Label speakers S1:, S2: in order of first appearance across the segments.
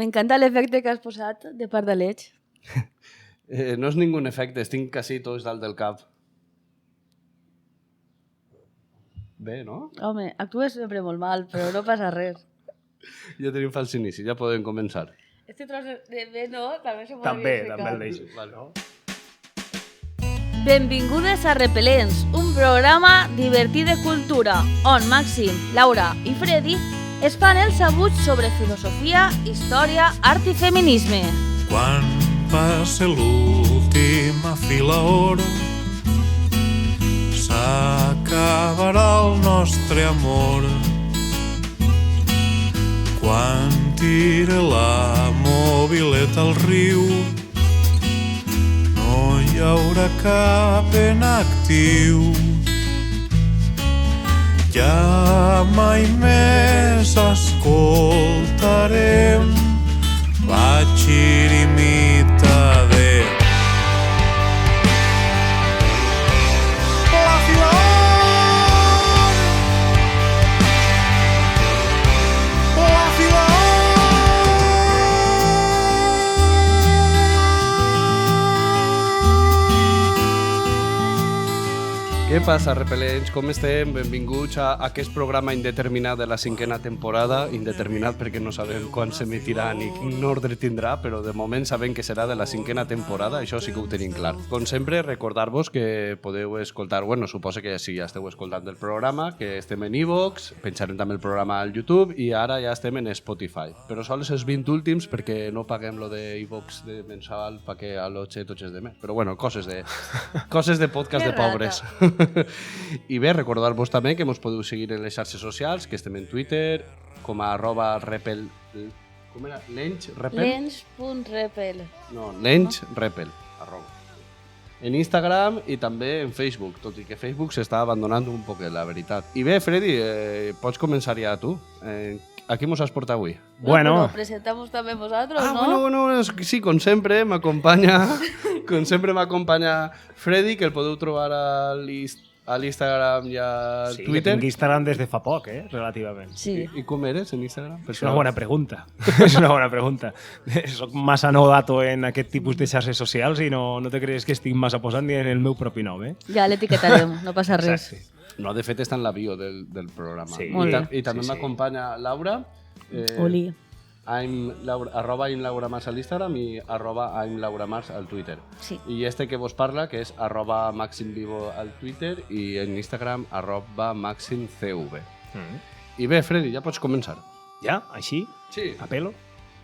S1: M'encanta l'efecte que has posat de part de l'Eix.
S2: No és ningú efecte, estic quasi tots dalt del cap. Bé, no?
S1: Home, actues sempre molt mal, però no passa res.
S2: Ja tenim fals inici, ja podem començar.
S1: Este tros de bé, no? També se
S3: També el deixo.
S2: Vale.
S1: Benvingudes a Repel·lents, un programa divertit de cultura, on Màxim, Laura i Freddy es fan els sabuts sobre filosofia, història, art i feminisme.
S4: Quan passe l'última fila hora, s'acabarà el nostre amor. Quan tire la mobileta al riu, no hi haurà cap en actiu. Ja mai més escoltarem la xirimita de la flor. La flor.
S2: Què passa, repel·lents? Com estem? Benvinguts a aquest programa indeterminat de la 5ª temporada. Indeterminat perquè no sabem quan s'emitirà ni quin ordre tindrà, però de moment sabem que serà de la 5ª temporada, això sí que ho tenim clar. Com sempre, recordar-vos que podeu escoltar, suposo que sí, ja esteu escoltant el programa, que estem en iVoox, penjarem també el programa al YouTube i ara ja estem en Spotify. Però sols els 20 últims perquè no paguem lo de iVoox de mensual perquè a l'8 tots els demés. Però coses de podcast de pobres. I bé, recordar-vos també que ens podeu seguir en les xarxes socials, que estem en Twitter, com a @repel... Com era? Lench.repel?
S1: Lens.repel.
S2: No, Lench.repel. En Instagram i també en Facebook, tot i que Facebook s'està abandonant un poc, la veritat. I bé, Freddy, pots començar ja tu. A qui mos has portat avui?
S1: Bueno, presentamos també vosaltres, no?
S2: Bueno, sí, com sempre m'acompanya Freddy, que el podeu trobar a l'Instagram i al
S3: Sí,
S2: Twitter.
S3: que tinc Instagram des de fa poc, relativament.
S1: Sí.
S2: I com eres en Instagram?
S3: És una bona pregunta. És una bona pregunta. Soc massa novato en aquest tipus de xarxes socials i no te creus que estic massa posant ni en el meu propi nom,
S1: Ja l'etiquetarem, no passa res.
S3: Exacte.
S2: No, de fet està en la bio del programa.
S3: Sí.
S1: Molt bé.
S2: I també
S3: Sí.
S2: m'acompanya Laura.
S1: Oli.
S2: @I'mLauraMars a l'Instagram i @I'mLauraMars al Twitter.
S1: Sí.
S2: I que vos parla, que és @MaximVivo al Twitter i en Instagram @MaximCV. I bé, Freddy, ja pots començar.
S3: Ja? Així?
S2: Sí.
S3: A pelo?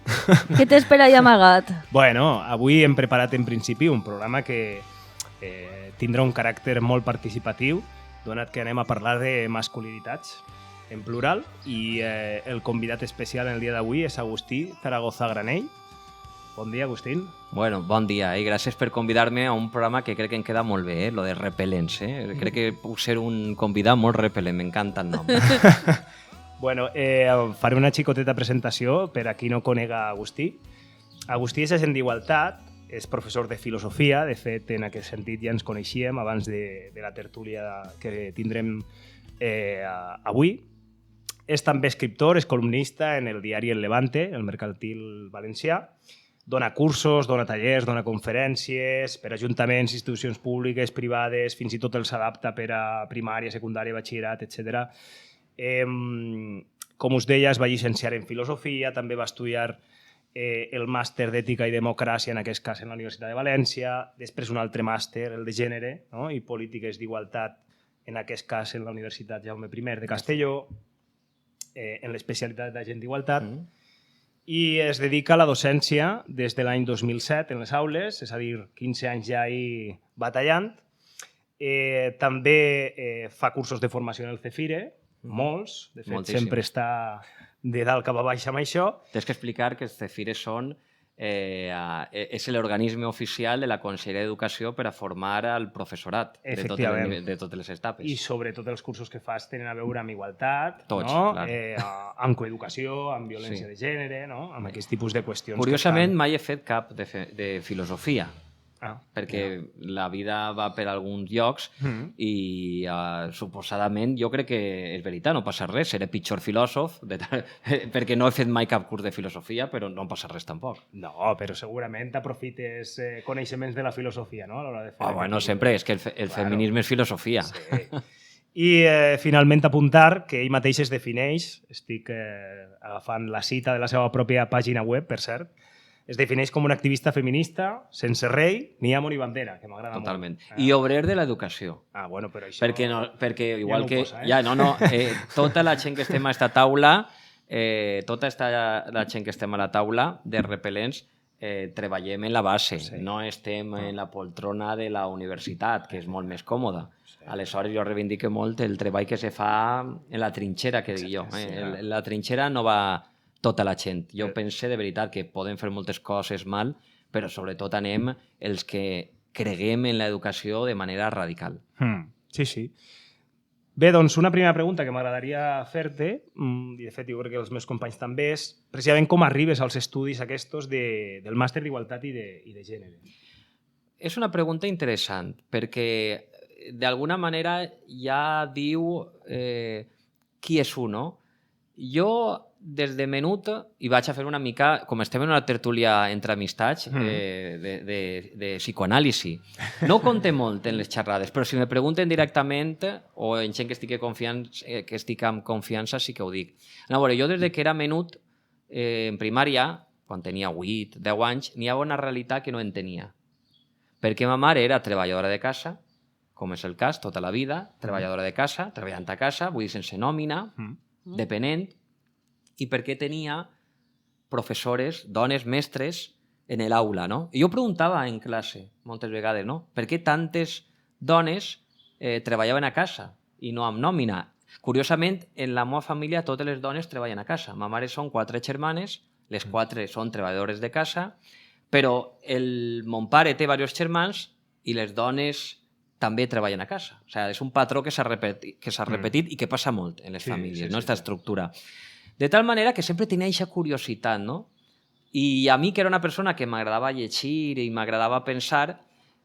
S1: Què t'espera allà amagat?
S3: Bueno, avui hem preparat en principi un programa que tindrà un caràcter molt participatiu, donat que anem a parlar de masculinitats en plural i el convidat especial en el dia d'avui és Agustí Zaragoza Granell. Bon dia, Agustín.
S5: Bueno, bon dia i gràcies per convidar-me a un programa que crec que em queda molt bé, lo de repel·lents. Crec que puc ser un convidat molt repel·lent, m'encanta el nom.
S3: Bueno, faré una xicoteta presentació per a qui no conega Agustí. Agustí és agent d'Igualtat, és professor de filosofia, de fet, en aquest sentit ja ens coneixíem abans de la tertúlia que tindrem avui. És també escriptor, és columnista en el diari El Levante, el mercantil valencià. Dona cursos, dona tallers, dona conferències per a ajuntaments, institucions públiques, privades, fins i tot els adapta per a primària, secundària, batxillerat, etc. Com us deia, es va llicenciar en filosofia, també va estudiar el màster d'Ètica i Democràcia, en aquest cas en la Universitat de València, després un altre màster, el de Gènere, no? I Polítiques d'Igualtat, en aquest cas en la Universitat Jaume I de Castelló, en l'especialitat d'agent d'Igualtat, i es dedica a la docència des de l'any 2007 en les aules, és a dir, 15 anys ja hi batallant. També fa cursos de formació en el CEFIRE, molts, de fet
S5: Moltíssims.
S3: sempre està de dalt cap a baix amb això.
S5: Tens que explicar que els CEFIRES són és l'organisme oficial de la Conselleria d'Educació per a formar al professorat de totes les etapes.
S3: I sobretot els cursos que fas tenen a veure amb igualtat,
S5: Tots,
S3: no?
S5: clar.
S3: Amb coeducació, amb violència de gènere, no? Amb aquest tipus de qüestions.
S5: Curiosament, mai he fet cap de filosofia. perquè la vida va per alguns llocs i suposadament jo crec que és veritat, no passa res, seré pitjor filòsof perquè no he fet mai cap curs de filosofia, però no passa res tampoc.
S3: No, però segurament aprofites coneixements de la filosofia, no? A l'hora de fer
S5: bueno, sempre, és que el feminisme és filosofia.
S3: Sí. I finalment apuntar que ell mateix es defineix, estic agafant la cita de la seva pròpia pàgina web, per cert, es defineix com un activista feminista, sense rei, ni amo ni bandera, que m'agrada molt.
S5: Totalment. I obrer de l'educació.
S3: Bueno, però això...
S5: Perquè igual
S3: ja no
S5: que...
S3: Posa,
S5: tota la gent que estem a esta taula, la gent que estem a la taula de repel·lents, treballem en la base, no estem en la poltrona de la universitat, que és molt més còmoda. Aleshores, jo reivindico molt el treball que se fa en la trinxera, que dic jo. En la trinxera no va tota la gent. Jo pense de veritat que podem fer moltes coses mal, però sobretot anem els que creguem en l'educació de manera radical.
S3: Sí. Bé, doncs una primera pregunta que m'agradaria fer-te, i de fet jo crec que els meus companys també, és precisament com arribes als estudis aquests del màster d'Igualtat i de Gènere.
S5: És una pregunta interessant, perquè d'alguna manera ja diu qui és un, no? Jo, des de menut, i vaig a fer una mica, com estem en una tertúlia entre amistats, de psicoanàlisi. No compte molt en les xerrades, però si me pregunten directament, o en gent que estic amb confiança, sí que ho dic. A veure, jo des que era menut, en primària, quan tenia 8, 10 anys, n'hi havia una realitat que no entenia. Perquè ma mare era treballadora de casa, com és el cas, tota la vida, treballadora de casa, treballant a casa, vull dir, sense nòmina, depenent, i perquè tenia professores, dones, mestres, en l'aula, no? I jo preguntava en classe, moltes vegades, no? Per què tantes dones treballaven a casa i no amb nòmina? Curiosament, en la meva família totes les dones treballen a casa. Ma mare són 4 germanes, les 4 són treballadores de casa, però mon pare té diversos germans i les dones també treballen a casa. O sigui, és un patró que s'ha repetit i que passa molt en les famílies, no? Aquesta estructura. De tal manera que sempre tenia aquesta curiositat, no? I a mi, que era una persona que m'agradava llegir i m'agradava pensar,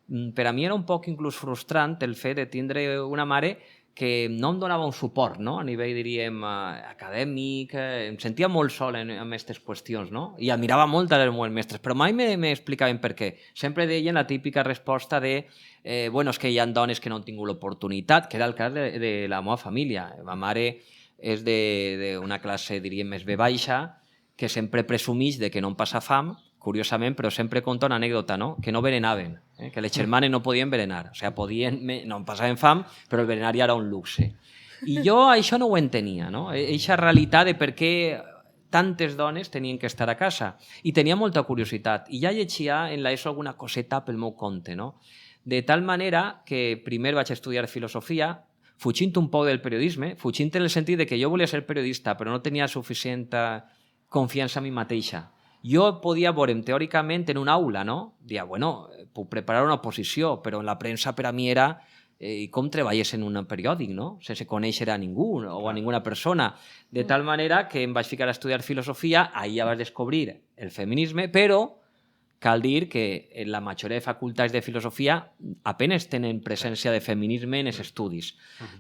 S5: per a mi era un poc inclús frustrant el fet de tindre una mare que no em donava un suport, no? A nivell, diríem, acadèmic, em sentia molt sol en aquestes qüestions, no? I admirava molt els meus mestres, però mai m'explicaven per què. Sempre deien la típica resposta de bueno, és que hi ha dones que no han tingut l'oportunitat, que era el cas de la meva família. Ma mare és d'una classe, diríem, més B baixa, que sempre presumeix de que no em passa fam, curiosament, però sempre conta una anècdota, no? Que no berenaven, que les germanes no podien berenar. O sigui, no em passaven fam, però el berenar ja era un luxe. I jo això no ho entenia, no? Eixa realitat de per què tantes dones tenien que estar a casa. I tenia molta curiositat. I ja llegia en l'ESO alguna coseta pel meu compte, no? De tal manera que primer vaig estudiar filosofia, fugint un poc del periodisme, fugint en el sentit de que jo volia ser periodista, però no tenia suficient confiança en mi mateixa. Jo podia veure'm teòricament en una aula, no? Dia, bueno, puc preparar una oposició, però en la premsa per a mi era com treballes en un periòdic, no? Sense conèixer a ningú o a ninguna persona. De tal manera que em vaig ficar a estudiar filosofia, ahir ja vaig descobrir el feminisme, però cal dir que la majoria de facultats de filosofia apenas tenen presència de feminisme en els estudis.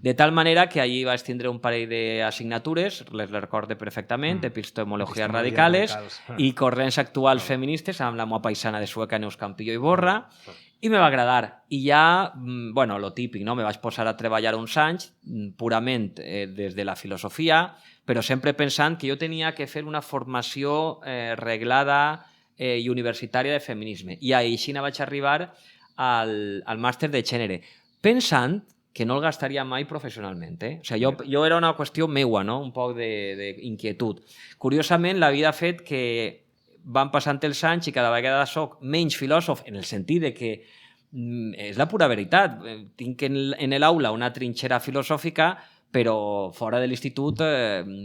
S5: De tal manera que allí vaig tindre un parell d'assignatures, les recorde perfectament, epistemologies radicales i corrents actuals feministes, amb la meva paisana de Sueca, Neus Campillo i Borra, i me va agradar. I ja, bueno, lo típic, no? Me vaig posar a treballar uns anys, purament des de la filosofia, però sempre pensant que jo tenia que fer una formació reglada i universitària de feminisme. I així vaig arribar al màster de gènere, pensant que no el gastaria mai professionalment. O sigui, jo era una qüestió meua, no? Un poc d'inquietud. Curiosament, la vida ha fet que van passant els anys i cada vegada soc menys filòsof, en el sentit de que és la pura veritat. Tinc en l'aula una trinxera filosòfica, però fora de l'institut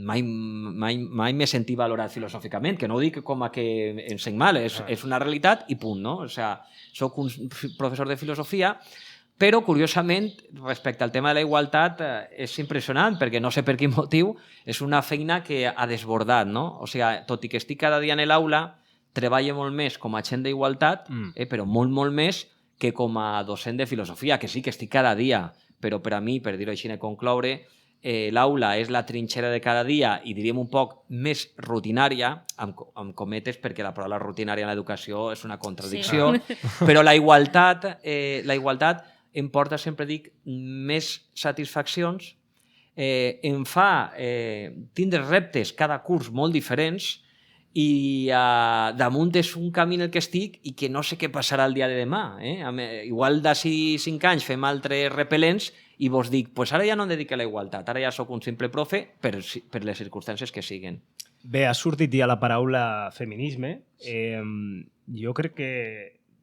S5: mai m'he sentit valorat filosòficament, que no ho dic com a que ensenc mal, és una realitat i punt, no? O sigui, soc un professor de filosofia, però, curiosament, respecte al tema de la igualtat, és impressionant, perquè no sé per quin motiu, és una feina que ha desbordat, no? O sigui, tot i que estic cada dia en l'aula, treballo molt més com a agent d'igualtat, però molt, molt més que com a docent de filosofia, que sí que estic cada dia, però per a mi, per dir-ho així, concloure, l'aula és la trinxera de cada dia i diríem un poc més rutinària, amb cometes, perquè la paraula rutinària en l'educació és una contradicció, però la igualtat em porta, sempre dic, més satisfaccions, em fa tindre reptes cada curs molt diferents i damunt és un camí en el que estic i que no sé què passarà el dia de demà. Igual d'ací 5 anys fem altres repel·lents i vos dic, pues ara ja no em dedico a la igualtat, ara ja sóc un simple profe per les circumstàncies que siguen.
S3: Bé, ha sortit ja la paraula feminisme. Jo crec que,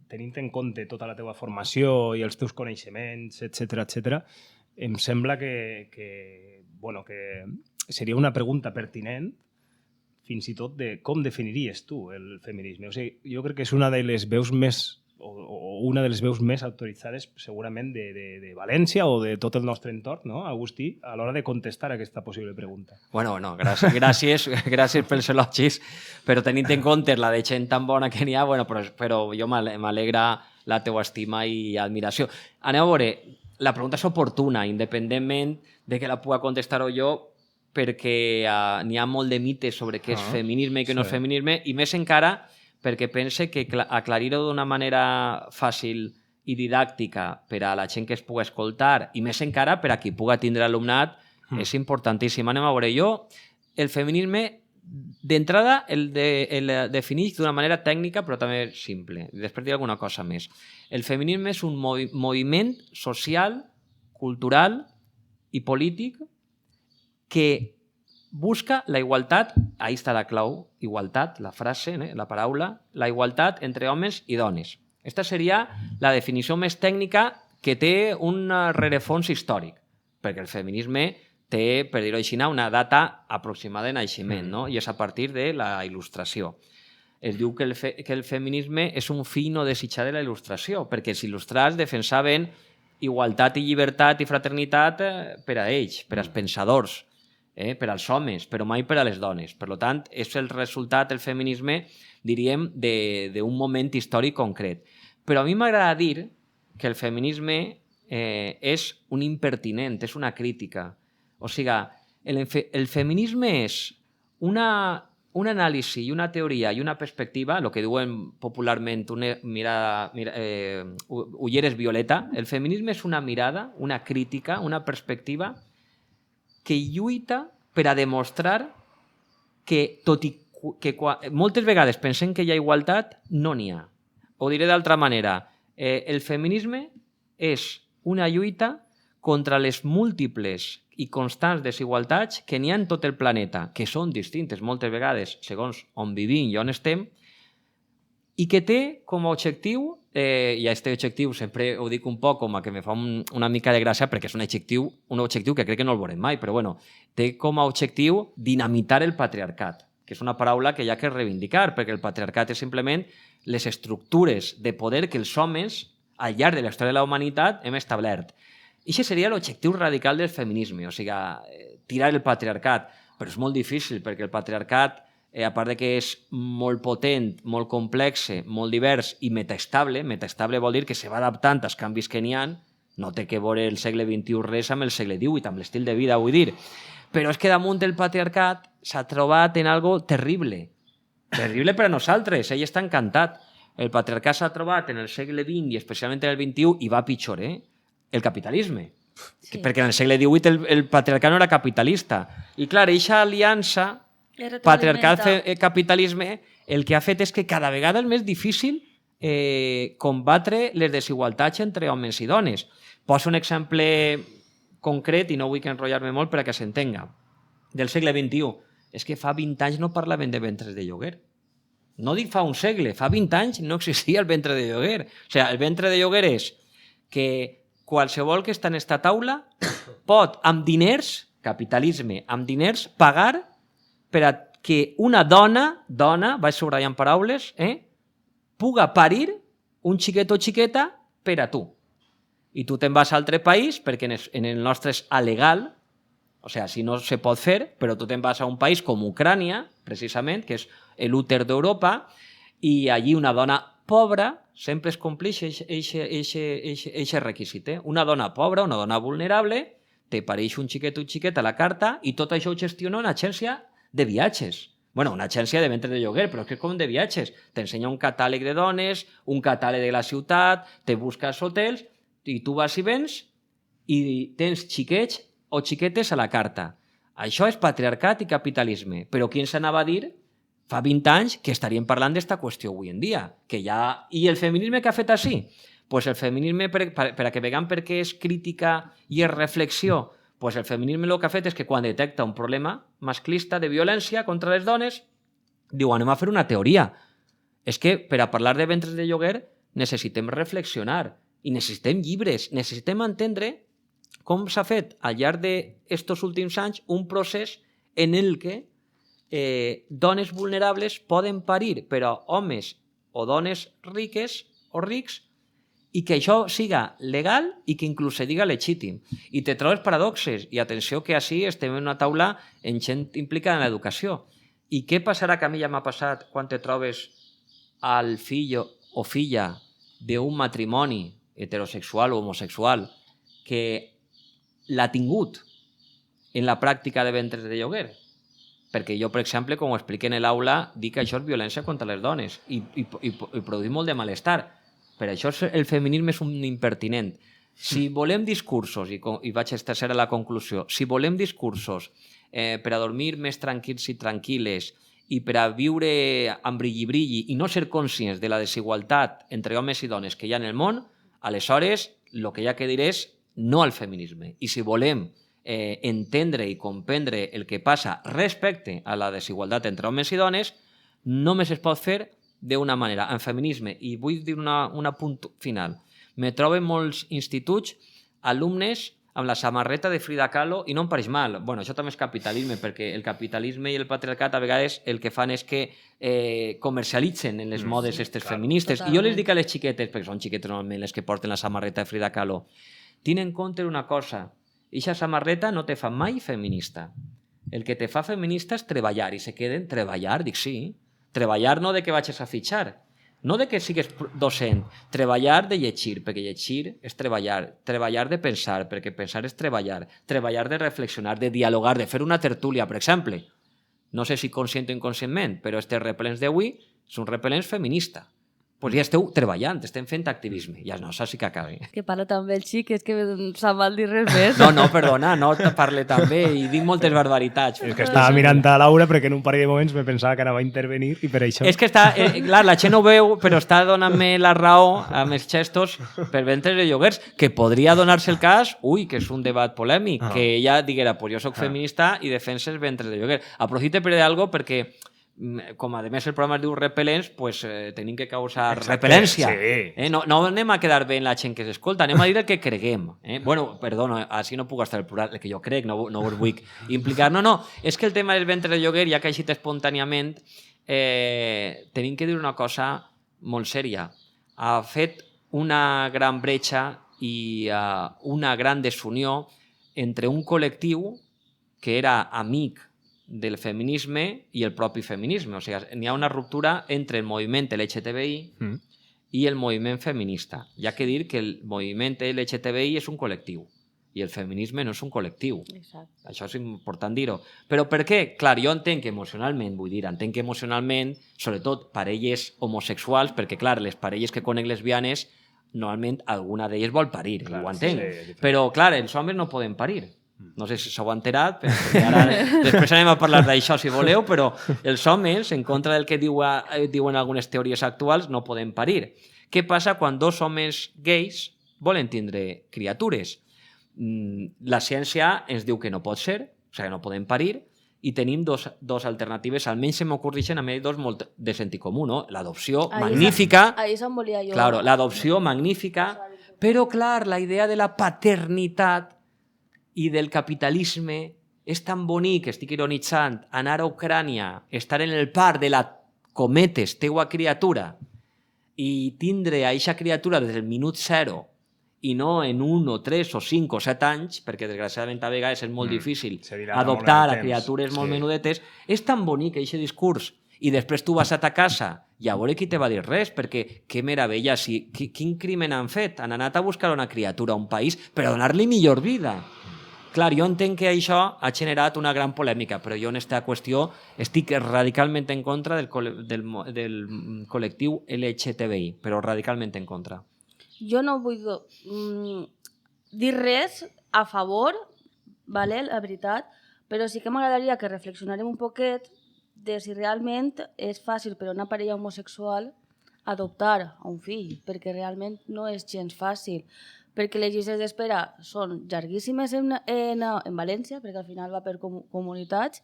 S3: tenint en compte tota la teva formació i els teus coneixements, etc., em sembla que seria una pregunta pertinent fins i tot de com definiries tu el feminisme. O sigui, jo crec que és una de les veus més autoritzades segurament de València o de tot el nostre entorn, no, Agustí, a l'hora de contestar aquesta possible pregunta.
S5: Bueno, gràcies pels elogis, però tenint en compte la de gent tan bona que n'hi ha, però jo m'alegra la teua estima i admiració. Anem a veure, la pregunta és oportuna, independentment de que la puga contestar o jo, perquè n'hi ha molt de mites sobre què és feminisme i què no és feminisme, i més encara perquè pense que aclarir-ho d'una manera fàcil i didàctica per a la gent que es pugui escoltar, i més encara per a qui puga tindre alumnat, és importantíssim. Anem a veure, jo el feminisme d'entrada el defineix d'una manera tècnica però també simple, i després diré alguna cosa més. El feminisme és un moviment social, cultural i polític que busca la igualtat, ahí està la clau, igualtat, la frase, la paraula, la igualtat entre homes i dones. Aquesta seria la definició més tècnica que té un rerefons històric, perquè el feminisme té, per dir-ho així, una data aproximada de naixement, no? I és a partir de la il·lustració. Es diu que el feminisme és un fill no desitjat de la il·lustració, perquè els il·lustrats defensaven igualtat i llibertat i fraternitat per a ells, per als pensadors, per als homes, però mai per a les dones. Per tant, és el resultat, el feminisme, diríem, d'un moment històric concret. Però a mi m'agrada dir que el feminisme és un impertinent, és una crítica. O sigui, el feminisme és un anàlisi i una teoria i una perspectiva, el que diuen popularment ulleres violeta. El feminisme és una mirada, una crítica, una perspectiva que lluita per a demostrar que, tot i que moltes vegades pensem que hi ha igualtat, no n'hi ha. Ho diré d'altra manera. El feminisme és una lluita contra les múltiples i constants desigualtats que n'hi ha en tot el planeta, que són distintes moltes vegades segons on vivim i on estem, i que té com a objectiu, i aquest objectiu sempre ho dic un poc com a que me fa una mica de gràcia perquè és un objectiu que crec que no el veurem mai, però bueno, té com a objectiu dinamitar el patriarcat, que és una paraula que hi ha que reivindicar, perquè el patriarcat és simplement les estructures de poder que els homes al llarg de la història de la humanitat hem establert. I aquest seria l'objectiu radical del feminisme, o sigui, tirar el patriarcat, però és molt difícil perquè el patriarcat, a part de que és molt potent, molt complex, molt divers i metaestable vol dir que se va adaptant als canvis que n'hi ha, no té que veure el segle XXI res amb el segle XVIII, amb l'estil de vida, vull dir. Però és que damunt del patriarcat s'ha trobat en algo terrible. Terrible per a nosaltres, ell està encantat. El patriarcat s'ha trobat en el segle XX i especialment en el XXI i va pitjor, el capitalisme. Sí. Perquè en el segle XVIII el patriarcat no era capitalista. I clar, aquesta aliança patriarcat-capitalisme el que ha fet és que cada vegada és més difícil combatre les desigualtats entre homes i dones. Poso un exemple concret i no vull enrotllar-me molt per a que s'entenga. Del segle XXI. És que fa 20 anys no parlaven de ventres de lloguer. No dic fa un segle, fa 20 anys no existia el ventre de lloguer. O sigui, el ventre de lloguer és que qualsevol que està en esta taula pot, amb diners, capitalisme, amb diners, pagar per a que una dona, vaig subratllant paraules, puga parir un xiquet o xiqueta per a tu. I tu te'n vas a altre país, perquè en el nostre és alegal, o sigui, si no se pot fer, però tu te'n vas a un país com Ucrània, precisament, que és l'úter d'Europa, i allí una dona pobra sempre es compleix eixe requisit. Una dona pobra, una dona vulnerable, te pareix un xiquet a la carta i tot això ho gestiona una agència de viatges. Bueno, una agència de ventre de lloguer, però és que és com de viatges. T'ensenya un catàleg de dones, un catàleg de la ciutat, te busques hotels i tu vas i vens i tens xiquets o xiquetes a la carta. Això és patriarcat i capitalisme. Però qui ens anava a dir fa 20 anys que estaríem parlant d'esta qüestió avui en dia? I el feminisme que ha fet així? Pues el feminisme, per a que vegam per què és crítica i és reflexió, pues el feminisme el que ha fet és que quan detecta un problema masclista de violència contra les dones, diu, anem a fer una teoria. És que per a parlar de ventres de lloguer necessitem reflexionar i necessitem llibres, necessitem entendre com s'ha fet al llarg d'estos últims anys un procés en el que dones vulnerables poden parir per a homes o dones riques o rics i que això siga legal i que inclús se diga legítim. I te trobes paradoxes. I atenció que així estem en una taula en gent implicada en l'educació. I què passarà, que a mi ja m'ha passat, quan te trobes al fill o filla d'un matrimoni heterosexual o homosexual que l'ha tingut en la pràctica de ventres de lloguer? Perquè jo, per exemple, com ho expliqué en l'aula, dic que això és violència contra les dones i produeix molt de malestar. Per això el feminisme és un impertinent. Si volem discursos, i vaig estar a la conclusió, si volem discursos per a dormir més tranquils i tranquil·les i per a viure amb brilli-brilli i no ser conscients de la desigualtat entre homes i dones que hi ha en el món, aleshores el que hi ha que dir és no al feminisme. I si volem entendre i comprendre el que passa respecte a la desigualtat entre homes i dones, només es pot fer d'una manera, en feminisme. I vull dir un punt final. Me trobo en molts instituts alumnes amb la samarreta de Frida Kahlo i no em pareix mal. Bueno, això també és capitalisme, perquè el capitalisme i el patriarcat a vegades el que fan és que comercialitzen en les modes aquestes feministes. I jo les dic a les xiquetes, perquè són xiquetes normalment les que porten la samarreta de Frida Kahlo, tin en compte una cosa, eixa samarreta no te fa mai feminista. El que te fa feminista és treballar, i se queden treballar, dic sí. Treballar no de que vagis a fitxar, no de que sigues docent, treballar de llegir, perquè llegir és treballar, treballar de pensar, perquè pensar és treballar, treballar de reflexionar, de dialogar, de fer una tertúlia, per exemple. No sé si conscient o inconscientment, però este repelents d'avui és un repelents feminista. Pues ja esteu treballant, estem fent activisme. Ja no, això sí que acabi.
S1: Que parla també el xic, és que se'n val dir res més.
S5: No, perdona, no parle també i dic moltes barbaritats.
S3: És que estava mirant a Laura perquè en un parell de moments me pensava que anava a intervenir i per això...
S5: És que està, clar, la gent no ho veu, però està donant-me la raó amb els gestos per ventres de lloguers, que podria donar-se el cas, que és un debat polèmic, que ella diguera, pues jo soc feminista i defensa els ventres de lloguer. Aprofite per dir alguna cosa perquè com a més el programa es diu repel·lents, pues, tenim que causar repel·lència. Sí. No anem a quedar bé en la gent que s'escolta, anem a dir el que creguem. Bueno, perdona, així no puc estar el plural, el que jo crec, no us vull implicar. No, és que el tema del ventre de lloguer, ja que ha eixit espontàniament, tenim que dir una cosa molt sèria. Ha fet una gran bretxa i una gran desunió entre un col·lectiu que era amic del feminisme i el propi feminisme. O sigui, n'hi ha una ruptura entre el moviment LGTBI i el moviment feminista. Hi ha que dir que el moviment LGTBI és un col·lectiu i el feminisme no és un col·lectiu. Exacte. Això és important dir-ho. Però per què? Clar, jo entenc emocionalment, sobretot parelles homosexuals, perquè clar, les parelles que conec lesbianes, normalment alguna d'elles vol parir, clar, ho entenc. Sí, però clar, els homes no poden parir. No sé si s'ho ha enterat, però ara després anem a parlar d'això si voleu, però els homes, en contra del que diuen algunes teories actuals, no poden parir. Què passa quan dos homes gais volen tindre criatures? La ciència ens diu que no pot ser, o sigui, no poden parir, i tenim dos alternatives, almenys se m'ocorreixen a mi dos molt de sentit comú, no? L'adopció, magnífica.
S1: Ahí se'n volia jo.
S5: Claro, l'adopció, magnífica, però clar, la idea de la paternitat i del capitalisme és tan bonic, estic ironitzant, anar a Ucrània, estar en el parc de la cometes, teua criatura, i tindre a eixa criatura des del minut zero i no en 1 o 3 o 5 o 7 anys, perquè desgraciadament a vegades és molt difícil adoptar a criatures molt menudetes, és tan bonic aquest discurs i després tu vas a ta casa i a veure qui te va dir res, perquè que meravella, quin crimen han fet? Han anat a buscar una criatura a un país per a donar-li millor vida. Clar, jo entenc que això ha generat una gran polèmica, però jo en aquesta qüestió estic radicalment en contra del col·lectiu LGTBI, però radicalment en contra.
S1: Jo no vull dir res a favor, vale, la veritat, però sí que m'agradaria que reflexionarem un poquet de si realment és fàcil per a una parella homosexual adoptar a un fill, perquè realment no és gens fàcil. Perquè les llistes d'espera són llarguíssimes en València, perquè al final va per comunitats,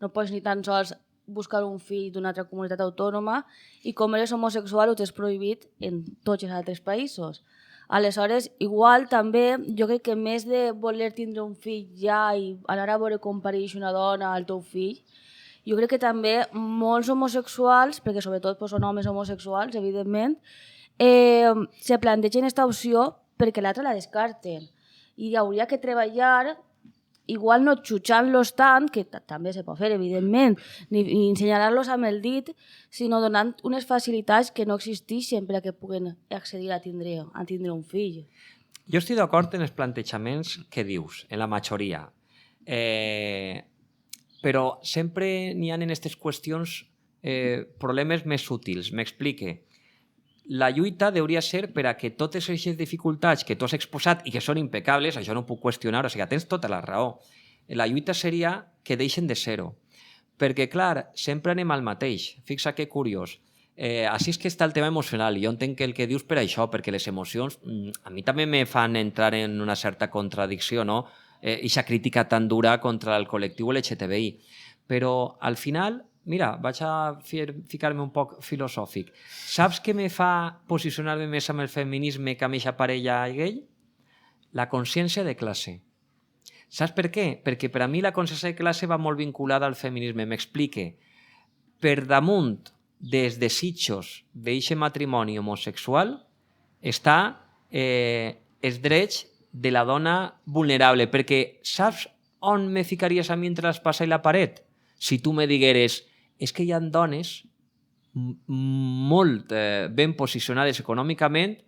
S1: no pots ni tan sols buscar un fill d'una altra comunitat autònoma i com eres homosexual ho tens prohibit en tots els altres països. Aleshores, igual també, jo crec que més de voler tindre un fill ja i anar a veure com pareix una dona al teu fill, jo crec que també molts homosexuals, perquè sobretot són homes homosexuals, evidentment, se plantegen aquesta opció perquè l'altra la descarten. I hauria que treballar, igual no xutxant-los tant, que també se pot fer, evidentment, ni ensenyarar-los amb el dit, sinó donant unes facilitats que no existeixen per a que puguen accedir a tindre un fill.
S5: Jo estic d'acord en els plantejaments que dius, en la majoria. Però sempre n'hi ha en aquestes qüestions problemes més sutils. M'explique. La lluita hauria de ser per a que totes aquestes dificultats que tu has exposat i que són impecables, això no ho puc qüestionar, o sigui, tens tota la raó. La lluita seria que deixen de ser-ho. Perquè, clar, sempre anem al mateix. Fixa que curiós. Així és que està el tema emocional. Jo entenc que el que dius per això, perquè les emocions a mi també me fan entrar en una certa contradicció, no? Ixa crítica tan dura contra el col·lectiu LGTBI. Però, al final, mira, vaig a ficar-me un poc filosòfic. Saps què me fa posicionar-me més amb el feminisme que amb eixa parella gay? La consciència de classe. Saps per què? Perquè per a mi la consciència de classe va molt vinculada al feminisme. M'explique. Per damunt dels desitjos d'eixe matrimoni homosexual està els drets de la dona vulnerable. Perquè saps on me ficaries a mi entre l'espasa i la paret? Si tu me digueres és que hi ha dones molt ben posicionades econòmicament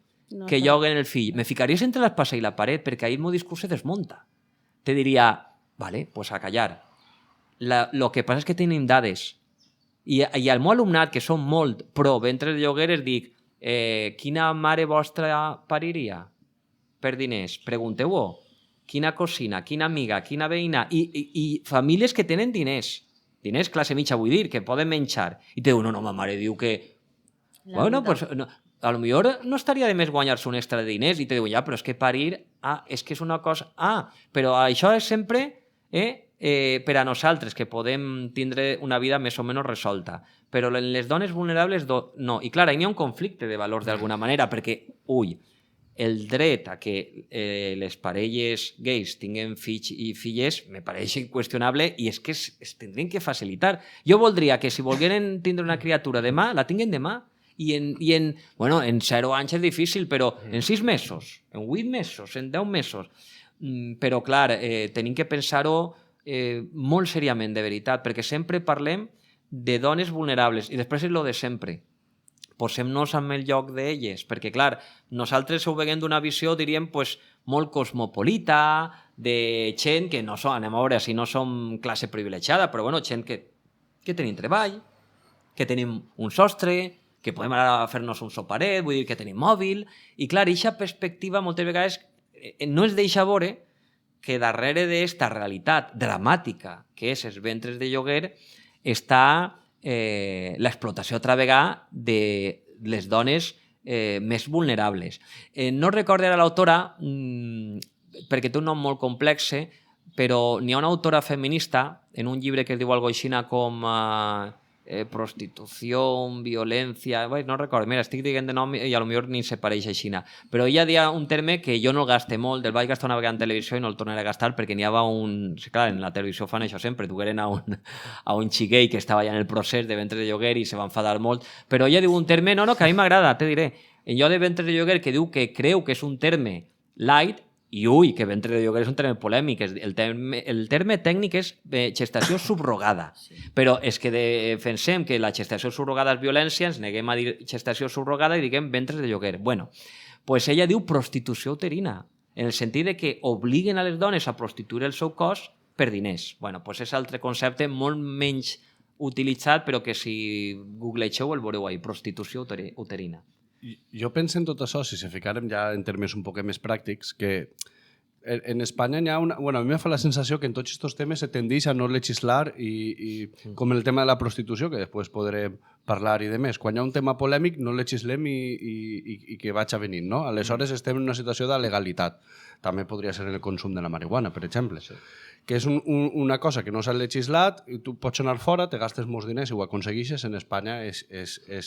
S5: que lloguen el fill. Me ficaries entre l'espasa i la paret perquè ahir el meu discurs se desmunta. Te diria, vale, pues a callar. Lo que passa és que tenim dades. I al meu alumnat, que són molt pro ventre de lloguer, es dic, quina mare vostra pariria per diners? Pregunteu-ho. Quina cosina, quina amiga, quina veïna. I famílies que tenen diners. Diners classe mitja, vull dir, que poden menjar. I te diu, no, ma mare diu que... Bueno, pues, no, a lo millor no estaria de més guanyar-se un extra de diners. I te diu, ja, però és que parir... és que és una cosa... però això és sempre per a nosaltres, que podem tindre una vida més o menys resolta. Però en les dones vulnerables no. I clar, hi ha un conflicte de valors d'alguna manera, perquè, el dret a que les parelles gais tinguin fills i filles me pareix inqüestionable i és que es tindrien que facilitar. Jo voldria que si volgueren tindre una criatura demà, la tinguin demà. I en 0 anys és difícil, però en 6 mesos, en 8 mesos, en 10 mesos. Però, clar, tenim que pensar-ho molt seriament, de veritat, perquè sempre parlem de dones vulnerables i després és lo de sempre. Posem-nos en el lloc d'elles, perquè, clar, nosaltres ho veiem d'una visió, diríem, molt cosmopolita, de gent que no som, anem a veure si no som classe privilegiada, però, gent que tenim treball, que tenim un sostre, que podem anar a fer-nos un soparet, vull dir que tenim mòbil, i, clar, eixa perspectiva moltes vegades no es deixa veure que darrere d'esta realitat dramàtica que és els ventres de lloguer està l'explotació altra vegada de les dones més vulnerables. No recordo ara l'autora, perquè té un nom molt complex, però n'hi ha una autora feminista en un llibre que es diu algo així com prostitució, violència... No recordo, mira, estic dient de nom i potser ni se pareix així. Però ella deia un terme que jo no el gaste molt, el vaig gastar una vegada en televisió i no el tornaré a gastar perquè n'hi havia un... Clar, en la televisió fan això sempre, dugueren a un xiguei que estava ja en el procés de ventre de lloguer i se va enfadar molt, però ella diu un terme, que a mi m'agrada, te diré, en allò de ventre de lloguer que diu que creu que és un terme light I ui, que ventre de lloguer és un terme polèmic. El terme tècnic és gestació subrogada. Però és que defensem que la gestació subrogada és violència, ens neguem a dir gestació subrogada i diguem ventres de lloguer. Bueno, pues ella diu prostitució uterina, en el sentit de que obliguen a les dones a prostituir el seu cos per diners. Bueno, pues és altre concepte molt menys utilitzat, però que si googlegeu el veureu ahí, prostitució uterina.
S2: Jo penso en tot això, si se ficarem ja en termes un poc més pràctics, que en Espanya hi ha una... Bueno, a mi me fa la sensació que en tots aquests temes se tendeix a no legislar i com el tema de la prostitució, que després podrem parlar i demés. Quan hi ha un tema polèmic no legislem i que vaig a venir, no? Aleshores estem en una situació de legalitat. També podria ser en el consum de la marihuana, per exemple. Sí. Que és una cosa que no s'ha legislat, i tu pots anar fora, te gastes molts diners i ho aconsegueixes, en Espanya és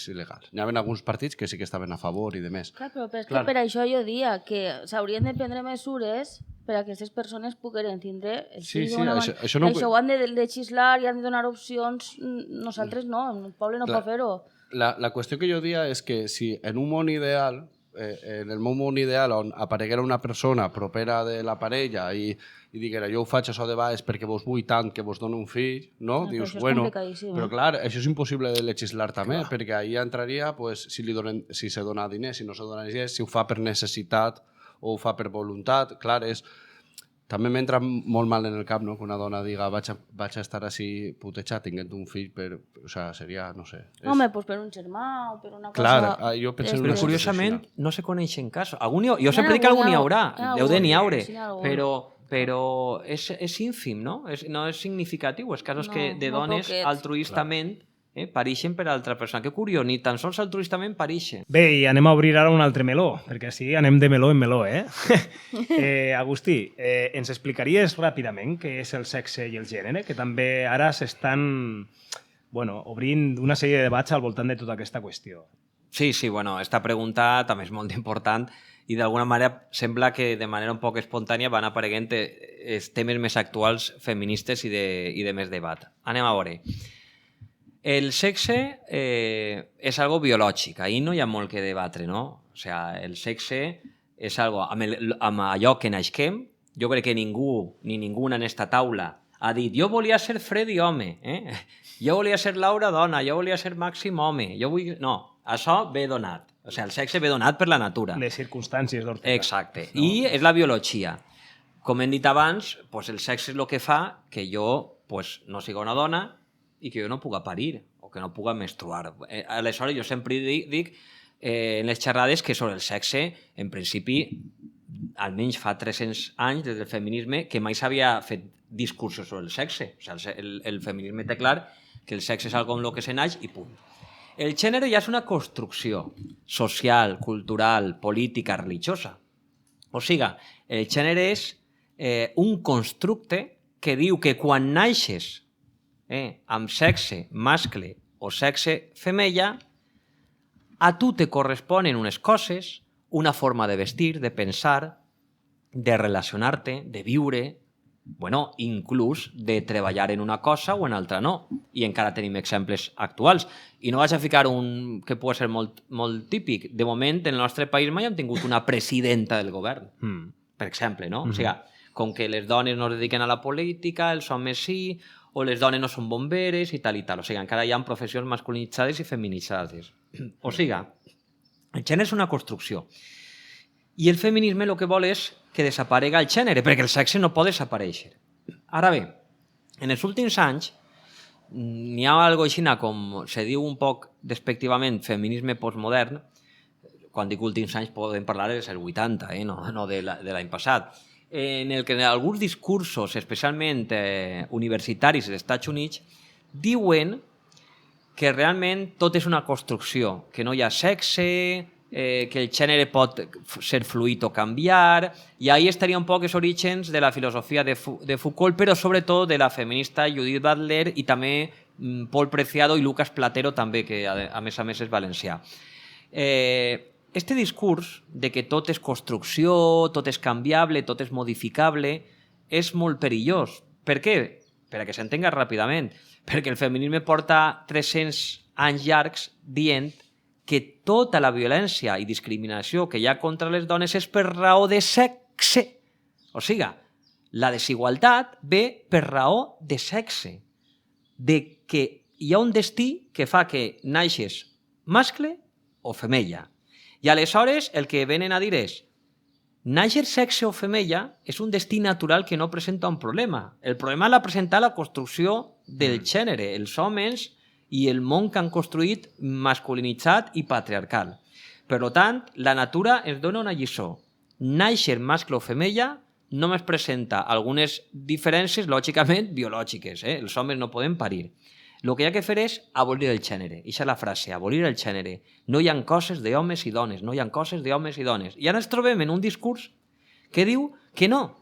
S2: il·legal. Hi havia alguns partits que sí que estaven a favor i demés.
S1: Clar, però és que per això jo dia que s'haurien de prendre mesures per a que aquestes persones pogueren tindre el fill d'una manera. Això ho han de legislar i han de donar opcions. Nosaltres no, el poble no pot fer-ho.
S2: La qüestió que jo dia és que si en un món ideal, en el meu món ideal on apareguera una persona propera de la parella i diguera jo ho faig això de baix perquè vos vull tant que vos dono un fill, no? Dius, bueno, però clar, això és impossible de legislar també, perquè ahí entraria pues, si se dona diners, si no se dona diners, si ho fa per necessitat o ho fa per voluntat, clar, és... També m'entra molt mal en el cap, no?, que una dona diga vaig a estar així putejat tinguent un fill per... O sea, seria, no sé...
S1: Home, pues per un germà o per una cosa...
S2: Clar, jo penso en una
S5: però curiosament no se coneixen casos. Jo sempre dic que algun hi haurà, deu de n'hi haure, però és ínfim, no? No és significatiu. Els casos que de dones altruistament pareixen per a altra persona. Que curiós, ni tan sols altruistament pareixen.
S3: Bé, i anem a obrir ara un altre meló, perquè així anem de meló en meló, Agustí, ens explicaries ràpidament què és el sexe i el gènere? Que també ara s'estan obrint una sèrie de debats al voltant de tota aquesta qüestió.
S5: Sí, esta pregunta també és molt important i d'alguna manera sembla que de manera un poc espontània van apareguent els temes més actuals feministes i de més debat. Anem a veure. El sexe és algo biològic, ahí no hi ha molt que debatre, no? O sea, el sexe és algo, amb allò que naixem, jo crec que ningú ni ninguna en esta taula ha dit jo volia ser Freddy home, jo volia ser Laura dona, jo volia ser Màxim home, no, això ve donat. O sigui, el sexe ve donat per la natura.
S3: Les circumstàncies d'ortega.
S5: Exacte. No. I és la biologia. Com hem dit abans, pues el sexe és el que fa que jo pues, no siga una dona i que jo no puga parir o que no puga menstruar. Aleshores, jo sempre dic en les xerrades que sobre el sexe, en principi, almenys fa 300 anys des del feminisme, que mai s'havia fet discursos sobre el sexe. O sigui, el feminisme té clar que el sexe és algo amb el que se naix i punt. El gènere ja és una construcció social, cultural, política, religiosa. O sigui, el gènere és un constructe que diu que quan naixes amb sexe mascle o sexe femella, a tu te corresponen unes coses, una forma de vestir, de pensar, de relacionar-te, de viure, inclús de treballar en una cosa o en altra no. I encara tenim exemples actuals. I no vaig a ficar un que pot ser molt, molt típic. De moment, en el nostre país mai hem tingut una presidenta del govern, per exemple, no? O sigui, com que les dones no es dediquen a la política, els homes sí, o les dones no són bomberes i tal i tal. O sigui, encara hi ha professions masculinitzades i feminitzades. O sigui, el gènere és una construcció. I el feminisme el que vol és que desaparega el gènere, perquè el sexe no pot desaparèixer. Ara bé, en els últims anys n'hi ha algo així com se diu un poc despectivament feminisme postmodern. Quan dic últims anys podem parlar dels 80, no de l'any passat, en el que alguns discursos, especialment universitaris dels Estats Units, diuen que realment tot és una construcció, que no hi ha sexe, que el gènere pot ser fluid o canviar, i ahí estaria un poc els orígens de la filosofia de Foucault, però sobretot de la feminista Judith Butler i també Paul Preciado i Lucas Platero també, que a més és valencià. Este discurs de que tot és construcció, tot és canviable, tot és modificable, és molt perillós. Per què? Per a que s'entenga ràpidament. Perquè el feminisme porta 300 anys llargs dient que tota la violència i discriminació que hi ha contra les dones és per raó de sexe. O sigui, la desigualtat ve per raó de sexe, de que hi ha un destí que fa que naixes mascle o femella. I aleshores el que venen a dir és nàixer sexe o femella és un destí natural que no presenta un problema. El problema l'ha presentat la construcció del gènere, els homes i el món que han construït masculinitzat i patriarcal. Per tant, la natura ens dona una lliçó. Nàixer mascle o femella només presenta algunes diferències, lògicament, biològiques. Els homes no poden parir. El que hi ha que fer és abolir el gènere. Eixa és la frase, abolir el gènere. No hi ha coses d'homes i dones, no hi ha coses d'homes i dones. I ara ens trobem en un discurs que diu que no,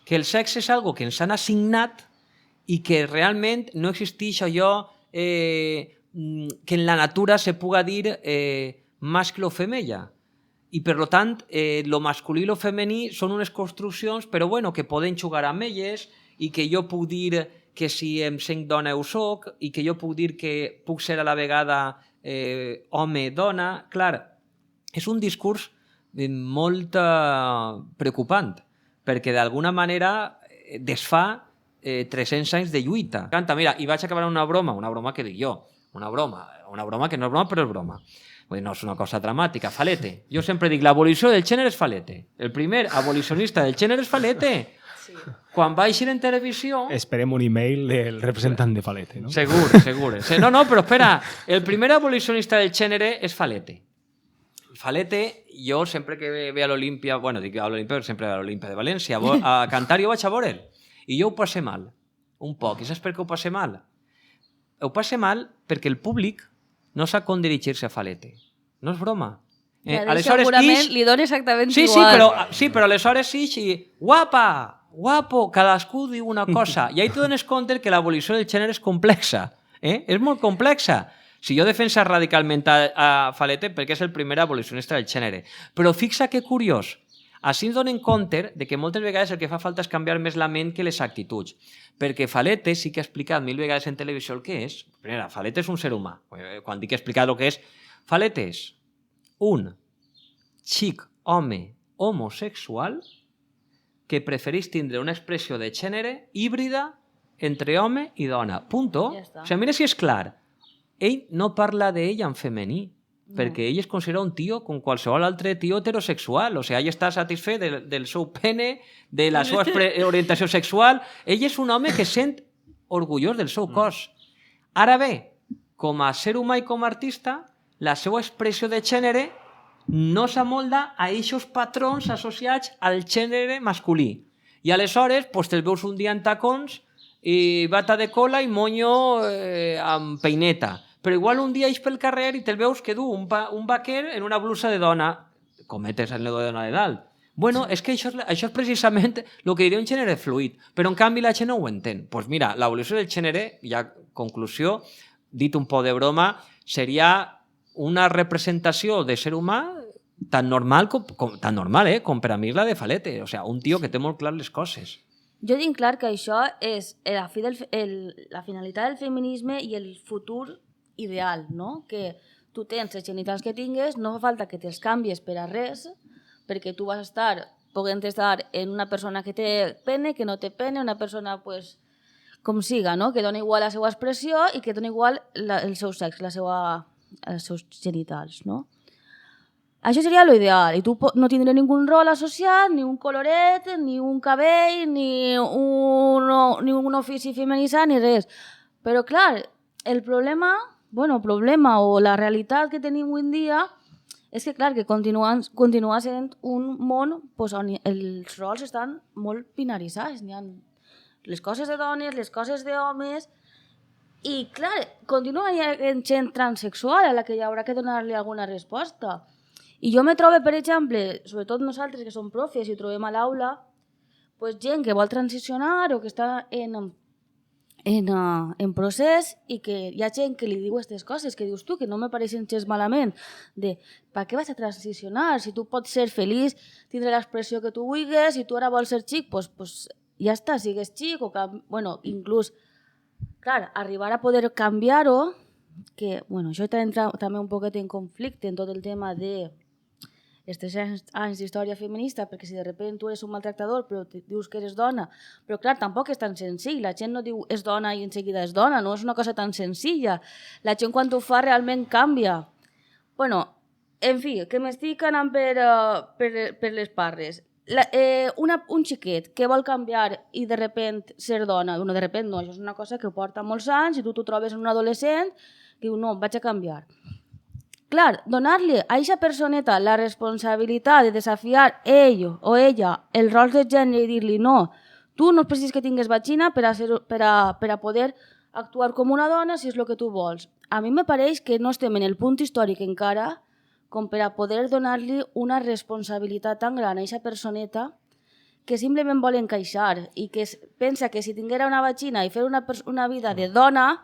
S5: que el sexe és algo que ens han assignat i que realment no existeix allò que en la natura se puga dir mascle o femella. I, per tant, lo masculí i lo femení són unes construccions, però bueno, que poden jugar amb elles i que jo puc dir que si em sent dona ho soc i que jo puc dir que puc ser a la vegada home-dona. Clar, és un discurs molt preocupant, perquè d'alguna manera desfà 300 anys de lluita. Mira, i vaig acabar una broma que dic jo, una broma que no és broma, però és broma. No és una cosa dramàtica. Falete. Jo sempre dic, l'abolició del gènere és Falete. El primer abolicionista del gènere és Falete. Sí. Quan va eixir en televisió...
S3: Esperem un email del representant de Falete, no?
S5: Segur. No, però espera. El primer abolicionista del gènere és Falete. Falete, jo sempre que ve a l'Olímpia, dic a l'Olímpia, sempre a l'Olímpia de València, a cantar jo vaig a veure'l. I jo ho passe mal, un poc. I saps per què ho passe mal? Ho passe mal perquè el públic no sap com dirigir-se a Falete. No és broma.
S1: Segurament li dona exactament igual.
S5: Sí, però aleshores sí, guapa, guapo, cadascú diu una cosa. I ahí te dones compte que l'abolició del gènere és complexa. És molt complexa. Si jo defensa radicalment a Falete perquè és el primer abolicionista del gènere. Però fixa que curiós. Així ens donen compte de que moltes vegades el que fa falta és canviar més la ment que les actituds. Perquè Falete sí que ha explicat 1000 vegades en televisió el que és. Primera, Falete és un ser humà. Quan dic explicar el que és, Falete és un xic home homosexual que prefereix tindre una expressió de gènere híbrida entre home i dona. Punto. Ja o sigui, mira si és clar. Ell no parla d'ell en femení, perquè ell es considera un tio com qualsevol altre tio heterosexual. O sigui, ell està satisfet del seu pene, de la seva orientació sexual. Ell és un home que sent orgullós del seu cos. Ara bé, com a ser humà i com a artista, la seva expressió de gènere no s'amolda a aquests patrons associats al gènere masculí. I aleshores te'l veus un dia en tacons i bata de cola i monyo amb peineta. Però igual un dia eix pel carrer i te'l veus que du un vaquer en una blusa de dona. Cometes el de dona de dalt. Bueno, és que això és precisament el que diria un gènere fluid, però en canvi la gent no ho entén. Doncs mira, l'evolució del gènere, ja conclusió, dit un poc de broma, seria una representació de ser humà tan normal com per a mi la de Falete. O sigui, un tio que té molt clar les coses.
S1: Jo tinc clar que això és la finalitat del feminisme i el futur ideal, no? Que tu tens els genitals que tingues, no fa falta que te'ls canvies per a res, perquè tu vas podent estar en una persona que té pene, que no té pene, una persona, pues, com siga, no? Que dona igual la seva expressió i que dona igual el seu sexe, els seus genitals, no? Això seria l'ideal, i tu no tindràs ningú rol associat, ni un coloret, ni un cabell, ni un ofici feminitzat, ni res. Però, clar, el problema o la realitat que tenim avui en dia és que, clar, que continua sent un món on els rols estan molt binaritzats. Hi ha les coses de dones, les coses d'homes, i, clar, continua havent gent transsexual a la que hi haurà que donar-li alguna resposta. I jo me trobo, per exemple, sobretot nosaltres que som profes i trobem a l'aula, gent que vol transicionar o que està en procés i que hi ha gent que li diu aquestes coses que dius tu, que no me pareixen gens malament, de per què vas a transicionar? Si tu pots ser feliç, tindre l'expressió que tu vulguis, si tu ara vols ser xic, doncs ja està, sigues xic, o inclús, clar, arribar a poder canviar-ho, que, això entra també un poquet en conflicte en tot el tema de els 300 anys d'història feminista, perquè si de sobte tu eres un maltractador però dius que eres dona, però clar, tampoc és tan senzill, la gent no diu és dona i en seguida és dona, no és una cosa tan senzilla, la gent quan ho fa realment canvia. Bueno, en fi, que m'estic anant per les parres. Un xiquet que vol canviar i de sobte ser dona, no, de sobte no, això és una cosa que porta molts anys i tu t'ho trobes en un adolescent que diu no, vaig a canviar. Clar, donar-li a aquesta personeta la responsabilitat de desafiar ell o ella el rol de gènere i dir-li no, tu no precises que tingues vagina per a poder actuar com una dona si és el que tu vols. A mi me pareix que no estem en el punt històric encara com per a poder donar-li una responsabilitat tan gran a aquesta personeta que simplement vol encaixar i que pensa que si tinguera una vagina i fer una vida de dona,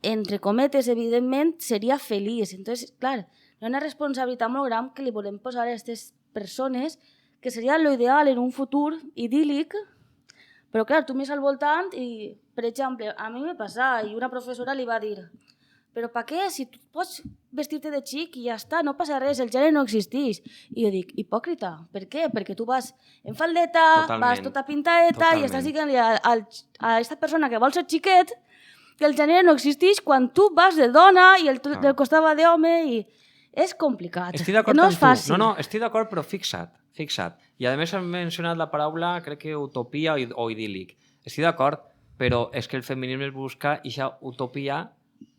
S1: entre cometes, evidentment, seria feliç. Entonces, clar, hi ha una responsabilitat molt gran que li volem posar a aquestes persones que seria l'ideal en un futur idíl·lic, però clar, tu mires al voltant i, per exemple, a mi me passa i una professora li va dir però per què? Si tu pots vestir-te de xic i ja està, no passa res, el gènere no existeix. I jo dic, hipòcrita, per què? Perquè tu vas en faldeta, vas tota pintaeta i estàs dient a aquesta persona que vol ser xiquet que el gènere no existeix quan tu vas de dona i el costat va d'home i és complicat.
S5: Estic d'acord
S1: no
S5: amb
S1: és fàcil.
S5: No, estic d'acord, però fixa't. I a més has mencionat la paraula, crec que utopia o idíl·lic. Estic d'acord, però és que el feminisme busca aquesta utopia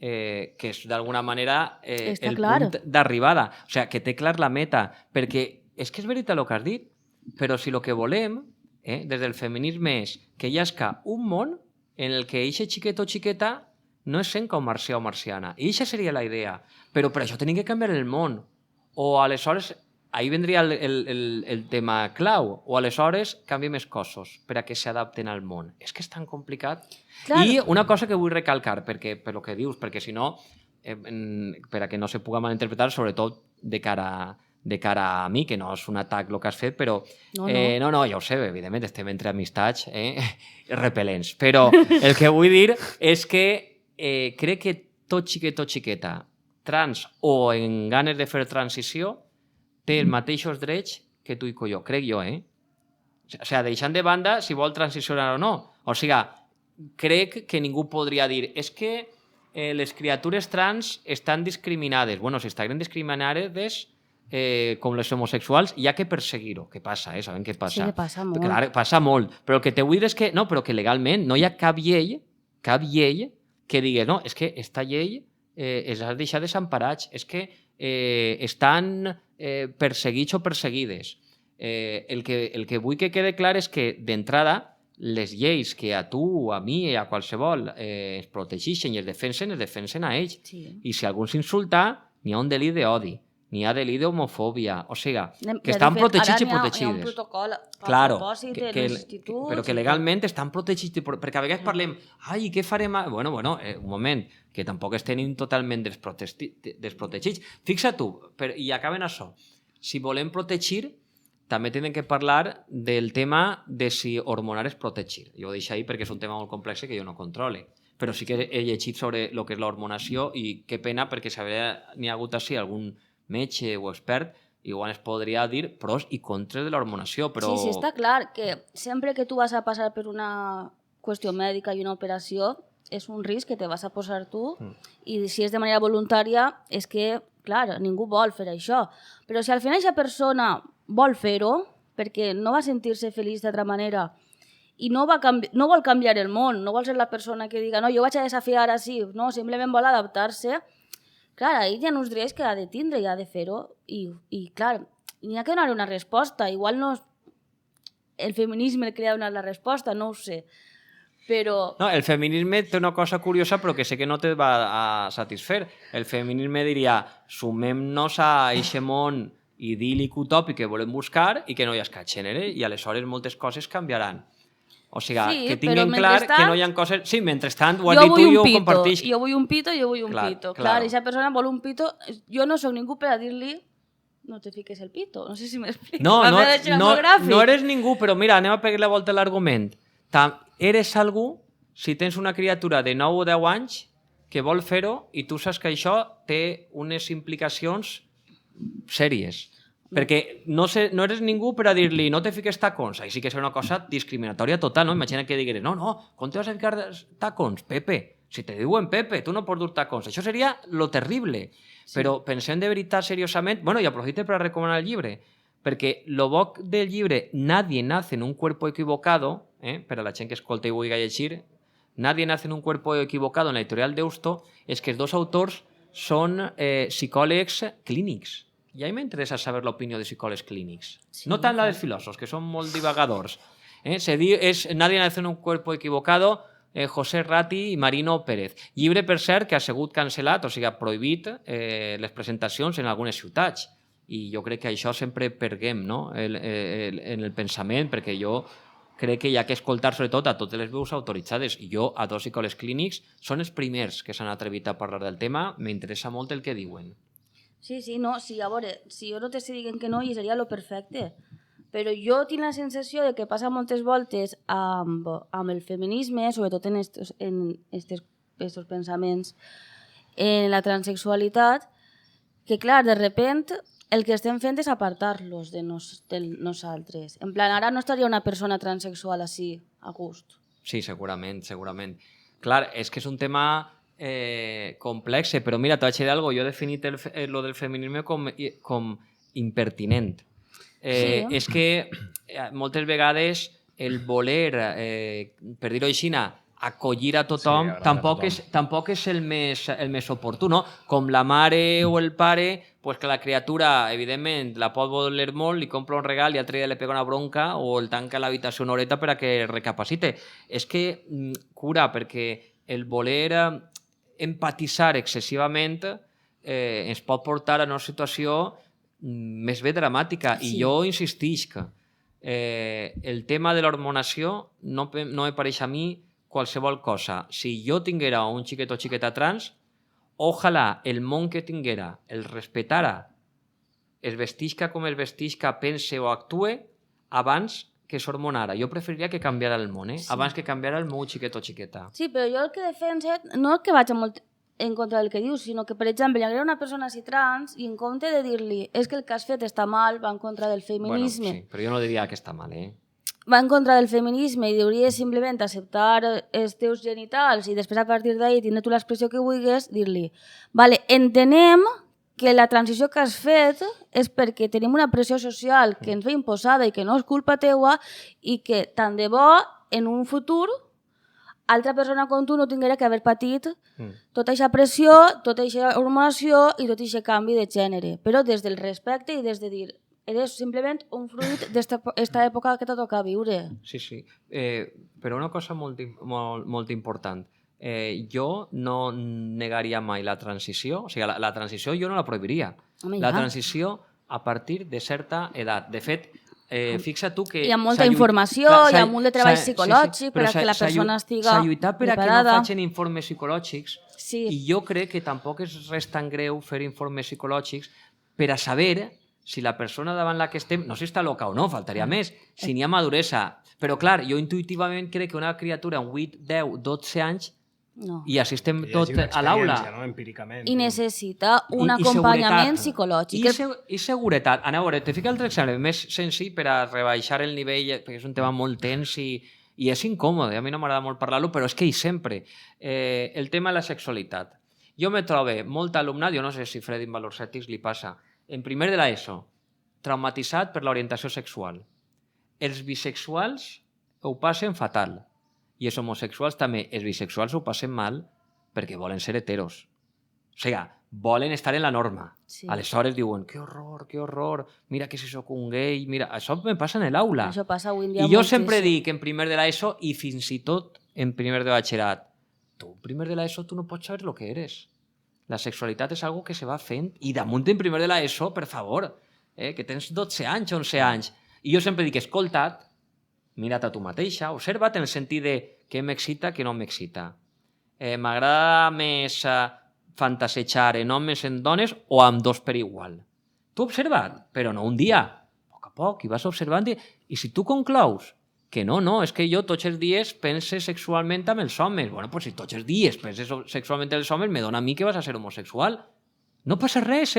S5: que és d'alguna manera el punt d'arribada. O sigui, que té clar la meta. Perquè és que és veritat el que has dit, però si el que volem des del feminisme és que hi hagi un món en el que eixe xiquet o xiqueta no es sent com marcià o marciana. I això seria la idea. Però per això tenim que canviar el món. O aleshores, ahí vendria el tema clau. O aleshores canviem els cossos per a que s'adapten al món. És que és tan complicat. Clar. I una cosa que vull recalcar, per el que dius, perquè si no, per a que no se puga malinterpretar, sobretot de cara a mi, que no és un atac el que has fet, però... No, ja ho sé, evidentment, estem entre amistats repel·lents. Però el que vull dir és que crec que tot xiquet o xiqueta trans o en ganes de fer transició té els mateixos drets que tu i jo, crec jo, O sigui, deixant de banda si vol transicionar o no. O sigui, crec que ningú podria dir és que les criatures trans estan discriminades. Bueno, si estan discriminades com les homosexuals, hi ha que perseguir-ho. Què passa, sabem què passa?
S1: Sí, que passa molt.
S5: Clar, passa molt. Però el que te vull dir és que, no, però que legalment no hi ha cap llei que digui, no, és que esta llei es ha deixat desemparats, és que estan perseguits o perseguides. El que vull que quede clar és que, d'entrada, les lleis que a tu, a mi i a qualsevol es protegeixen i es defensen a ells. Sí. I si algú s'insulta, n'hi ha un delit d'odi, n'hi ha delit d'homofòbia. O sigui, que estan protegits i protegides. Hi ha un
S1: protocol a
S5: propòsit
S1: de l'institut.
S5: Però que legalment estan protegits, perquè a vegades parlem, ai, què farem? Bueno, un moment, que tampoc estem totalment desprotegits. Fixa't tu, i acaben això. Si volem protegir, també tenen que parlar del tema de si hormonar és protegir. Jo ho deixo ahí perquè és un tema molt complex que jo no controle. Però sí que he llegit sobre el que és l'hormonació i que pena perquè si n'hi ha hagut així algun metge o expert, igual es podria dir pros i contres de l'hormonació, però...
S1: Sí, està clar que sempre que tu vas a passar per una qüestió mèdica i una operació és un risc que te vas a posar tu i si és de manera voluntària és que, clar, ningú vol fer això. Però si al final aquesta persona vol fer-ho perquè no va sentir-se feliç d'altra manera i no vol canviar el món, no vol ser la persona que diga no, jo vaig a desafiar així, no, simplement vol adaptar-se, clar, ahí hi ha uns drets que ha de tindre i ha de fer-ho i clar, n'hi ha que donar una resposta, igual no el feminisme el que li ha donat la resposta, no ho sé, però...
S5: No, el feminisme té una cosa curiosa però que sé que no te va a satisfer. El feminisme diria sumem-nos a aquest món idíl·lic, utòpic que volem buscar i que no hi ha cap gènere i aleshores moltes coses canviaran. O sigui, sí, que tinguin clar que no hi ha coses... Sí, mentrestant, ho has dit tu i jo ho comparteix.
S1: Jo vull un pito, jo vull un pito. Clar, aquesta persona vol un pito. Jo no sóc ningú per a dir-li no te fiques el pito. No sé si m'explico.
S5: No eres ningú, però mira, anem a pegar la volta a l'argument. Eres algú si tens una criatura de 9 o 10 anys que vol fer-ho i tu saps que això té unes implicacions sèries. Perquè no eres ningú per a dir-li no te fiques tacons. Ahí sí que és una cosa discriminatòria total, no? Imagina que digueres, no, com te vas a ficar tacons? Pepe. Si te diuen Pepe, tu no pots dur tacons. Això seria lo terrible. Sí. Però pensem de veritat seriosament... Bueno, i aprofite per a recomanar el llibre, perquè lo bo del llibre Nadie nace en un cuerpo equivocado, per a la gent que escolta i vulgui llegir, Nadie nace en un cuerpo equivocado, en l'editorial Deusto, és que els dos autors són psicòlegs clínics. I a mi m'interessa saber l'opinió de psicòlegs clínics. Sí, no tant la dels filòsofs, que són molt divagadors. Se diu, Nadie nace en un cuerpo equivocado, José Ratti i Marino Pérez. Llibre, per cert, que ha sigut cancel·lat, o sigui, ha prohibit les presentacions en algunes ciutats. I jo crec que això sempre perguem, no? En el pensament, perquè jo crec que hi ha que escoltar sobretot a totes les veus autoritzades. I jo, a dos psicòlegs clínics, són els primers que s'han atrevit a parlar del tema, m'interessa molt el que diuen.
S1: Sí, no, sí, a veure, si jo no t'estic dient que no, i seria lo perfecte. Però jo tinc la sensació de que passa moltes voltes amb el feminisme, sobretot en estos pensaments, en la transsexualitat, que clar, de repente el que estem fent és apartar-los de nosaltres. En plan, ara no estaria una persona transsexual així, a gust.
S5: Sí, segurament. Clar, és que és un tema complex, però mira, t'ho vaig dir alguna cosa, jo he definit lo del feminisme com impertinent. Sí. És que moltes vegades el voler, per dir-ho així, acollir a tothom, sí, tampoc és el més oportú, no? Com la mare o el pare, pues que la criatura, evidentment, la pot voler molt, li compra un regal i l'altre dia li pega una bronca o el tanca a l'habitació una horeta per a que recapacite. És que cura, perquè el voler empatitzar excessivament ens pot portar a una situació més bé dramàtica. Sí. I jo insistisc que el tema de l'hormonació no me pareix a mi qualsevol cosa. Si jo tinguera un xiquet o xiqueta trans, ojalà el món que tinguera el respetara, es vestisca com es vestisca, pense o actue, abans que s'hormonara. Jo preferiria que canviara el món, sí, abans que canviara el meu xiquet o xiqueta.
S1: Sí, però jo el que defense, no que vaig molt en contra del que dius, sinó que, per exemple, hi hauria una persona així trans i en compte de dir-li és que el que has fet està mal, va en contra del feminisme.
S5: Bueno, sí, però jo no diria que està mal,
S1: Va en contra del feminisme i hauries simplement acceptar els teus genitals i després a partir d'ahir tindre tu l'expressió que vulguis, dir-li, vale, entenem que la transició que has fet és perquè tenim una pressió social que ens ve imposada i que no és culpa teua i que tant de bo en un futur altra persona com tu no tinguera que haver patit tota aquesta pressió, tota aquesta hormonació i tot aquest canvi de gènere, però des del respecte i des de dir eres simplement un fruit d'esta època que te toca viure.
S5: Sí, sí. Però una cosa molt important. Jo no negaria mai la transició. O sigui, la transició jo no la prohibiria. La transició a partir de certa edat. De fet, fixa tu que...
S1: Hi ha molta informació, hi ha molt de treball psicològic per a que la persona estigui preparada.
S5: S'ha lluitat per a que no facin informes psicològics i jo crec que tampoc és res tan greu fer informes psicològics per a saber si la persona davant la que estem, no sé si està loca o no, faltaria més, si n'hi ha maduresa. Però clar, jo intuïtivament crec que una criatura amb 8, 10, 12 anys i així estem tot a l'aula.
S1: I necessita un acompanyament psicològic.
S5: I seguretat. A veure, te fico altre exemple més senzill per a rebaixar el nivell, perquè és un tema molt tens i és incòmode. A mi no m'agrada molt parlar-lo, però és que hi sempre. El tema de la sexualitat. Jo me trobo molt alumnat, jo no sé si Fred en valors ètics li passa, en primer de l'ESO, traumatitzat per l'orientació sexual. Els bisexuals ho passen fatal. I els homosexuals també. Els bisexuals ho passen mal perquè volen ser heteros. O sigui, volen estar en la norma. Sí. Aleshores diuen, que horror, mira que si sóc un gay, mira, això me passa en l'aula.
S1: Això passa avui en dia
S5: I jo sempre dic en primer de l'ESO i fins i tot en primer de batxillerat, tu en primer de l'ESO tu no pots saber lo que eres. La sexualitat és algo que se va fent i damunt en primer de l'ESO, per favor, que tens 12 anys, 11 anys. I jo sempre dic, escolta't, mira't a tu mateixa, observa't en el sentit de què m'excita, què no m'excita. M'agrada més fantasejar en homes, en dones o amb dos per igual. Tu observa't, però no un dia. A poc, i vas observant i si tu conclous que no, és que jo tots els dies pense sexualment amb els homes. Bueno, pues si tots els dies penses sexualment amb els homes, me dona a mi que vas a ser homosexual. No passa res,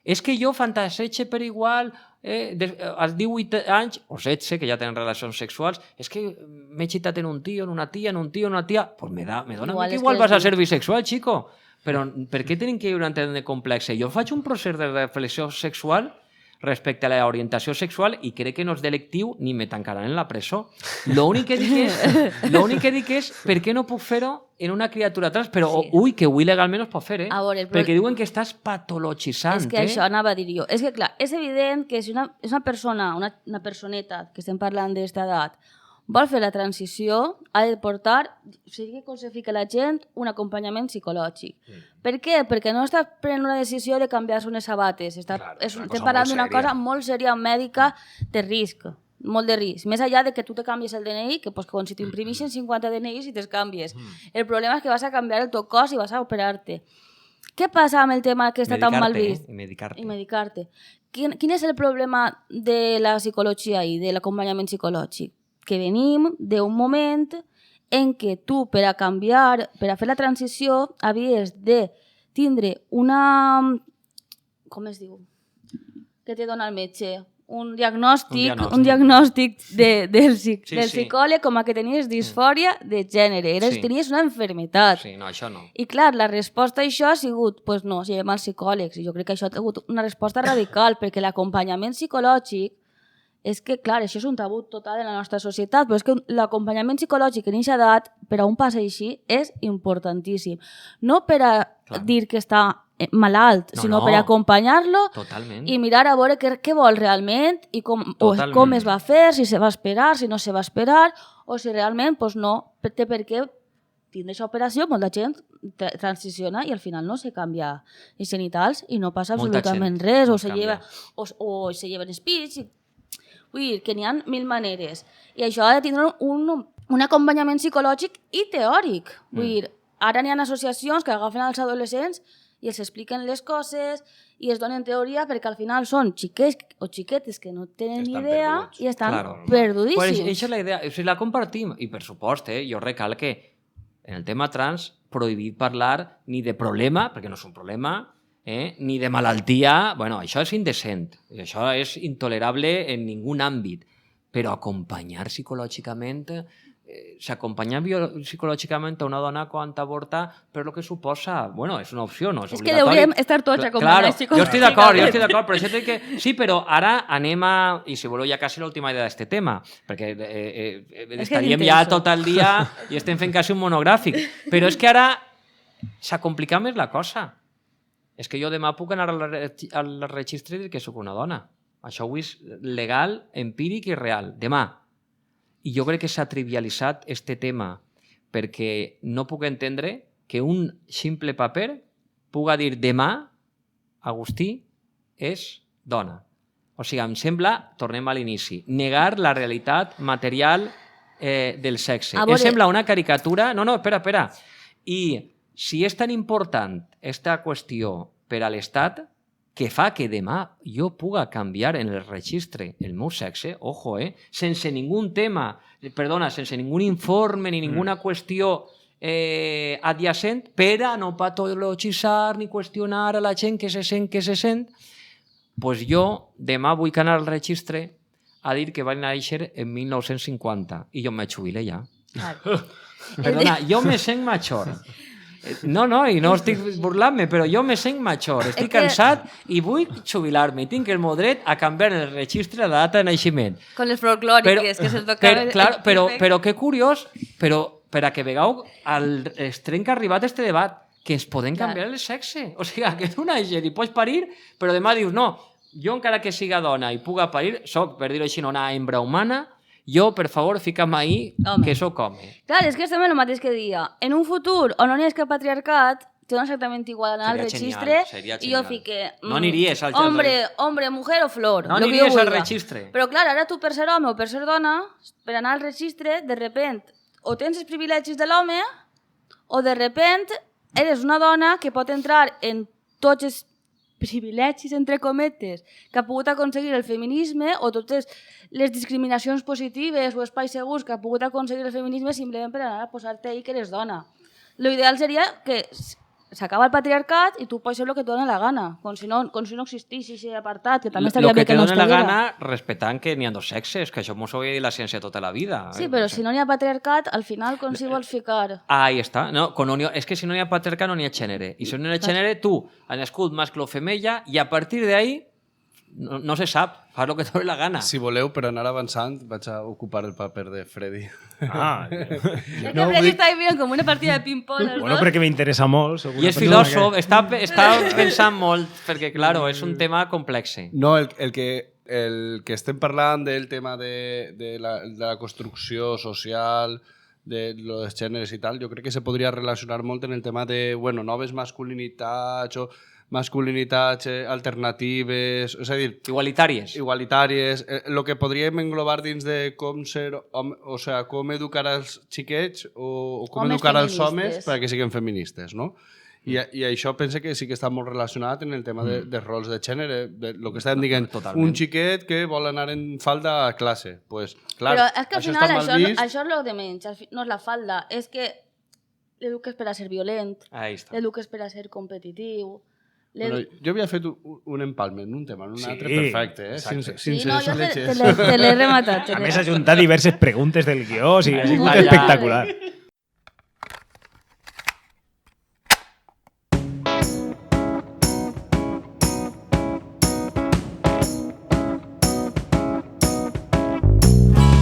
S5: És que jo fantaseig per igual als 18 anys, o 16, que ja tenen relacions sexuals, és que m'he xitat en un tio, en una tia, en un tio, en una tia... Pues me dona
S1: Igual
S5: que
S1: és
S5: igual
S1: que
S5: vas a
S1: és
S5: ser bisexual, chico. Però per què tenim que viure en termes de complexe? Jo faig un procés de reflexió sexual respecte a la orientació sexual i crec que no és delictiu ni me tancaran en la presó. L'únic que dic és per què no puc fer-ho en una criatura trans? Però, ui, que avui legalment es pot fer,
S1: A veure,
S5: perquè diuen que estàs patologitzant.
S1: És que això anava a dir jo. És que, clar, és evident que si una persona, una personeta que estem parlant d'esta edat, vol fer la transició, ha de portar, sigui com se fica la gent, un acompanyament psicològic. Per què? Perquè no està prenent una decisió de canviar-se unes sabates. Estem parlant d'una cosa molt sèria, mèdica, de risc. Molt de risc. Més enllà de que tu te canvies el DNI, que pues, com si t'imprimixen 50 DNIs i te'ls canvies. El problema és que vas a canviar el teu cos i vas a operar-te. Què passa amb el tema que està tan mal vist?
S5: I medicar-te.
S1: I medicar-te. Quin és el problema de la psicologia i de l'acompanyament psicològic? Que venim d'un moment en què tu, per a canviar, per a fer la transició, havies de tindre una... Com es diu? Què te dona el metge? Un diagnòstic del psicòleg com a que tenies disfòria de gènere. Tenies una enfermetat.
S5: Sí, no, això no.
S1: I clar, la resposta a això ha sigut pues no, llevem als psicòlegs. I jo crec que això ha hagut una resposta radical, perquè l'acompanyament psicològic és que, clar, això és un tabú total en la nostra societat, però és que l'acompanyament psicològic en aquesta edat, per a un pas així, és importantíssim. No per a dir que està malalt, sinó per acompanyar-lo i mirar a veure què vol realment i com es va fer, si se va esperar, si no se va esperar, o si realment no té per què tindre aquesta operació. Molta gent transiciona i al final no se canvia els genitals i no passa absolutament res, o se lleven espits. Vull dir que n'hi ha mil maneres. I això ha de tindre un acompanyament psicològic i teòric. Vull dir, ara n'hi ha associacions que agafen els adolescents i els expliquen les coses i es donen teoria perquè al final són xiquets o xiquetes que no tenen ni idea i estan perdudíssims.
S5: Pues això és la idea. Si la compartim, i per supost, jo recalque en el tema trans prohibir parlar ni de problema, perquè no és un problema, ni de malaltia, bueno, això és indecent, això és intolerable en ningú àmbit, però acompanyar psicològicament, s'acompanya psicològicament a una dona quan avorta per lo que suposa, bueno, és una opció, no és obligatori.
S1: És que hauríem estar tots acompanyats psicològicament.
S5: Jo estic d'acord, però això té que... Sí, però ara anem a... I si voleu ja quasi l'última idea d'aquest tema, perquè estaríem ja tot el dia i estem fent quasi un monogràfic, però és que ara s'ha complicat més la cosa. És que jo demà puc anar al registre i dir que sóc una dona. Això ho és legal, empíric i real. Demà. I jo crec que s'ha trivialitzat este tema perquè no puc entendre que un simple paper puga dir demà Agustí és dona. O sigui, em sembla, tornem a l'inici, negar la realitat material del sexe. Em sembla una caricatura... No, espera. I si és tan important aquesta qüestió per a l'Estat, que fa que demà jo puga canviar en el registre el meu sexe, ojo, sense ningun tema, sense ningun informe ni ninguna qüestió adjacent per a no patologitzar ni qüestionar a la gent que se sent, doncs jo demà vull anar al registre a dir que vaig néixer en 1950 i jo me jubile ja. Perdona, jo me sent major. No, i no estic burlant-me, però jo me sent major, estic cansat i vull jubilar-me. Tinc el meu dret a canviar el registre de data de naixement.
S1: Con les folclòriques, que se'l tocava...
S5: Però que curiós, però per a que vegeu l'extrem que ha arribat este debat, que es poden canviar el sexe. O sigui, que tu naixes i pots parir, però demà dius, no, jo encara que siga dona i puga parir, soc, per dir-ho així, una hembra humana, jo, per favor, fica'm ahí que sóc home.
S1: Clar, és que estem en el mateix que dia. En un futur on no n'hi ha patriarcat, te dona exactament igual anar al registre i jo fique...
S5: No aniries al
S1: hombre, mujer o flor.
S5: No aniries al registre.
S1: Però clar, ara tu per ser home o per ser dona, per anar al registre, de repent, o tens els privilegis de l'home o de repent eres una dona que pot entrar en tots els privilegis, entre cometes, que ha pogut aconseguir el feminisme o totes les discriminacions positives o espais segurs que ha pogut aconseguir el feminisme simplement per anar a posar-te ahí que eres dona. L'ideal seria que s'acaba el patriarcat i tu pots ser el que et dona la gana, com si no existís aquest apartat, que també estaria
S5: Lo que
S1: bé que
S5: te
S1: no
S5: dona la
S1: estuviera.
S5: gana respetant que n'hi ha dos sexes, que això m'ho sabia dir la ciència tota la vida.
S1: Sí, però si no n'hi ha patriarcat, al final com s'hi vols ficar?
S5: Ahí està. No, és que si no n'hi ha patriarcat no n'hi ha gènere. I si no n'hi ha gènere, tu has nascut mascle o femella i a partir d'ahí no se sap, fas el que et doni la gana.
S2: Si voleu, per anar avançant, vaig a ocupar el paper de Freddy.
S3: Ah,
S1: És que Freddy està vivint com una partida de ping-pong els
S3: bueno,
S1: dos.
S3: perquè m'interessa molt. Soc
S5: I
S3: una
S5: és
S3: persona
S5: filòsof, està pensant molt, perquè, claro, és un tema complex.
S2: No, el que estem parlant del tema de la construcció social, de los gèneres i tal, jo crec que se podria relacionar molt en el tema de, bueno, noves masculinitats o masculinitats alternatives, és a dir, igualitàries, el que podríem englobar dins de com ser home, o sea, com educar els xiquets o com
S1: Homes
S2: educar els
S1: feministes.
S2: homes perquè siguin feministes, no? I això penso que sí que està molt relacionat en el tema de rols de gènere, de lo que estàvem dient,
S5: Totalment.
S2: un xiquet que vol anar en falda a classe. Pues, clar,
S1: Però és que al
S2: això
S1: final
S2: està mal vist.
S1: això és el de menys, no és la falda, és que l'eduques per a ser violent,
S5: Ahí està.
S1: l'eduques per a ser competitiu.
S2: Bueno, jo havia fet un empalment, un tema, un
S3: Sí,
S2: altre perfecte,
S3: exacte.
S1: Sí,
S2: sense
S1: no, jo
S2: letges.
S1: te l'he rematat.
S3: A més, ha juntat diverses preguntes del guió, o sigui, ha sigut
S5: Allà.
S3: espectacular.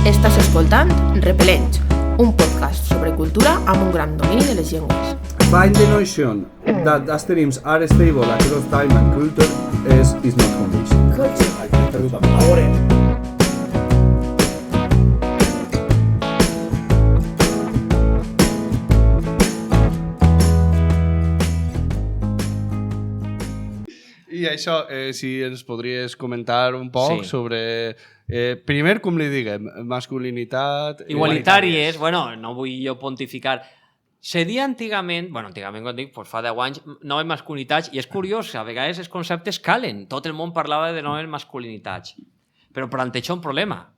S6: Estàs escoltant Repel·lents, un podcast sobre cultura amb un gran domini de les llengües.
S7: Find the notion that asterisms are stable across time and culture is not convincing.
S2: I això, si ens podries comentar un poc
S5: Sí.
S2: sobre... primer, com li diguem, masculinitat...
S5: Igualitàries, bueno, no vull jo pontificar. Se dia antigament, quan dic, fa 10 anys, noves masculinitats, i és curiós, a vegades els conceptes calen. Tot el món parlava de noves masculinitats. Però planteja un problema.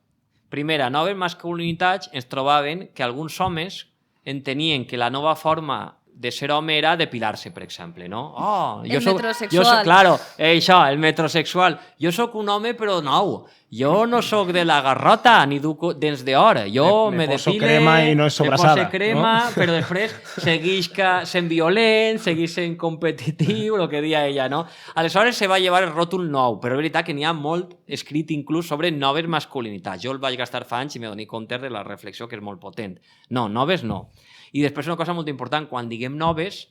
S5: Primera, noves masculinitats ens trobaven que alguns homes entenien que la nova forma de ser home era depilar-se, per exemple, no? Oh,
S1: El metrosexual.
S5: Claro, això, el metrosexual. Jo sóc un home, però nou. Jo no sóc de la garrota, ni duc dents d'or. Jo
S3: Me
S5: me
S3: poso
S5: depile,
S3: crema i no és sobrassada,
S5: me poso crema,
S3: no?
S5: però després seguix sent violent, seguix sent competitiu, el que deia ella, no? Aleshores se va llevar el ròtol nou, però és veritat que n'hi ha molt escrit inclús sobre noves masculinitats. Jo el vaig gastar fa anys i me dono compte de la reflexió, que és molt potent. No, noves no. I després una cosa molt important, quan diguem noves,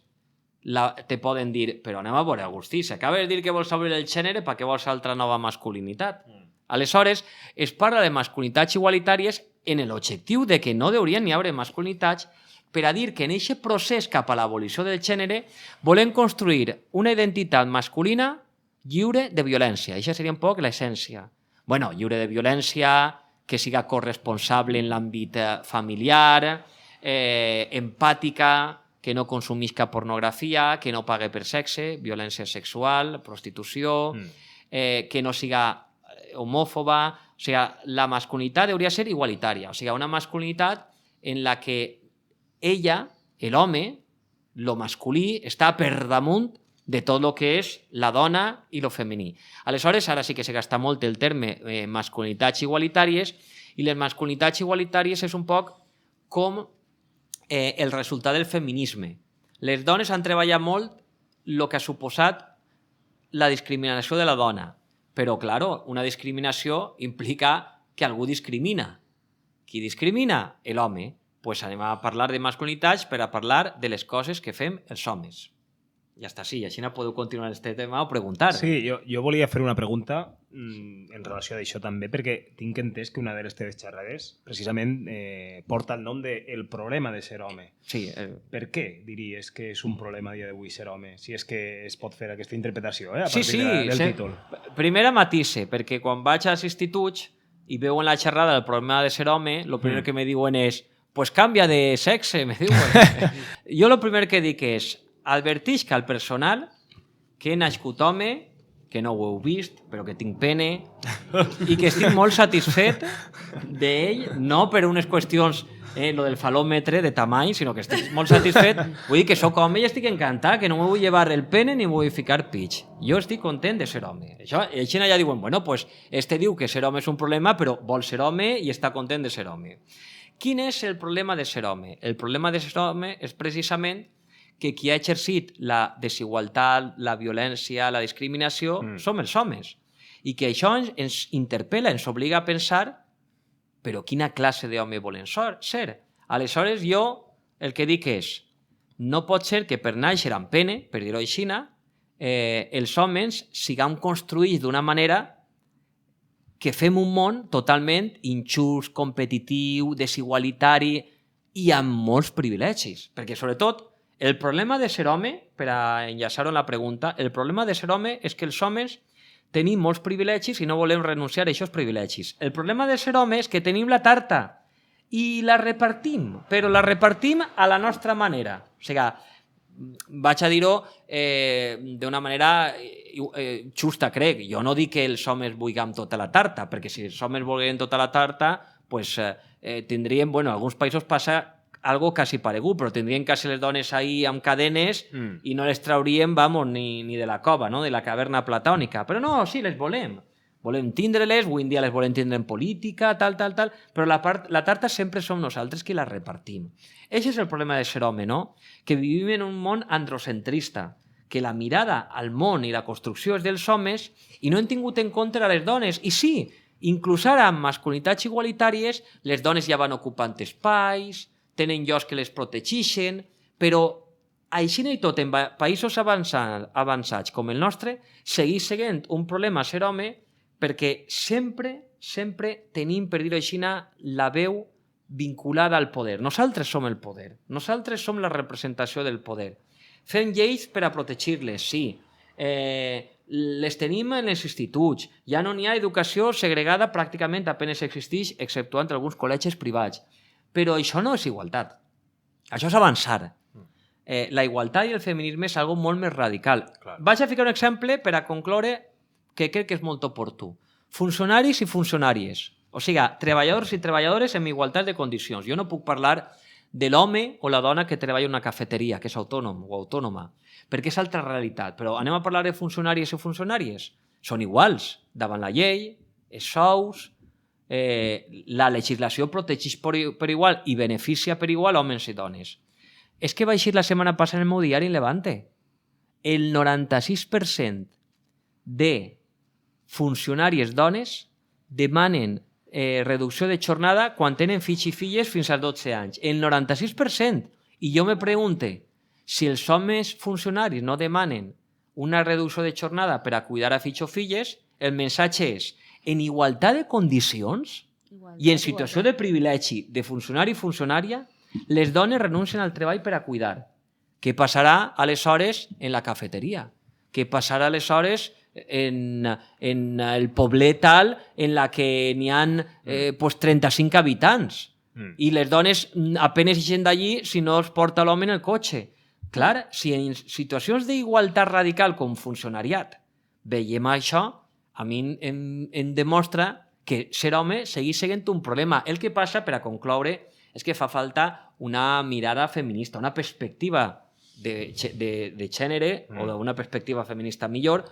S5: te poden dir, però anem a veure, Agustí, s'acaba de dir que vols obrir el gènere, per què vols altra nova masculinitat? Aleshores, es parla de masculinitats igualitàries en l'objectiu de que no haurien ni haver masculinitats per a dir que en aquest procés cap a l'abolició del gènere volem construir una identitat masculina lliure de violència. Això seria un poc l'essència. Bueno, lliure de violència, que siga corresponsable en l'àmbit familiar, empàtica, que no consumisca pornografia, que no pague per sexe, violència sexual, prostitució, que no siga homòfoba. O sigui, la masculinitat hauria de ser igualitària. O sigui, una masculinitat en la que ella, l'home, lo masculí, està per damunt de tot el que és la dona i lo femení. Aleshores, ara sí que se gasta molt el terme masculinitats igualitàries, i les masculinitats igualitàries és un poc com el resultat del feminisme. Les dones han treballat molt el que ha suposat la discriminació de la dona. Però, claro, una discriminació implica que algú discrimina. Qui discrimina? L'home. Pues anem a parlar de masculinitats per a parlar de les coses que fem els homes. Ja està, sí, així no podeu continuar aquest tema o preguntar.
S3: Sí, jo volia fer una pregunta en relació a això també, perquè tinc entès que una de les teves xerrades precisament porta el nom de El problema de ser home.
S5: Sí.
S3: Per què diries que és un problema a dia d'avui ser home? Si és que es pot fer aquesta interpretació, a
S5: Sí,
S3: partir
S5: sí,
S3: del
S5: sí.
S3: títol.
S5: Primera matisse, perquè quan vaig als instituts i veuen la xerrada del problema de ser home, el primer que me diuen és pues canvia de sexe, me diuen. Jo el primer que dic és advertix que al personal que he nascut home que no ho heu vist, però que tinc pene, i que estic molt satisfet d'ell, no per unes qüestions lo del falòmetre de tamany, sinó que estic molt satisfet. Vull dir que sóc home i estic encantat, que no me vull llevar el pene ni vull ficar pix. Jo estic content de ser home. Això, i així allà diuen, bueno, pues este diu que ser home és un problema, però vol ser home i està content de ser home. Quin és el problema de ser home? El problema de ser home és precisament que qui ha exercit la desigualtat, la violència, la discriminació, som els homes. I que això ens interpel·la, ens obliga a pensar però quina classe d'home volen ser? Aleshores, jo el que dic és no pot ser que per néixer amb pene, per dir-ho així, els homes siguem construïts d'una manera que fem un món totalment injust, competitiu, desigualitari i amb molts privilegis. Perquè, sobretot, el problema de ser home, per a enllaçar-ho en la pregunta, el problema de ser home és que els homes tenim molts privilegis i no volem renunciar a aquests privilegis. El problema de ser home és que tenim la tarta i la repartim, però la repartim a la nostra manera. O sigui, vaig a dir-ho d'una manera justa, crec. Jo no dic que els homes vulguem tota la tarta, perquè si els homes volgueren tota la tarta, pues, tindríem, bueno, en alguns països passa algo quasi paregut, però tindrien quasi les dones ahí amb cadenes i no les trauríem, vamos, ni de la cova, no? De la caverna platònica. Però no, sí, les volem. Volem tindre-les, avui en dia les volem tindre en política, tal, però la tarta sempre som nosaltres qui la repartim. Aquest és el problema de ser home, no? Que vivim en un món androcentrista, que la mirada al món i la construcció és dels homes i no hem tingut en compte a les dones. I sí, inclús ara amb masculinitats igualitàries, les dones ja van ocupant espais, tenen llocs que les protegeixen, però així i tot, en països avançats com el nostre, segueix sent un problema ser home perquè sempre tenim, per dir-ho així, la veu vinculada al poder. Nosaltres som el poder, nosaltres som la representació del poder. Fem lleis per a protegir-les, sí. Les tenim en els instituts. Ja no n'hi ha educació segregada, pràcticament apenas existeix, exceptuant alguns col·legis privats. Però això no és igualtat. Això és avançar. La igualtat i el feminisme és algo molt més radical. Clar. Vaig a ficar un exemple per a concloure que crec que és molt oportú. Funcionaris i funcionàries. O sigui, treballadors i treballadores en igualtat de condicions. Jo no puc parlar de l'home o la dona que treballa en una cafeteria, que és autònom o autònoma, perquè és altra realitat. Però anem a parlar de funcionaris i funcionàries. Són iguals davant la llei, els sous, la legislació protegeix per igual i beneficia per igual homes i dones. És que va eixir la setmana passada en el meu diari en Levante. El 96% de funcionàries dones demanen reducció de jornada quan tenen fills i filles fins als 12 anys. El 96%. I jo me pregunte, si els homes funcionaris no demanen una reducció de jornada per a cuidar a fills o filles, el missatge és en igualtat de condicions i en situació de privilegi de funcionari i funcionària, les dones renuncien al treball per a cuidar. Què passarà aleshores en la cafeteria? Què passarà aleshores en el poblet tal en la que n'hi ha 35 habitants i les dones apenas ixen d'allí si no es porta l'home en el cotxe? Clar, si en situacions d'igualtat radical com funcionariat veiem això, a mi em demostra que ser home segueix sent un problema. El que passa, per a concloure, és que fa falta una mirada feminista, una perspectiva de gènere o d'una perspectiva feminista millor,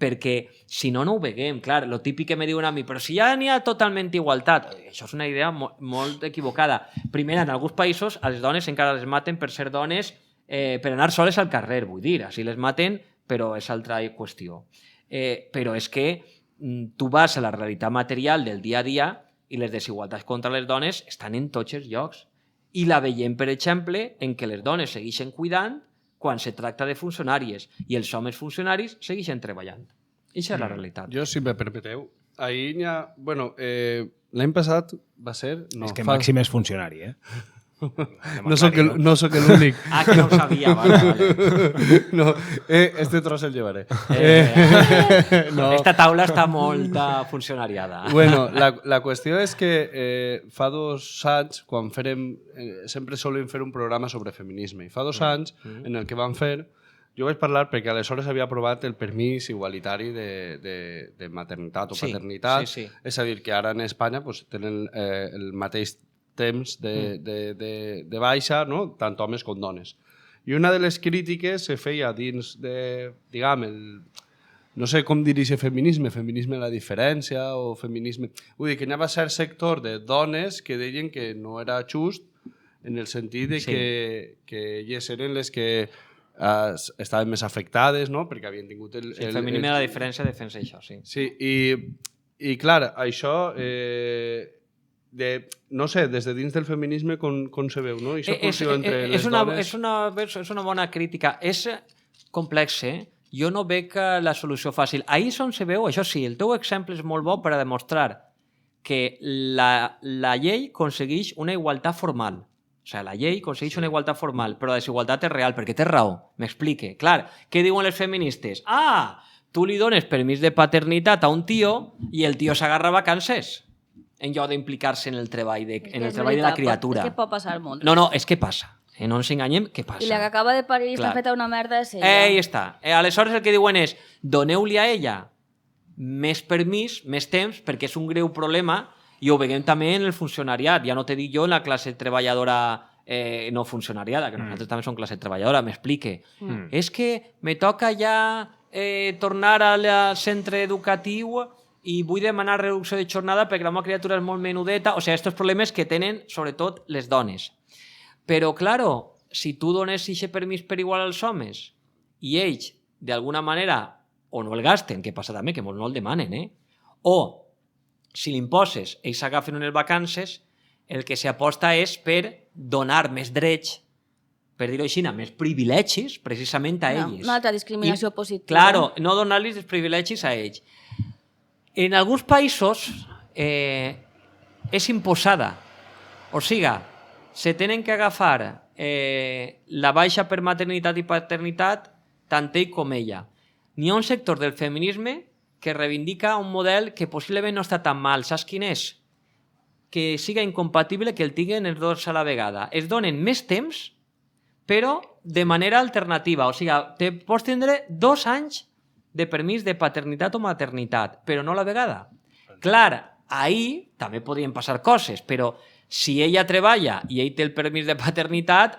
S5: perquè si no, no ho veiem. Clar, lo típic que me diuen a mi, però si ja n'hi ha totalment igualtat, això és una idea molt equivocada. Primer, en alguns països, a les dones encara les maten per ser dones, per anar soles al carrer, vull dir, així les maten, però és altra qüestió. Però és que tu vas a la realitat material del dia a dia i les desigualtats contra les dones estan en tots els llocs. I la veiem, per exemple, en què les dones segueixen cuidant quan se tracta de funcionàries i els homes funcionaris segueixen treballant. Això és la realitat.
S2: Jo, si me permeteu, ahir n'hi ha... Bueno, l'any passat va ser... No,
S3: és que Màxim és funcionari,
S2: No soc l'únic.
S5: Ah, que no ho sabia, vale.
S2: No, este tros el llevaré.
S5: No. Esta taula està molt funcionariada.
S2: Bueno, la qüestió és que fa 2 anys, quan farem... sempre solem fer un programa sobre feminisme. I fa 2 anys, en el que vam fer, Jo vaig parlar perquè aleshores havia aprovat el permís igualitari de maternitat o paternitat.
S5: Sí.
S2: És a dir, que ara en Espanya pues, tenen el mateix temps de baixa, no? Tant homes com dones. I una de les crítiques se feia dins de, diguem, no sé com dirigir feminisme a la diferència o feminisme... Vull dir, que hi havia cert sector de dones que deien que no era just en el sentit de que elles eren les que estaven més afectades, no? Perquè havien tingut el
S5: feminisme de la diferència defensa això, sí.
S2: Sí, i clar, això, no sé, des de dins del feminisme com se veu, no? Això fusió entre les dones...
S5: És una bona crítica. És complex, Jo no veig la solució fàcil. Ahir és on se veu, això sí, el teu exemple és molt bo per a demostrar que la llei aconsegueix una igualtat formal. O sigui, la llei aconsegueix una igualtat formal, però la desigualtat és real, perquè té raó. M'explique. Clar, què diuen les feministes? Tu li dones permís de paternitat a un tio i el tio s'agarra vacances en lloc d'implicar-se en el treball de la criatura.
S1: És que pot passar molt.
S5: No, és que passa. No ens enganyem, què passa?
S1: I la que acaba de parir està feta una merda és ella.
S5: Ahí està. Aleshores el que diuen és doneu-li a ella més permís, més temps, perquè és un greu problema. I ho veiem també en el funcionariat. Ja no te dic jo en la classe treballadora no funcionariada, que nosaltres també som classe treballadora, m'explique. És que me toca ja tornar al centre educatiu i vull demanar reducció de jornada perquè la meva criatura és molt menudeta. O sigui, aquests problemes que tenen sobretot les dones. Però, claro, si tu dones aquest permís per igual als homes i ells, d'alguna manera, o no el gasten, que passa també, que molts no el demanen, o si l'imposes, ells s'agafen unes vacances, el que s'aposta és per donar més drets, per dir-ho així, més privilegis, precisament a ells.
S1: Una altra discriminació positiva.
S5: Claro, no donar-los els privilegis a ells. En alguns països és imposada. O sigui, se tenen que agafar la baixa per maternitat i paternitat tant ell com ella. N'hi ha un sector del feminisme que reivindica un model que possiblement no està tan mal. Saps quin és? Que siga incompatible que el tinguen els dos a la vegada. Es donen més temps, però de manera alternativa. O sigui, pots tindre 2 anys de permís de paternitat o maternitat, però no a la vegada. Clar, ahir també podrien passar coses, però si ella treballa i ell té el permís de paternitat,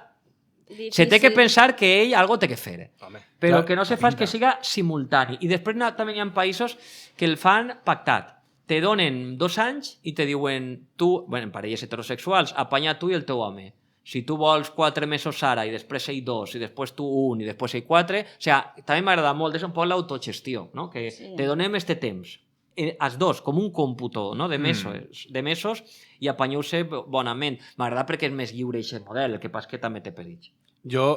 S5: se té que pensar que ell algo té que fer. Però el que no se fa és que siga simultani. I després també hi ha països que el fan pactat. Te donen 2 anys i te diuen tu, en parelles heterosexuals, apanya tu i el teu home. Si tu vols 4 mesos ara i després ell 2 i després tu 1 i després ell 4, o sigui, també m'agrada molt, és un poc l'autogestió, no? Que te donem este temps. Els dos, com un còmputo de mesos i apanyeu-se bonament. M'agrada perquè és més lliure aquest model, el que passa que també té perills.
S2: Jo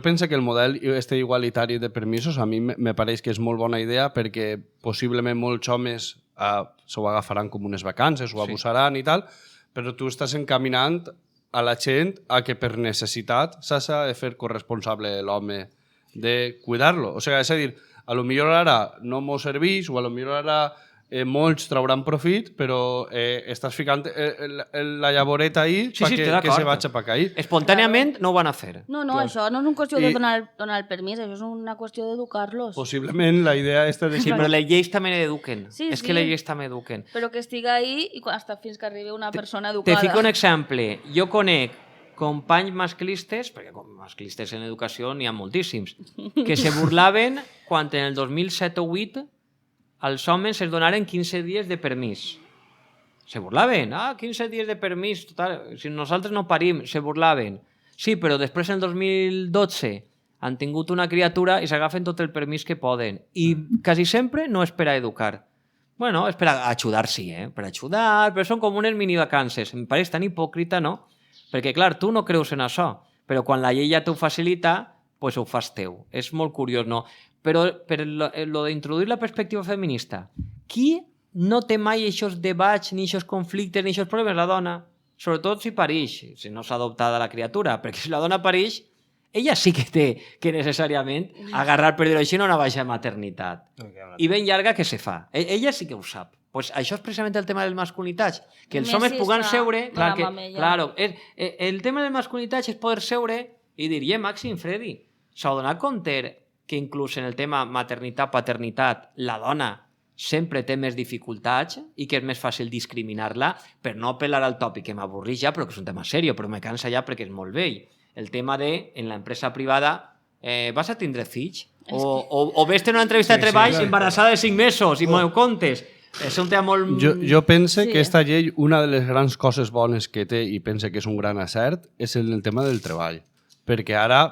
S2: penso que el model igualitari de permisos a mi me pareix que és molt bona idea perquè possiblement molts homes s'ho agafaran com unes vacances, ho abusaran i tal, però tu estàs encaminant a la gent a que per necessitat s'ha de fer corresponsable l'home de cuidar-lo. O sigui, és a dir, a lo millor ara no m'ho serveix o a lo millor ara molts trauran profit, però estàs ficant la llavoreta ahí perquè se vagi per cair.
S5: Espontàniament no ho van a fer.
S1: No, això no és una qüestió de donar el permís, això és una qüestió d'educar-los.
S2: Possiblement la idea està de...
S5: Sí, però les lleis també eduquen. És que les lleis també eduquen.
S1: Però que estiga ahí i fins que arribi una persona educada.
S5: Te fico un exemple. Jo conec companys masclistes, perquè masclistes en educació n'hi ha moltíssims, que se burlaven quan en el 2007 o 2008 als homes es donaren 15 dies de permís. Se burlaven. 15 dies de permís, total, si nosaltres no parim, se burlaven. Sí, però després en el 2012 han tingut una criatura i s'agafen tot el permís que poden. I quasi sempre no és per a educar. Bueno, és per a ajudar, sí, per a ajudar, però són com unes minivacances. Em pareix tan hipòcrita, no? Perquè, clar, tu no creus en això, però quan la llei ja t'ho facilita, doncs ho fas teu. És molt curiós, no? Però per lo d'introduir la perspectiva feminista, qui no té mai aquests debats, ni aquests conflictes, ni aquests problemes? La dona. Sobretot si pareix, si no s'ha adoptada la criatura, perquè si la dona pareix, ella sí que té que necessàriament agarrar, per dir-ho així, una baixa maternitat. I ben llarga que se fa. Ella sí que ho sap. Pues això és precisament el tema dels masculinitats, que els homes puguen seure... Claro, el tema dels masculinitats és poder seure i dir, Màxim, Freddy, s'ha donat compte que inclús en el tema maternitat-paternitat la dona sempre té més dificultats i que és més fàcil discriminar-la, per no apel·lar al tòpic que m'avorreix ja, però que és un tema seriós, però me cansa ja perquè és molt vell. El tema de, en l'empresa privada, vas a tindre fills? O ves en una entrevista de treball embarassada de 5 mesos i m'ho contes? És un tema molt...
S2: Jo pense que esta llei, una de les grans coses bones que té, i pense que és un gran acert, és el tema del treball. Perquè ara,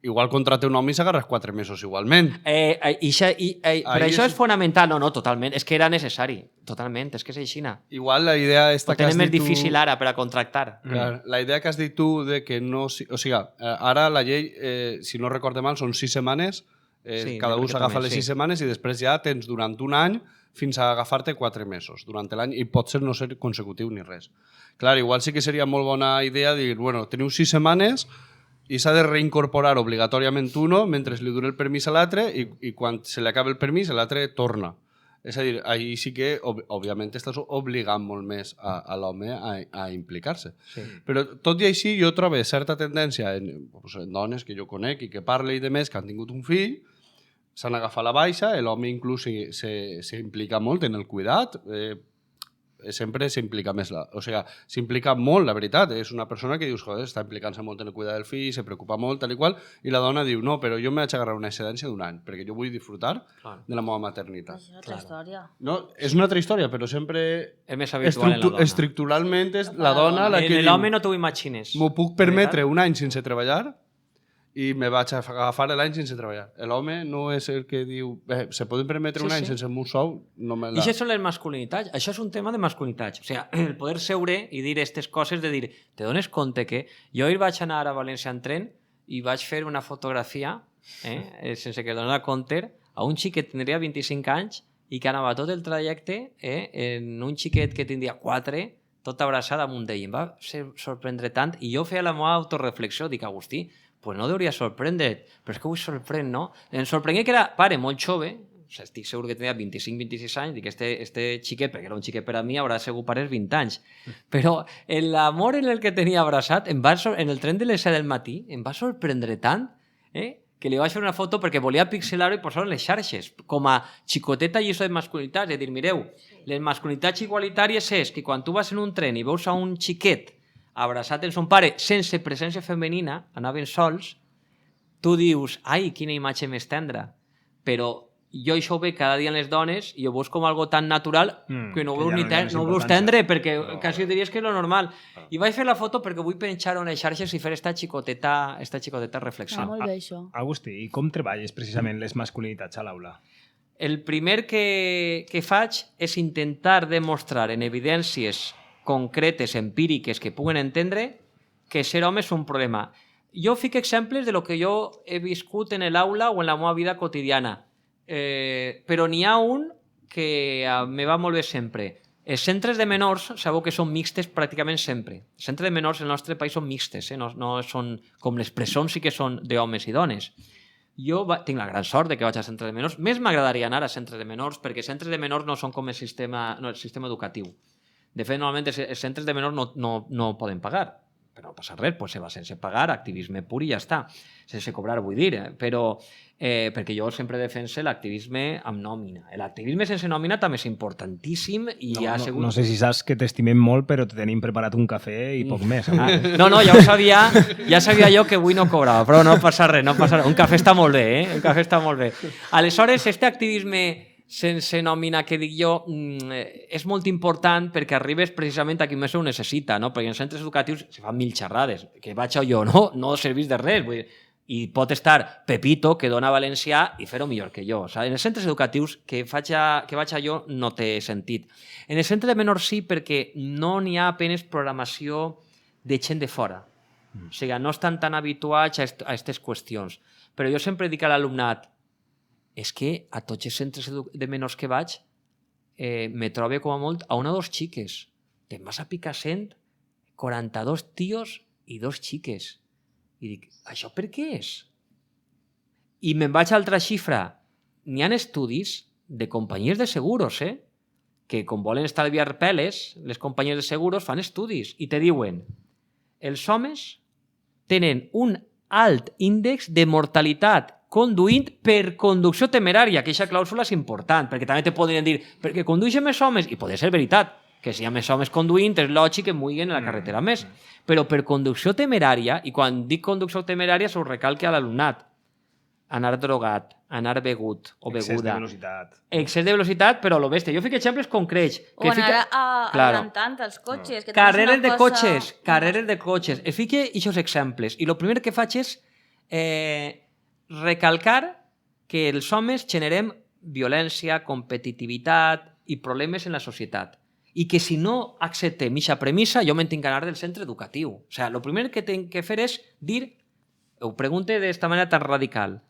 S2: igual contracte un home i s'agarra 4 mesos igualment.
S5: Per això és fonamental. No, totalment. És que era necessari. Totalment. És que és aixina.
S2: Igual la idea esta que has dit tu...
S5: Ho tenen més difícil ara per a contractar.
S2: Clar, la idea que has dit tu de que no... O sigui, ara la llei, si no recorde mal, són 6 setmanes. Cada un s'agafa les 6 setmanes i després ja tens durant un any fins a agafar-te 4 mesos durant l'any i pot ser no ser consecutiu ni res. Clar, igual sí que seria molt bona idea dir, bueno, teniu 6 setmanes i s'ha de reincorporar obligatòriament uno mentre li dura el permís a l'altre i quan se li acaba el permís l'altre torna. És a dir, ahí sí que, òbviament, estàs obligant molt més a l'home a implicar-se. Sí. Però tot i així jo trobo certa tendència en dones que jo conec i que parle i de més que han tingut un fill, s'han agafat la baixa, l'home inclús s'implica molt en el cuidat, sempre s'implica més, o sigui, s'implica molt, la veritat, és una persona que dius, joder, està implicant-se molt en el cuidar del fill, se preocupa molt, tal i qual, i la dona diu, no, però jo m'haig d'agarrar una excedència d'un any, perquè jo vull disfrutar de la meva maternitat.
S1: És una altra història.
S2: No, és una altra història, però sempre...
S5: És més habitual en la dona.
S2: Estructuralment és la dona la que diu...
S5: En l'home no t'ho imagines.
S2: M'ho puc permetre un any sense treballar i me vaig a agafar l'any sense treballar. L'home no és el que diu se poden permetre un any sense el meu sou, no me la...
S5: I això són les masculinitats. Això és un tema de masculinitats. O sigui, el poder seure i dir aquestes coses, de dir, te dones compte que jo ahir vaig anar a València en tren i vaig fer una fotografia, sense que donar compte, a un xiquet que tindria 25 anys i que anava tot el trajecte en un xiquet que tindria 4, tot abraçat amunt d'ell. Em va sorprendre tant i jo feia la meva autoreflexió, dic, Agustí, pues no hauria sorprendre't, però és que avui sorprèn, no? Em sorprengué que era pare molt jove, estic segur que tenia 25-26 anys, dic, este xiquet, perquè era un xiquet per a mi, haurà segur pares 20 anys, però l'amor en el que tenia abraçat, en el tren de les 7 del matí, em va sorprendre tant, que li vaig fer una foto perquè volia pixelar-ho i posar-ho en les xarxes, com a xicoteta lliçó de masculinitats, és dir, mireu, les masculinitats igualitàries és que quan tu vas en un tren i veus a un xiquet abraçat en son pare, sense presència femenina, anaven sols, tu dius, ai, quina imatge més tendra. Però jo això ho veig cada dia en les dones i ho veus com algo tan natural que no ho veus tendre, perquè quasi diries que és lo normal. I vaig fer la foto perquè vull penjar-ho en les xarxes i fer esta xicoteta reflexió.
S1: Molt bé, això.
S3: Agustí, i com treballes precisament les masculinitats a l'aula?
S5: El primer que faig és intentar demostrar en evidències concretes, empíriques, que puguen entendre que ser home és un problema. Jo fico exemples de lo que jo he viscut en l'aula o en la meva vida quotidiana, però n'hi ha un que me va molt bé sempre. Els centres de menors, sabeu que són mixtes pràcticament sempre. Els centres de menors al nostre país són mixtes, no són com les presons, sí que són d'homes i dones. Jo tinc la gran sort de que vaig a centres de menors. Més m'agradaria anar a centres de menors, perquè centres de menors no són com el sistema educatiu. De fet, normalment els centres de menors no poden pagar, però no passa res, se va sense pagar, activisme pur i ja està, sense cobrar, vull dir, però perquè jo sempre defense l'activisme amb nòmina. L'activisme sense nòmina també és importantíssim i
S3: no sé si saps que t'estimem molt, però te tenim preparat un cafè i poc més.
S5: No, ja ho sabia, ja sabia jo que avui no cobrava, però no passa res, un cafè està molt bé, un cafè està molt bé. Aleshores, este activisme sense nòmina que dic jo, és molt important perquè arribes precisament a qui més ho necessita, no? Perquè en centres educatius se fan 1000 xerrades, que vaig jo, no serveix de res, vull dir, i pot estar Pepito, que dona valencià, i fer-ho millor que jo. O sigui, en els centres educatius que vaig jo no té sentit. En el centre de menors sí, perquè no n'hi ha apenes programació de gent de fora. O sigui, no estan tan habituats a aquestes qüestions. Però jo sempre dic a l'alumnat, és que a tots els centres de menors que vaig me trobo com a molt a una o dos xiques. Te'n vas a Picassent, 42 tios i 2 xiques. I dic, això per què és? I me'n vaig a altra xifra. N'hi ha estudis de companyies de seguros, que com volen estalviar peles, les companyies de seguros fan estudis i te diuen els homes tenen un alt índex de mortalitat conduint per conducció temerària, que aquesta clàusula és important, perquè també te podrien dir, perquè condueixen més homes, i pot ser veritat, que si hi ha més homes conduint, és lògic que muiguen a la carretera més, però per conducció temerària, i quan dic conducció temerària, s'ho recalque a l'alumnat, anar drogat, anar begut o beguda.
S3: Excés de velocitat.
S5: Excés de velocitat, però lo bèstia. Jo fico exemples concrets.
S1: O anar adelantant els cotxes. Que
S5: Carreres de cotxes, carreres de cotxes. Es fique aquests exemples. I el primer que faig és recalcar que els homes generem violència, competitivitat i problemes en la societat. I que si no acceptem aquesta premissa, jo me'n tinc que anar del centre educatiu. O sigui, el primer que tinc que fer és dir, ho pregunte d'esta manera tan radical,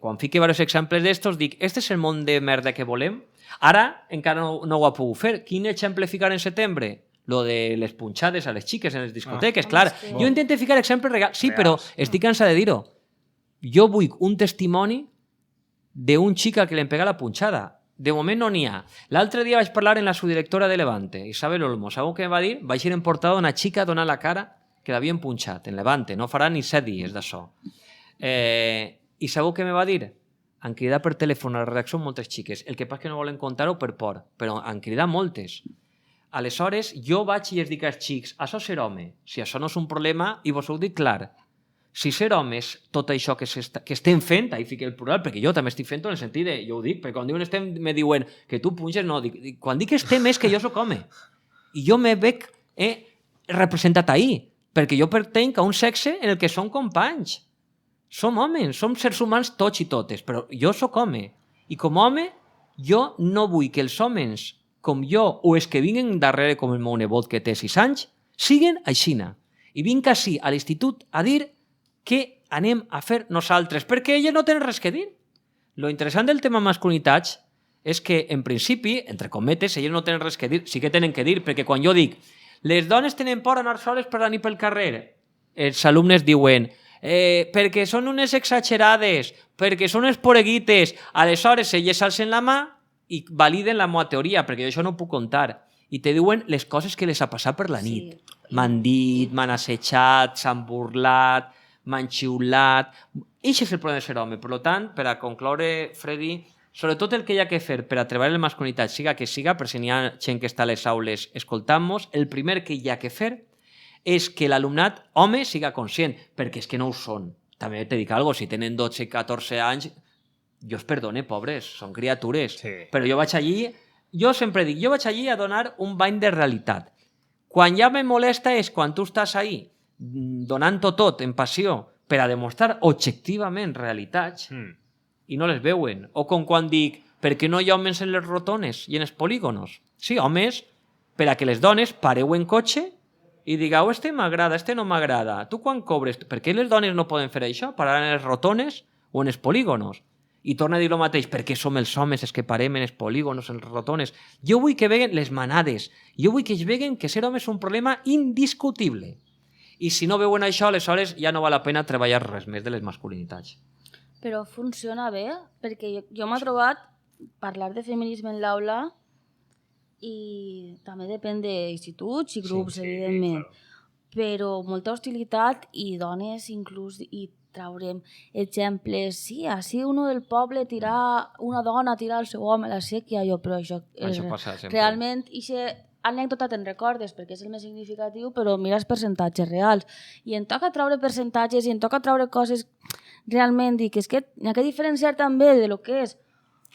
S5: quan fique diversos exemples d'estos, dic, este és el món de merda que volem? Ara encara no ho ha pogut fer. Quin exemple ficar en setembre? Lo de les punxades a les xiques en les discoteques. Clar, jo intento ficar exemples reals. Sí, però estic cansat de dir-ho. Jo vull un testimoni d'un xic al que li pega la punxada. De moment no n'hi ha. L'altre dia vaig parlar amb la subdirectora de Levante, Isabel Olmo. Sabeu què em va dir? Vaig ir en portada una xica a donar la cara que l'havien punxat en Levante. No farà ni 7 dies d'això. I sabeu què me va dir? Han cridat per telèfon a la redacció moltes xiques. El que passa que no volen contar-ho per por, però han cridat moltes. Aleshores, jo vaig i els dic als xics, això és ser home. Si això no és un problema, i vos ho dic clar, si ser home és tot això que estem fent, ahí fica el plural, perquè jo també estic fent-ho en el sentit de, jo ho dic, perquè quan diuen estem, me diuen que tu punxes, no, quan dic estem és que jo soc home. I jo me veig representat ahí, perquè jo pertenc a un sexe en el que som companys. Som homes, som sers humans tots i totes, però jo sóc home. I com a home, jo no vull que els homes com jo o els que vinguen darrere com el meu nebot que té 6 anys, siguen aixina. I vinc així a l'institut a dir què anem a fer nosaltres, perquè elles no tenen res que dir. Lo interessant del tema masculinitats és que, en principi, entre cometes, elles no tenen res que dir, sí que tenen que dir, perquè quan jo dic les dones tenen por a anar soles per la nit pel carrer, els alumnes diuen perquè són unes exagerades, perquè són unes poreguites, aleshores elles alcen la mà i validen la meva teoria, perquè jo això no ho puc contar, i te diuen les coses que les ha passat per la nit. Sí. M'han dit, m'han assetjat, s'han burlat, m'han xiulat. Això és el problema de ser home. Per tant, per a concloure, Freddy, sobretot el que hi ha que fer per a treballar la masculinitat, siga que siga, per si n'hi ha gent que està a les aules escoltant-nos, el primer que hi ha que fer és que l'alumnat home siga conscient, perquè és que no ho són. També te dic alguna cosa, si tenen 12 i 14 anys, jo es perdone, pobres, són criatures. Sí. Però jo vaig allí, jo sempre dic, jo vaig allí a donar un bany de realitat. Quan ja me molesta és quan tu estàs ahí donant-ho tot en passió per a demostrar objectivament realitats i no les veuen. O com quan dic, per què no hi ha homes en les rotones i en els polígonos? Sí, homes, per a que les dones pareu en cotxe i digueu, este m'agrada, este no m'agrada. Tu quan cobres? Per què les dones no poden fer això? Parar en les rotones o en els polígonos? I torna a dir el mateix, perquè som els homes els que parem en els polígonos, en les rotones. Jo vull que veguen les manades. Jo vull que es veguen que ser home és un problema indiscutible. I si no veuen això, aleshores ja no val la pena treballar res més de les masculinitats.
S1: Però funciona bé, perquè jo m'he trobat parlar de feminisme en l'aula i també depèn d'instituts i grups, evidentment. Però molta hostilitat i dones inclús, i traurem exemples, sí, així uno del poble una dona tirar el seu home a la sèquia, però això
S5: passa sempre.
S1: Realment, aquesta anècdota te'n recordes perquè és el més significatiu, però mira els percentatges reals. I em toca treure percentatges i em toca treure coses realment, dic, és que hi ha que diferenciar també de lo que és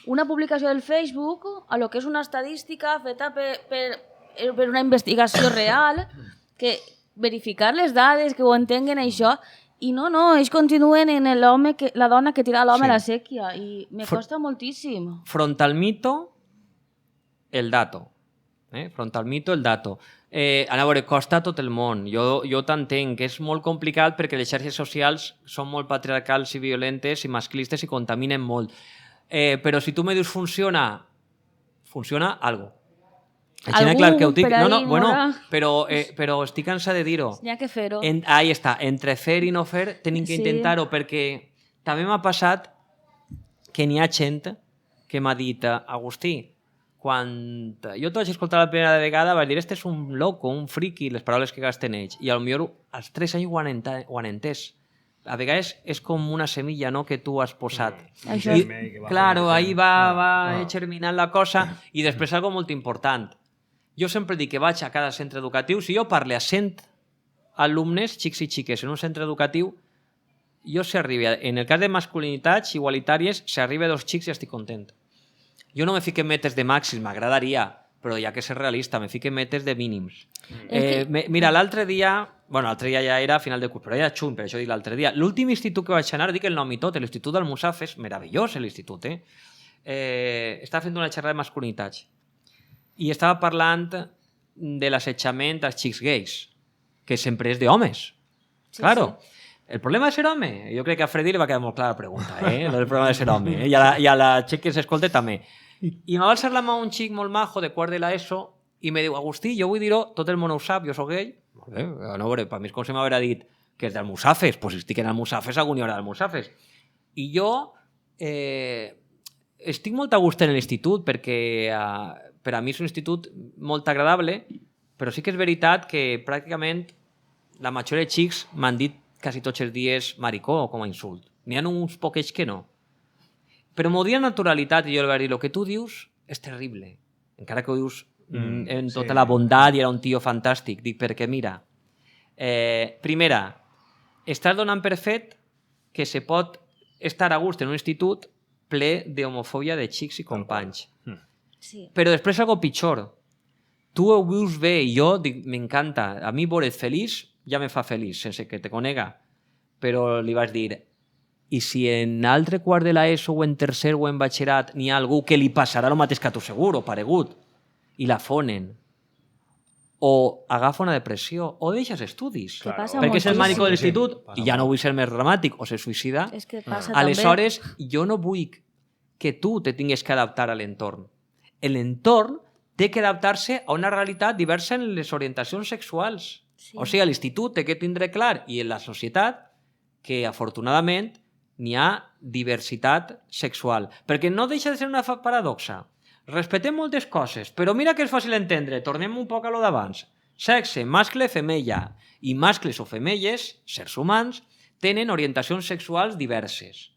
S1: una publicació del Facebook a lo que és una estadística feta per una investigació real, que verificar les dades, que ho entenguen això. I no, ells continuen en la dona que tira l'home a la sèquia i me costa moltíssim.
S5: Frontal mito, el dato. Frontal mito, el dato. A veure, costa tot el món. Jo t'entenc que és molt complicat perquè les xarxes socials són molt patriarcals i violentes i masclistes i contaminen molt. Però si tu me dius funciona algo.
S1: Algú,
S5: clar que ho dic.
S1: Bueno,
S5: però estic cansat de dir-ho.
S1: N'hi ha que fer-ho.
S5: Ahí està, entre fer i no fer tenim que intentar-ho, perquè també m'ha passat que n'hi ha gent que m'ha dit, Agustí, quan jo t'ho vaig escoltar la primera vegada vaig dir, este és un loco, un friki, les paraules que gasten ells, i potser als 3 anys ho han entès. a vegades és com una semilla, no?, que tu has posat.
S1: Això
S5: I,
S3: és-
S5: claro, ahí va germinant la cosa i després algo molt important. Jo sempre dic que vaig a cada centre educatiu, si jo parlo a 100 alumnes, xics i xiques, en un centre educatiu, jo s'arriba, en el cas de masculinitats igualitàries, s'arriba a 2 xics i estic content. Jo no me fico en metes de màxims, m'agradaria, però ja que ser realista, me fico en metes de mínims. Mira, l'altre dia ja era a final de curs, però ja juny, per això dic l'altre dia. L'últim institut que vaig anar, dic el nom i tot, l'Institut del Musafes, meravellós l'institut, estava fent una xerrada de masculinitats i estava parlant de l'assetjament als xics gais, que sempre és d'homes.
S1: Sí,
S5: Claro. El problema de ser home, jo crec que a Freddy li va quedar molt clara la pregunta, el problema de ser home, i a la xic que s'escolta també. I me va xerrar amb un xic molt majo de quart de l'ESO i me diu, Agustí, jo vull dir-ho, tot el món ho sap, jo soc gay. Molt bé, no, per mi és com si m'haurà dit que és del Musafes, doncs si estic en el Musafes, algun hi haurà del Musafes. I jo estic molt a gust en l'institut perquè per a mi és un institut molt agradable, però sí que és veritat que pràcticament la majoria de xics m'han dit quasi tots els dies maricó com a insult. N'hi ha uns poquets que no. Però m'ho diuen naturalitat i jo li vaig dir, el que tu dius és terrible. Encara que ho dius en tota la bondat i era un tio fantàstic. Dic, perquè mira, primera, estàs donant per fet que se pot estar a gust en un institut ple d'homofòbia de xics i companys.
S1: Sí.
S5: Però després algo pitjor. Tu ho vius bé i jo dic, m'encanta. A mi veure't feliç ja me fa feliç, sense que te conega. Però li vaig dir, i si en altre quart de l'ESO o en tercer o en batxillerat n'hi ha algú que li passarà el mateix que a tu segur, o paregut, i la fonen, o agafa una depressió, o deixes estudis,
S1: Que passa
S5: perquè és el
S1: moltíssim.
S5: mànico de l'institut, i ja no vull ser més dramàtic, o se suïcida,
S1: És que passa també.
S5: aleshores jo no vull que tu te tinguis que adaptar a l'entorn. L'entorn té que adaptar-se a una realitat diversa en les orientacions sexuals.
S1: Sí.
S5: O sigui, a l'institut té que tindre clar, i en la societat, que afortunadament n'hi ha diversitat sexual. Perquè no deixa de ser una paradoxa. Respetem moltes coses, però mira que és fàcil entendre. Tornem un poc a lo d'abans. Sexe, mascle, femella. I mascles o femelles, sers humans, tenen orientacions sexuals diverses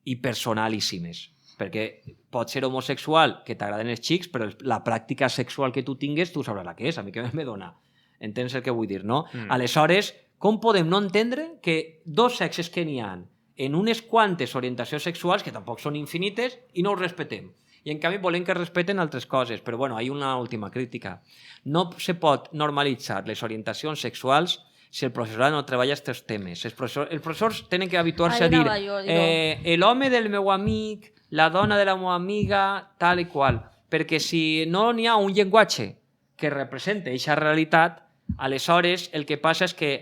S5: i personalíssimes. Perquè pot ser homosexual, que t'agraden els xics, però la pràctica sexual que tu tingues, tu sabràs la que és, a mi que me dona. Entens el que vull dir, no? Aleshores, com podem no entendre que dos sexes que n'hi ha en unes quantes orientacions sexuals, que tampoc són infinites, i no ho respetem? I en canvi volem que respeten altres coses. Però bueno, hi ha una última crítica. No se pot normalitzar les orientacions sexuals si el professorat no treballa aquests temes. Els professors tenen que habituar-se a dir l'home del meu amic, la dona de la meva amiga, tal i qual. Perquè si no n'hi ha un llenguatge que representa aquesta realitat, aleshores el que passa és que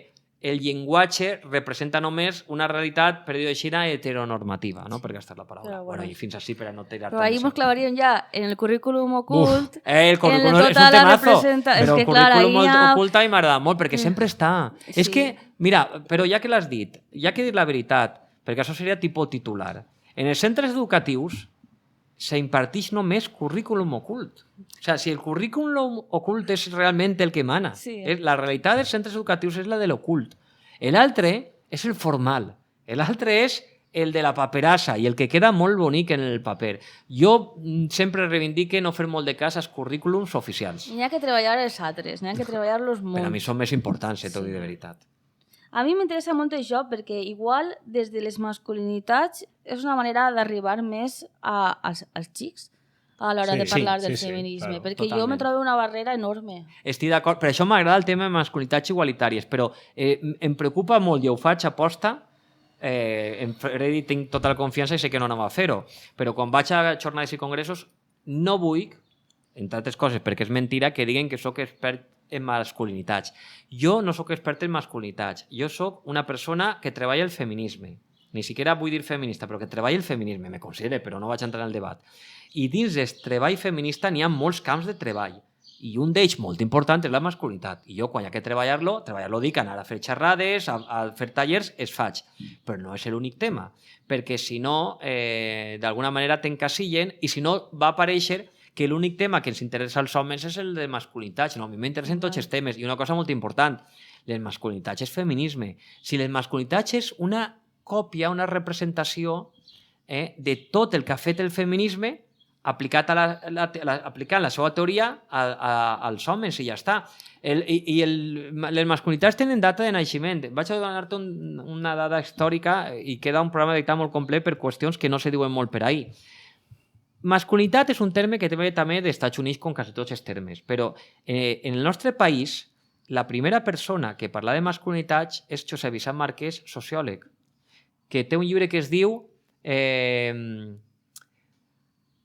S5: el llenguatge representa només una realitat, per dir-ho així, heteronormativa, no? Per gastar la paraula.
S1: Però bueno.
S5: I fins així per a no tirar
S1: Però ahí nos clavaríem ja en el currículum ocult.
S5: El currículum és un
S1: tota la
S5: temazo,
S1: representa- és
S5: però
S1: que,
S5: el
S1: clar,
S5: currículum
S1: ahí ja-
S5: ocult a mi m'agrada molt, perquè sempre està.
S1: Sí.
S5: És que, mira, però ja que l'has dit, ja que he dit la veritat, perquè això seria tipus titular, en els centres educatius s'imparteix només currículum ocult. O sigui, si el currículum ocult és realment el que mana,
S1: Sí.
S5: la realitat dels centres educatius és la de l'ocult. L'altre és el formal. L'altre és el de la paperassa i el que queda molt bonic en el paper. Jo sempre reivindique no fer molt de cas als currículums oficials.
S1: N'hi ha que treballar els altres, n'hi ha que treballar-los molt.
S5: Per a mi són més importants, tot i de veritat.
S1: A mi m'interessa molt això perquè igual des de les masculinitats és una manera d'arribar més als xics a l'hora
S3: Sí,
S1: de parlar
S3: sí,
S1: del
S3: sí,
S1: feminisme,
S3: claro,
S1: perquè jo
S5: totalment.
S1: me trobo una barrera enorme.
S5: Estic d'acord, per això m'agrada el tema de masculinitats igualitàries, però em preocupa molt i ho faig a posta. En Freddy tinc tota la confiança i sé que no anava a fer-ho, però quan vaig a jornades i congressos no vull, entre altres coses, perquè és mentira, que diguen que sóc expert en masculinitats. Jo no sóc expert en masculinitats, jo sóc una persona que treballa el feminisme. Ni siquiera vull dir feminista, però que treballa el feminisme, me considero, però no vaig entrar en el debat. I dins del treball feminista n'hi ha molts camps de treball. I un d'ells molt important és la masculinitat. I jo, quan hi ha que treballar-lo dic, anar a fer xerrades, a fer tallers, es faig. Però no és l'únic tema, perquè si no, d'alguna manera t'encasillen i si no va aparèixer que l'únic tema que ens interessa als homes és el de masculinitats. No, a mi m'interessen tots els temes. I una cosa molt important, les masculinitats és feminisme. Si les masculinitats és una còpia, una representació de tot el que ha fet el feminisme aplicant la seva teoria als homes i ja està. Les masculinitats tenen data de naixement. Vaig a donar-te una dada històrica i queda un programa de dictat molt complet per qüestions que no se diuen molt per ahí. Masculinitat és un terme que té també d'Estats Units com quasi tots els termes, però en el nostre país la primera persona que parla de masculinitats és Josep Vicent Marquès, sociòleg, que té un llibre que es diu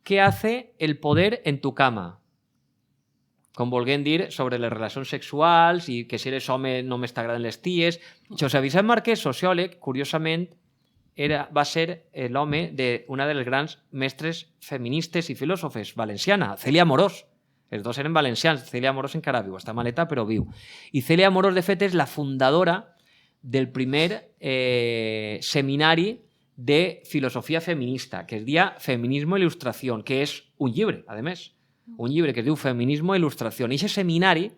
S5: ¿Qué hace el poder en tu cama? Com volguem dir sobre les relacions sexuals i que si eres home només t'agraden les ties. Josep Vicent Marquès, sociòleg, curiosament, va ser l'home d'una de les grans mestres feministes i filòsofes valenciana, Cèlia Amorós. Els dos eren valencians, Cèlia Amorós encara viu, està maleta però viu. I Cèlia Amorós, de fet, és la fundadora del primer seminari de filosofia feminista, que es deia Feminismo i il·lustració, que és un llibre, a més, un llibre que es diu Feminismo i il·lustració. I aquest seminari,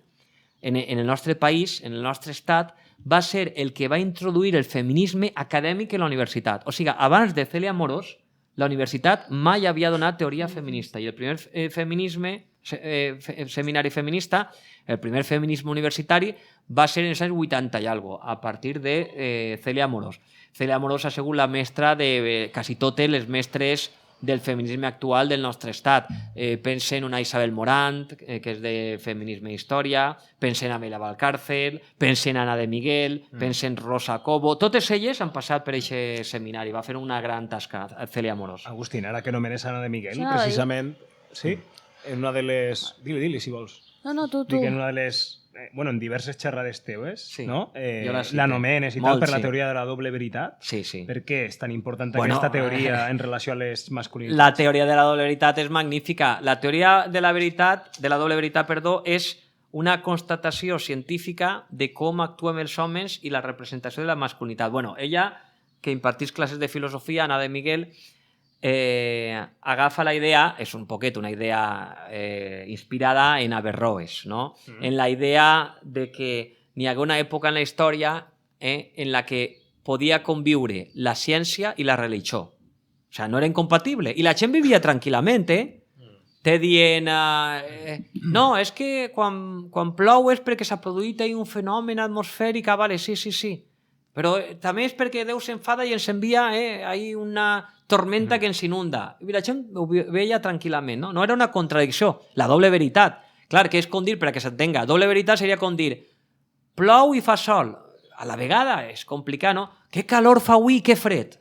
S5: en el nostre país, en el nostre estat, va ser el que va introduir el feminisme acadèmic en la universitat. O sigui, abans de Cèlia Amorós, la universitat mai havia donat teoria feminista i el primer seminari feminista, el primer feminisme universitari, va ser en els anys 80 i alguna cosa, a partir de Cèlia Amorós. Cèlia Amorós ha sigut la mestra de quasi totes les mestres del feminisme actual del nostre estat. Pensa en una Isabel Morant, que és de Feminisme i Història, pensa en Amelia Valcárcel, pensa en Ana de Miguel, pensa en Rosa Cobo. Totes elles han passat per aquest seminari. Va fer una gran tasca, Cèlia Amorós.
S3: Agustín, ara que nomenes Ana de Miguel,
S1: Sí,
S3: precisament, sí, en una de les... Dile, si vols.
S1: No, tu.
S3: Dic en una de les... Bueno, en diverses xerrades teues,
S5: Sí,
S3: no?
S5: jo la cite.
S3: L'anomenes i
S5: Molt,
S3: tal per la
S5: sí.
S3: teoria de la doble veritat.
S5: Sí, sí.
S3: Per què és tan important
S5: Bueno,
S3: aquesta teoria en relació a les masculinitats?
S5: La teoria de la doble veritat és magnífica. La teoria de la doble veritat, és una constatació científica de com actuem els homes i la representació de la masculinitat. Bueno, ella, que impartís classes de filosofia, Ana de Miguel, agafa la idea, és un poquet una idea inspirada en Averroes, no? En la idea de que n'hi hagués una època en la història en la que podia conviure la ciència i la religió. O sigui, no eren compatibles. I la gent vivia tranquil·lament, Te dient, no, és que quan plou és perquè s'ha produït un fenomen atmosfèric, vale, sí. Però també és perquè Déu s'enfada i ens envia una tormenta que ens inunda. I la gent ho veia tranquil·lament, no? No era una contradicció. La doble veritat. Clar, que és com dir, per a que s'entenga, doble veritat seria com dir plou i fa sol. A la vegada és complicat, no? Que calor fa avui, que fred.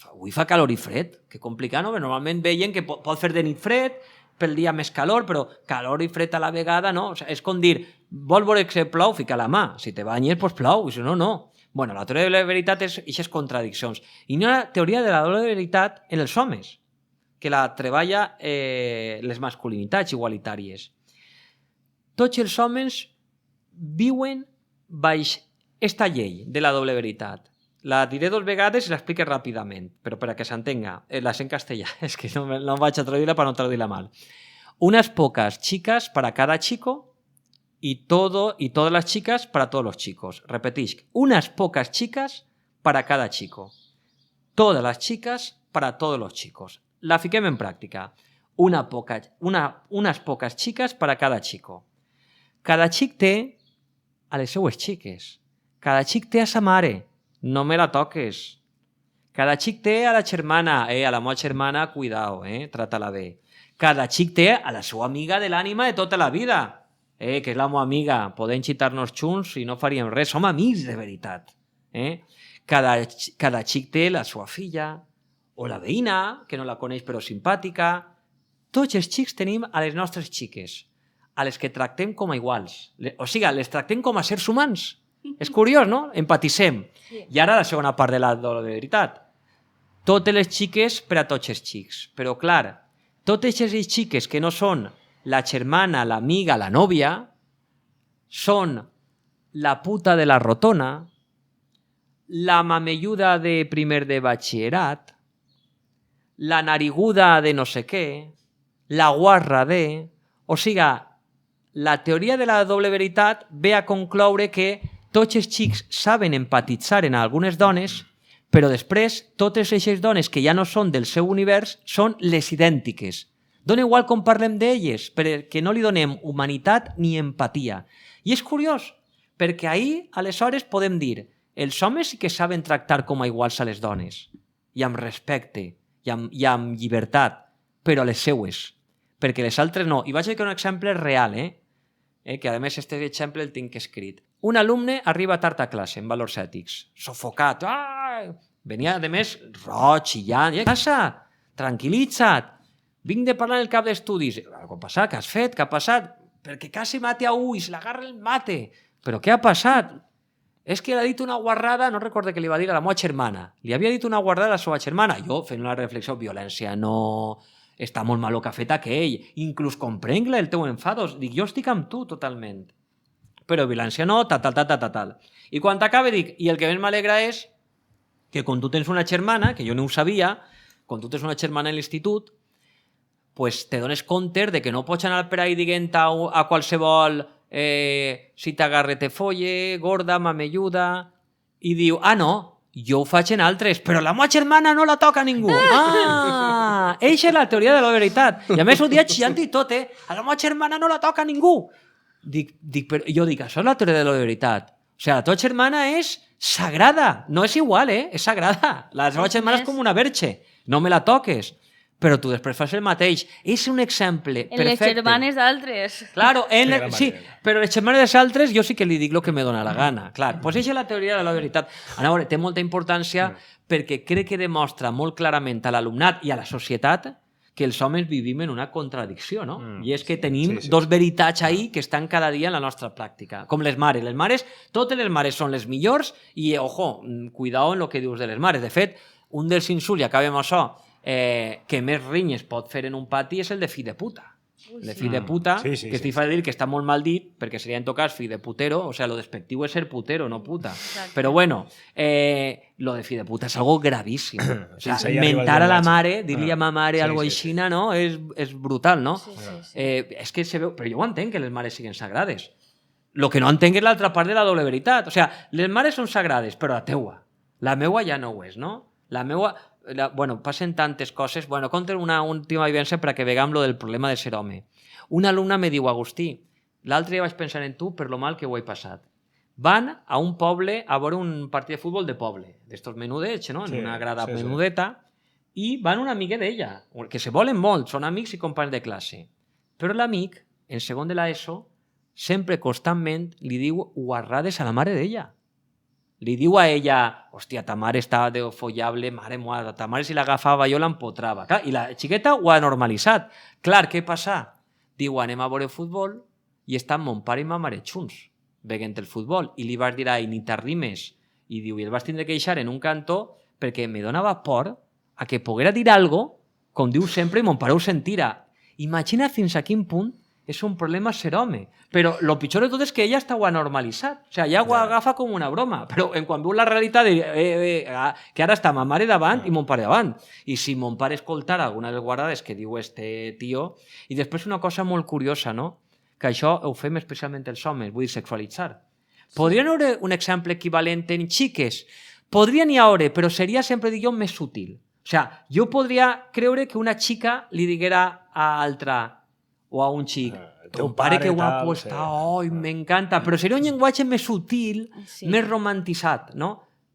S5: Avui fa calor i fred. Que complicat, no? Però normalment veiem que pot fer de nit fred, pel dia més calor, però calor i fred a la vegada, no? O sigui, és com dir, vol veure que plou, fica la mà. Si te banyes, doncs plou, i si no, no. Bueno, la teoria de la veritat és aquestes contradiccions. I no la teoria de la doble veritat en els homes, que la treballa les masculinitats igualitàries. Tots els homes viuen baix esta llei de la doble veritat. La diré dos vegades i l'explique ràpidament, però per a que s'entenga. La sé en castellà, és que no vaig a traduir-la per no traduir-la mal. Unas pocas chicas para cada chico y todas las chicas para todos los chicos. Repetís, unas pocas chicas para cada chico. Todas las chicas para todos los chicos. La fiquem en pràctica. Unas pocas chicas para cada chico. Cada xic té a les seues xiques. Cada xic té a sa mare. No me la toques. Cada xic té a la germana. A la meva germana, cuidao, trata-la bé. Cada xic té a la seva amiga de l'ànima de tota la vida. Que és la meva amiga, podem xitar-nos junts i no faríem res, som amics de veritat. Cada xic té la seva filla, o la veïna, que no la coneix però simpàtica. Tots els xics tenim a les nostres xiques, a les que tractem com a iguals. O sigui, les tractem com a sers humans. És curiós, no? Empatissem. I ara la segona part de la doble veritat. Totes les xiques per a tots els xics. Però, clar, totes les xiques que no són la germana, l'amiga, la nòvia, són la puta de la rotona, la mamelluda de primer de batxillerat, la nariguda de no sé què, la guarra de... O sigui, la teoria de la doble veritat ve a concloure que tots els xics saben empatitzar en algunes dones, Però després, totes aquestes dones que ja no són del seu univers són les idèntiques. Dona igual com parlem d'elles, perquè no li donem humanitat ni empatia. I és curiós, perquè ahir, aleshores, podem dir els homes sí que saben tractar com a iguals a les dones, i amb respecte, i amb llibertat, però les seues, perquè les altres no. I vaig dir que un exemple real, que a més aquest exemple el tinc escrit. Un alumne arriba tard a classe en valors ètics, sofocat, venia de més roig, chillant, què passa? Tranquil·litza't, vinc de parlar en el cap d'estudis. Què ha passat? Què has fet? Què ha passat? Perquè quasi mate a un i se l'agarra el mate. Però què ha passat? És que l'ha dit una guarrada, no recordo que li va dir a la meva germana. Li havia dit una guarrada a la seva germana. Jo, fent una reflexió, violència no... Està molt mal el que ha fet aquell. Inclús comprenc-la el teu enfados. Dic, jo estic amb tu totalment. Però violència no, tal. I quan t'acabe dic, i el que més m'alegra és que quan tu tens una germana, que jo no ho sabia, quan tu tens una germana en l'institut, pues te dones compte de que no pots anar per ahí dient a qualsevol si t'agarre te folle, gorda, mamelluda, i diu, no, jo ho faig en altres, però la meva germana no la toca a ningú. Eixa és la teoria de la veritat. I a més ho dia xillant i tot, a la meva germana no la toca a ningú. Jo dic, això és la teoria de la veritat. O sigui, la teva germana és sagrada, no és igual, és sagrada. La teva germana és com una verge, no me la toques. Però tu després fas el mateix. És un exemple perfecte.
S1: En les germanes d'altres.
S5: Claro, sí, però les germanes dels altres jo sí que li dic el que me dóna la gana. Clar, doncs això és la teoria de la veritat. A veure, té molta importància perquè crec que demostra molt clarament a l'alumnat i a la societat que els homes vivim en una contradicció, no? I és que tenim dos veritats ahí que estan cada dia en la nostra pràctica. Com les mares. Les mares, totes les mares són les millors i, ojo, cuidao en el que dius de les mares. De fet, un dels insults, i acabem amb això, que més rinyes pot fer en un pati és el de fill de puta. El de fill de puta, que estic a dir que està molt mal dit, perquè seria en tot cas fill de putero, o sea, lo despectiu és ser putero, no puta. Però bueno, lo de fill de puta és algo gravíssim. O sea, mentar a la mare, dir-li a ma mare algo aixina, no? És brutal, no? És que se veu... Però jo ho entenc, que les mares siguin sagrades. Lo que no entenc és l'altra part de la doble veritat. O sea, les mares són sagrades, però la teua. La meua ja no ho és, no? La meua... Bueno, passen tantes coses. Bueno, conto una última vivència per a que vegam lo del problema de ser home. Una alumna me diu, Agustí, l'altre dia vaig pensar en tu per lo mal que ho he passat. Van a un poble a veure un partit de futbol de poble, d'estos menudets, no? En una grada menudeta, i van una amiga d'ella, que se volen molt, són amics i companys de classe. Però l'amic, en segon de l'ESO, sempre constantment li diu guarrades a la mare d'ella. Li diu a ella, hòstia, ta mare està de follable, mare moada, ta mare si l'agafava jo l'empotrava. I la xiqueta ho ha normalitzat. Clar, què passa? Diu, anem a veure futbol i estan mon pare i ma mare junts veient el futbol. I li vas dir, ai, ni t'arrimes. I diu, i el vas tindre que deixar en un cantó perquè me donava por a que poguera dir algo, com diu sempre, i mon pare ho sentira. Imagina fins a quin punt és un problema ser home. Però el pitjor de tot és que ella està ho ha normalitzat. O sigui, ja ho agafa com una broma. Però en quan veu la realitat, que ara està ma mare davant i mon pare davant. I si mon pare escoltara alguna de les guardades que diu este tio... I després una cosa molt curiosa, no? Que això ho fem especialment els homes, vull dir, sexualitzar. Podrien haver un exemple equivalent en xiques? Podrien hi haver, però seria, sempre dic jo, més sutil. O sigui, jo podria creure que una xica li diguera a altra o a un xic, ton pare que guapo està, oi, m'encanta, però seria un llenguatge més sutil, més romantitzat, no?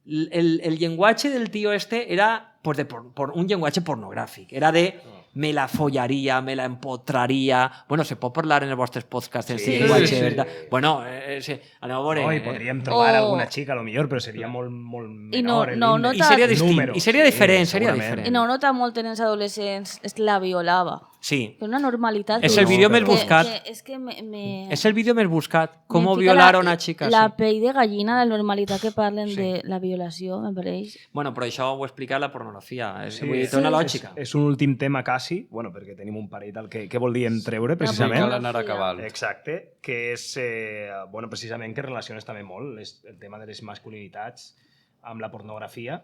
S5: El llenguatge del tio este era un llenguatge pornogràfic, era de me la follaria, me la empotraria... Bueno, se pot parlar en els vostres podcasts en llenguatge, ¿verdad? Bueno, aneu a veure...
S3: I podríem trobar alguna xica, a lo millor, però seria molt menor.
S5: I seria distint, i seria diferent,
S1: I no nota molt en els adolescents, és que la violava.
S5: Sí.
S1: Una normalitat.
S5: És el vídeo més buscat. És el vídeo més buscat. Com violar a una xica.
S1: La pell de gallina, la normalitat que parlen de la violació, me pareix.
S5: Bueno, però això ho explica la pornografia. Vull dir, té una lògica.
S3: És un últim tema quasi, bueno, perquè tenim un parell del que voldríem treure, precisament.
S2: Cal anar a cabal.
S3: Exacte, que és, bueno, precisament que relaciones també molt el tema de les masculinitats amb la pornografia.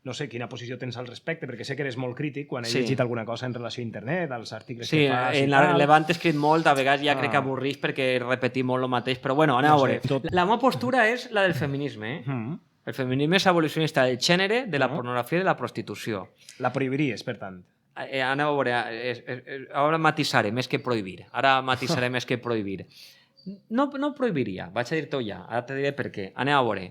S3: No sé quina posició tens al respecte, perquè sé que eres molt crític quan he llegit alguna cosa en relació a internet, als articles que fas...
S5: Sí, en Levant he escrit molt, a vegades ja crec que avorrís perquè repetim molt el mateix, però bueno, anem a veure. La meva postura és la del feminisme, El feminisme és abolicionista del gènere, de la pornografia i de la prostitució.
S3: La prohibiries, per tant.
S5: Aneu a veure, ara matisaré més que prohibir. Ara matisaré més que prohibir. No prohibiria, vaig a dir-t'ho ja, ara te diré per què. Aneu a veure.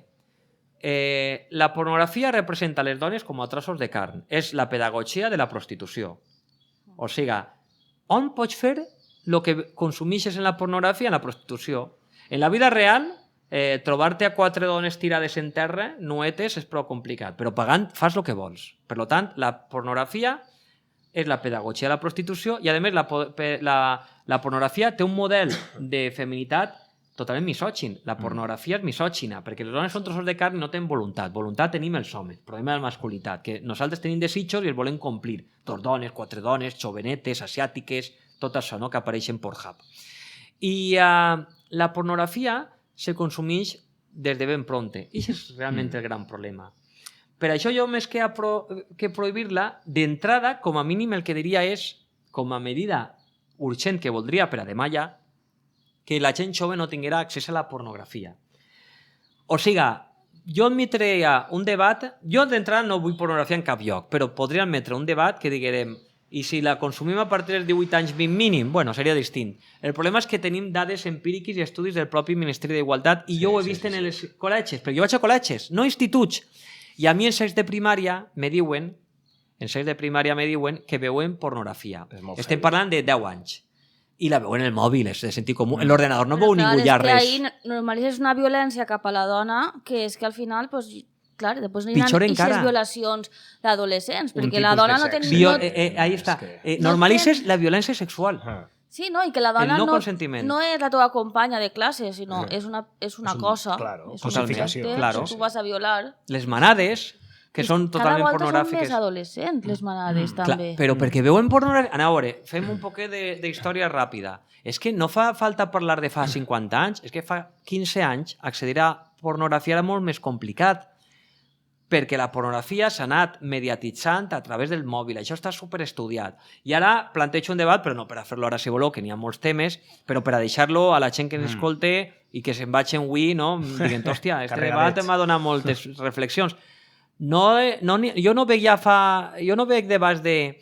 S5: La pornografia representa les dones com a trossos de carn. És la pedagogia de la prostitució. O sigui, on pots fer el que consumeixes en la pornografia en la prostitució? En la vida real, trobar-te a 4 dones tirades en terra, nuetes, és prou complicat, però pagant fas el que vols. Per tant, la pornografia és la pedagogia de la prostitució i, a més, la pornografia té un model de feminitat totalment misògin. La pornografia és misògina, perquè les dones són trossos de carn i no tenen voluntat. Voluntat tenim els homes, problema de la masculinitat, que nosaltres tenim desitjos i els volem complir. 2 dones, 4 dones, jovenetes, asiàtiques, tot això, no?, que apareixen por Hub. I la pornografia se consumeix des de ben pronte. I això és realment el gran problema. Per això jo, més que prohibir-la, d'entrada, com a mínim el que diria és, com a medida urgent que voldria per a demà ja, que la gent jove no tinguera accés a la pornografia. O sigui, jo admetria un debat, jo d'entrada no vull pornografia en cap lloc, però podria admetre un debat que diguérem, i si la consumim a partir dels 18 anys mínim, bueno, seria distint. El problema és que tenim dades empíriques i estudis del propi Ministeri d'Igualtat i jo ho he vist en els col·legis, perquè jo vaig a col·legis, no instituts. I a mi en 6 de primària me diuen que veuen pornografia. Estem parlant de 10 anys. I la veuen en el mòbil, és de sentit comú. En l'ordenador no veu ningú ja res.
S1: Ahí normalitzes una violència cap a la dona que és que al final, pues, clar, després no hi ha aquestes violacions d'adolescents, perquè la dona no té...
S5: Ahí està. Normalitzes la violència sexual.
S1: Sí, no, i que la dona no és la teva companya de classe, sinó és una cosa.
S3: Claro,
S1: és un objecte, si tu vas a violar.
S5: Les manades, que són totalment pornogràfiques.
S1: Cada volta són més adolescents, les manades, també.
S5: Però perquè veuen pornografia... Aneu a veure, fem un poquet d'història ràpida. És que no fa falta parlar de fa 50 anys, és que fa 15 anys accedir a pornografia era molt més complicat, perquè la pornografia s'ha anat mediatitzant a través del mòbil. Això està superestudiat. I ara plantejo un debat, però no per a fer-lo ara si voleu, que n'hi ha molts temes, però per a deixar-lo a la gent que ens escolte i que se'n vagin avui, no? Dient, hòstia, este debat m'ha donat moltes reflexions. Jo no veig debats de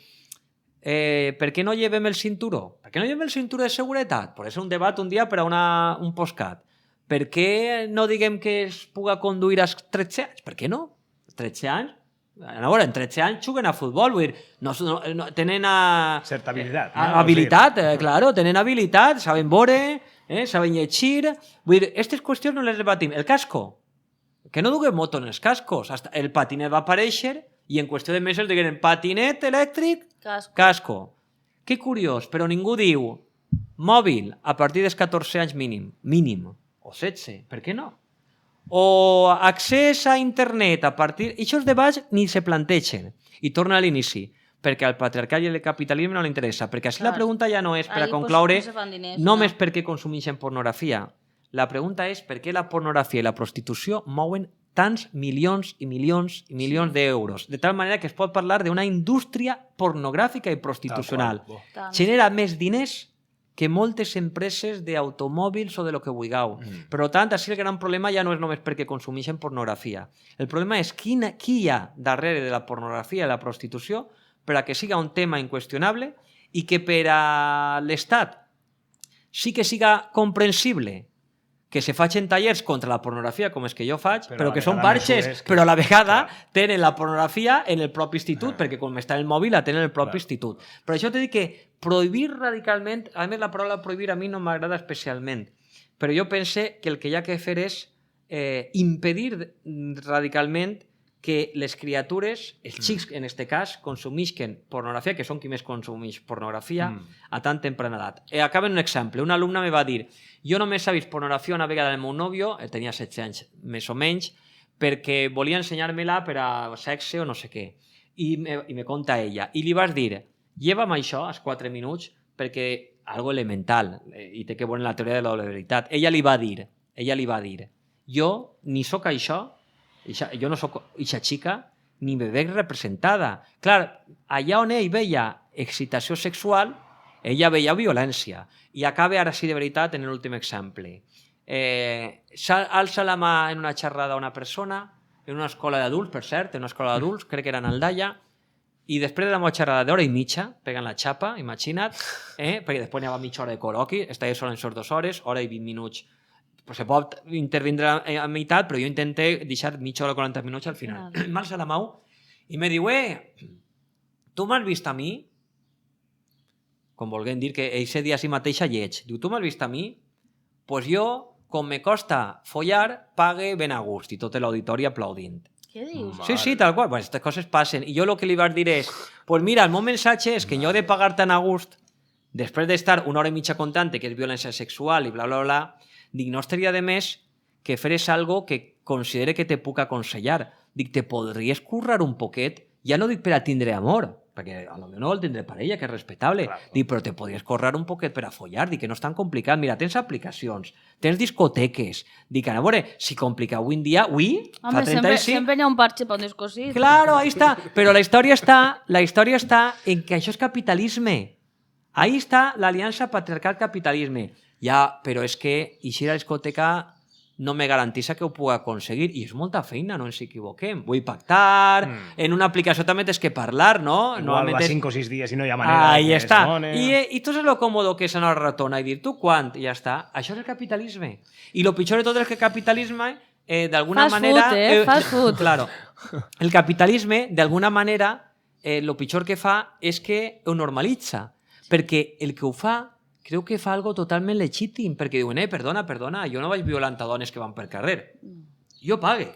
S5: per què no llevem el cinturó? Per què no llevem el cinturó de seguretat? Pot ser un debat un dia per a un postcat. Per què no diguem que es puga conduir als 13 anys? Per què no? 13 anys? A veure, en 13 anys juguen a futbol, vull dir, tenen
S3: certa habilitat.
S5: Habilitat, claro, tenen habilitat, saben veure, saben llegir. Vull dir, aquestes qüestions no les debatim. El casco, que no duguem moto en els cascos. El patinet va aparèixer i en qüestió de mesos diguem patinet elèctric, casco. Que curiós, però ningú diu mòbil a partir dels 14 anys mínim, o 16, per què no? O accés a internet a partir... I aquests debats ni se plantegen. I torna a l'inici, perquè al patriarcat i al capitalisme no li interessa, perquè així la pregunta ja no és per a concloure només per què consumeixen pornografia. La pregunta és per què la pornografia i la prostitució mouen tants milions i milions i milions d'euros, de tal manera que es pot parlar d'una indústria pornogràfica i prostitucional. Genera més diners que moltes empreses d'automòbils o de lo que vulgueu. Per tant, així el gran problema ja no és només perquè consumeixen pornografia. El problema és qui hi ha darrere de la pornografia i la prostitució per a que siga un tema inqüestionable i que per a l'Estat sí que siga comprensible que se facin tallers contra la pornografia, com és que jo faig, però que són parxes, però a la vegada tenen la pornografia en el propi institut, perquè com està en el mòbil la tenen en el propi institut. Per això t'he dit que prohibir radicalment, a més la paraula prohibir a mi no m'agrada especialment, però jo pense que el que hi ha que fer és impedir radicalment que les criatures, els xics en aquest cas, consumisquen pornografia, que són qui més consumeix pornografia, a tan temprana edat. Acaba un exemple. Una alumna me va dir jo només he vist pornografia una vegada del meu nòvio, tenia 16 anys més o menys, perquè volia ensenyar-me-la per a sexe o no sé què. I me conta ella. I li vas dir, lleva'm això als 4 minuts, perquè algo elemental, i té que veure en la teoria de la veritat. Ella li va dir, jo ni soc això, jo no soc eixa xica, ni me veig representada. Clar, allà on ell veia excitació sexual, ella veia violència. I acaba ara sí de veritat en l'últim exemple. Alça la mà en una xerrada a una persona, en una escola d'adults, per cert, en una escola d'adults, crec que era en Aldaia, i després de la meva xerrada d'hora i mitja, pegant la xapa, imagina't, perquè després n'hi havia mitja hora de col·loqui, estava sola en les 2 hores, hora i 20 minuts. Pues se pot intervindre a meitat, però jo intenté deixar mitja hora 40 minuts al final. M'alça la mà i me diu, tu m'has vist a mi? Com volguem dir que eixe dia sí mateixa lleig. Diu, tu m'has vist a mi? Pues jo, com me costa follar, pague ben a gust. I tot l'auditori aplaudint.
S1: Què dius?
S5: Sí, tal qual. Pues estas coses passen. I jo el que li vaig dir és, pues mira, el meu missatge és que jo he de pagar tan a gust, després d'estar una hora i mitja contant que és violència sexual i bla, bla, bla, dic, no estaria de més que feres algo que considere que te puc aconsellar. Dic, te podries currar un poquet? Ja no dic per a tindre amor, perquè a lo millor no vol tindre parella, que és respectable. Claro. Dic, però te podries currar un poquet per a follar. Dic, que no és tan complicat. Mira, tens aplicacions, tens discoteques. Dic, a veure, si complica avui en dia,
S1: fa 30 sempre n'hi ha un parche per un descosit.
S5: Claro, ahí está. Però la història està en que això és capitalisme. Ahí està l'aliança patriarcal-capitalisme. Ja, però és que eixir a la discoteca no me garantitza que ho pugui aconseguir. I és molta feina, no ens equivoquem. Vull pactar, en una aplicació també tens que parlar, no?
S3: Igual va 5 o 6 dies i no hi ha manera.
S5: Ahí està. I tu saps lo còmodo que és anar a la ratona i dir, tu quant? I ja està. Això és el capitalisme. I lo pitjor de tot és que el capitalisme, d'alguna manera...
S1: Fast food.
S5: Claro. El capitalisme, d'alguna manera, lo pitjor que fa és que ho normalitza. Perquè el que ho fa creu que fa algo totalment legítim, perquè diuen, perdona, jo no vaig violant a dones que van per carrer. Jo pague.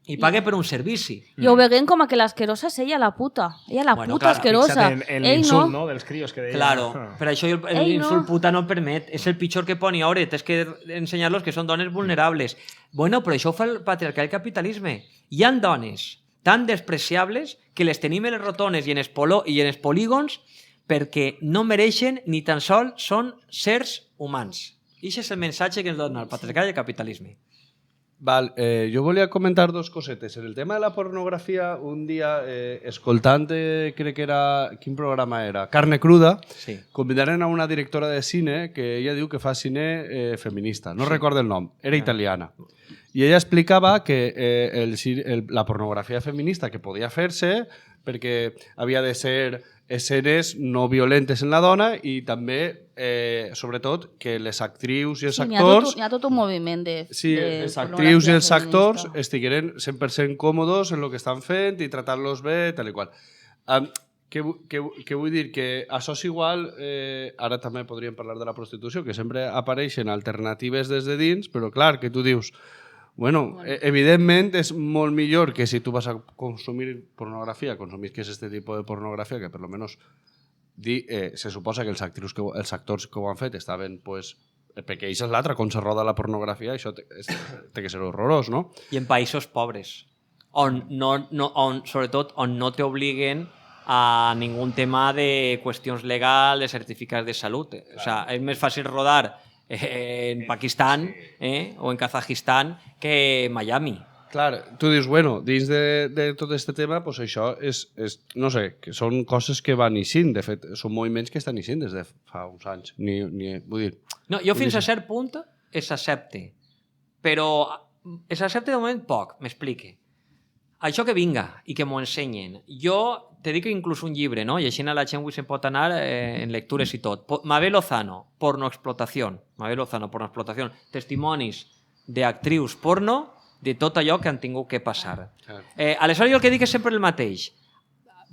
S5: I pague per un servici.
S1: I ho veiem com a que l'asquerosa és ella la puta. Ella la puta asquerosa.
S3: L'insult, no?, dels crios que deia.
S5: Claro, per això l'insult puta no permet. És el pitjor que poni. Ara, tens que ensenyar-los que són dones vulnerables. Bueno, però això ho fa el patriarcal i el capitalisme. Hi ha dones tan despreciables que les tenim en les rotones i en els polígons perquè no mereixen ni tan sols són sers humans. I aquest és el missatge que ens dona el patriarcat i el capitalisme.
S2: Val, jo volia comentar 2 cosetes. En el tema de la pornografia, un dia, escoltant, crec que era... Quin programa era? Carne Cruda, sí. Convidaren a una directora de cine que ella diu que fa cine feminista. No recordo el nom, era italiana. I ella explicava que la pornografia feminista que podia fer-se perquè havia de ser escenes no violentes en la dona i també, sobretot, que les actrius i els actors...
S1: Hi ha tot un moviment de
S2: les actrius i els actors estigueren 100% còmodes en el que estan fent i tratar-los bé, tal i qual. Què vull dir? Que això és igual... Ara també podríem parlar de la prostitució, que sempre apareixen alternatives des de dins, però clar, que tu dius... Bueno, evidentment és molt millor que si tu vas a consumir pornografia, consumisques este tipus de pornografia, que per lo menos se suposa que els actors que ho han fet estaven, pues, perquè això és l'altre, com se roda la pornografia, això té que ser horrorós, no?
S5: I en països pobres, sobretot on no t'obliguen a ningú tema de qüestions legals, de certificats de salut. O sea, és més fàcil rodar en Pakistan o en Kazajistan que Miami.
S2: Clar, tu dius, bueno, dins de tot aquest tema, pues això és, no sé, que són coses que van eixint, de fet, són moviments que estan eixint des de fa uns anys. Vull dir...
S5: No, jo fins a cert punt s'accepte, però s'accepte de moment poc, m'explique. Això que vinga i que m'ho ensenyen. Jo te dic inclús un llibre, no? I així la gent avui se'n pot anar en lectures i tot. Mabel Lozano, pornoexplotació. Mabel Lozano, pornoexplotació. Testimonis d'actrius porno de tot allò que han tingut que passar. Aleshores, jo el que dic és sempre el mateix.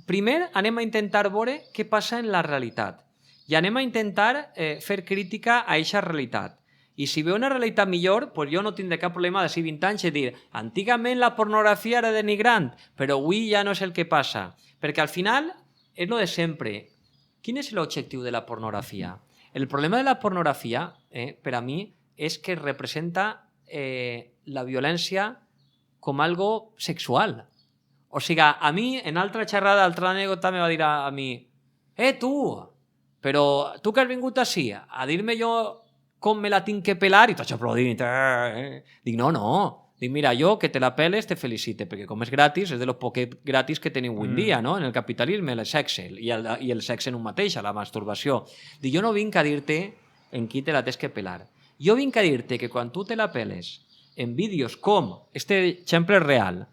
S5: Primer, anem a intentar veure què passa en la realitat. I anem a intentar fer crítica a aquesta realitat. I si ve una realitat millor, pues jo no tindré cap problema d'ací 20 anys i dir antigament la pornografia era denigrant, però avui ja no és el que passa. Perquè al final és lo de sempre. Quin és l'objectiu de la pornografia? El problema de la pornografia, per a mi, és que representa la violència com algo sexual. O sigui, a mi, en altra xerrada, altra anècdota, me va dir a mi tu, però tu que has vingut així a dir-me jo com me la tinc que pelar i tots aplaudint. Dic, no. Dic, mira, jo que te la peles te felicite, perquè com és gratis, és de los poquets gratis que tenim avui en dia, no? En el capitalisme, el sexe, i el sexe en un mateix, la masturbació. Dic, jo no vinc a dir-te en qui te la tens que pelar. Jo vinc a dir-te que quan tu te la peles en vídeos com, este ejemplo es real,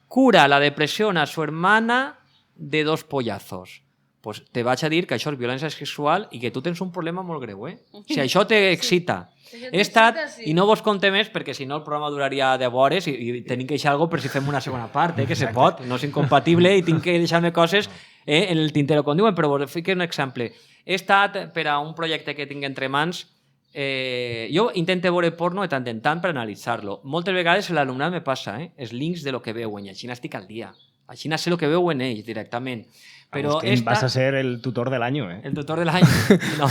S5: cura la depresión a su hermana de 2 pollazos. Pues te vaig a dir que això és violència sexual i que tu tens un problema molt greu, Si això t'excita. He estat, i no vos conté més, perquè si no el programa duraria 10 hores i tenim que deixar alguna cosa per si fem una segona part, que se pot, no és incompatible i tinc que deixar-me coses en el tintero, com diuen, però vos fico un exemple. He estat per a un projecte que tinc entre mans. Jo intento veure porno de tant en tant per analitzar-lo. Moltes vegades l'alumnat me passa els links de lo que veuen i així estic al dia. Així sé el que veuen ells directament. Però
S3: Agustín, vas a ser el tutor del año,
S5: El tutor del año. No.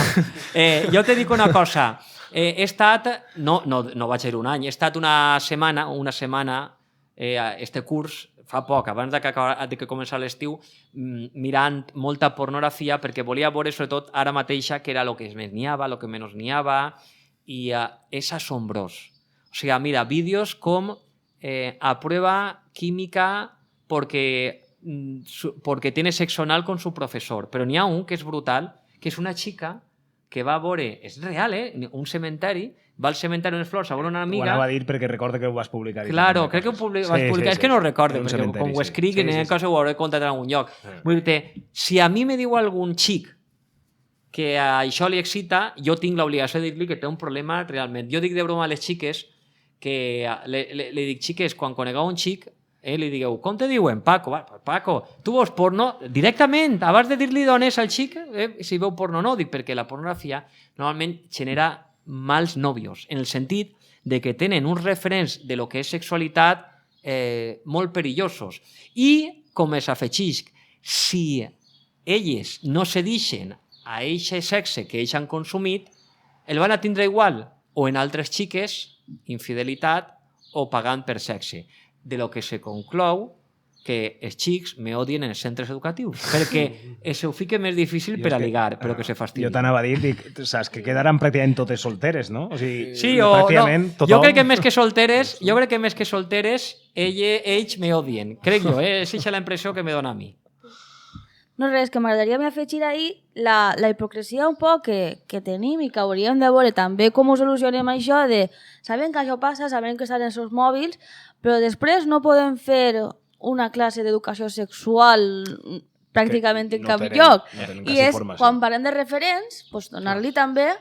S5: Jo te dic una cosa. He estat, no vaig ir un any, he estat una setmana, este curs, fa poc, abans de que començar l'estiu, mirant molta pornografia perquè volia veure, sobretot ara mateixa, que era el que més n'hi havia, el que menys n'hi havia, i és assombrós. O sigui, mira, vídeos com a prueba química porque tiene sexo anal con su profesor. Però n'hi ha un que és brutal, que és una xica que va a veure, és real, un cementeri, va al cementeri unes flors a veure una amiga...
S3: Ho anava a dir perquè recordo que ho vas publicar.
S5: Claro, crec que ho vas publicar. És que no ho recordo, perquè com ho escric, en el cas ho hauré contat en algun lloc. Vull dir, si a mi me diu algun xic que a això li excita, jo tinc l'obligació de dir-li que té un problema realment. Jo dic de broma a les xiques que li dic, xiques, quan conegueu un xic, li digueu, com te diuen? Paco. Paco, tu veus porno? Directament, abans de dir-li d'on és al xic, si veu porno o no, dic, perquè la pornografia normalment genera mals nòvios, en el sentit de que tenen uns referents de lo que és sexualitat molt perillosos. I, com es afegeix, si elles no se deixen a eixe sexe que ells han consumit, el van a tindre igual, o en altres xiques, infidelitat, o pagant per sexe. De lo que se conclou que els xics me odien en els centres educatius, perquè se ho fica més difícil per a ligar, però que se fastidi.
S3: Jo t'anava a dir, saps, que quedaran pràcticament totes solteres, no? O sigui,
S5: sí, o no. Jo crec que més que solteres, ells me odien. Crec jo, és eixa la impressió que me dona a mi.
S1: No res, que m'agradaria afegir ahir la hipocresia un poc que tenim i que hauríem de veure també com ho solucionem això de sabem que això passa, sabem que estan en els seus mòbils, però després no podem fer una classe d'educació sexual pràcticament en cap lloc. I és, quan parlem de referents, donar-li també,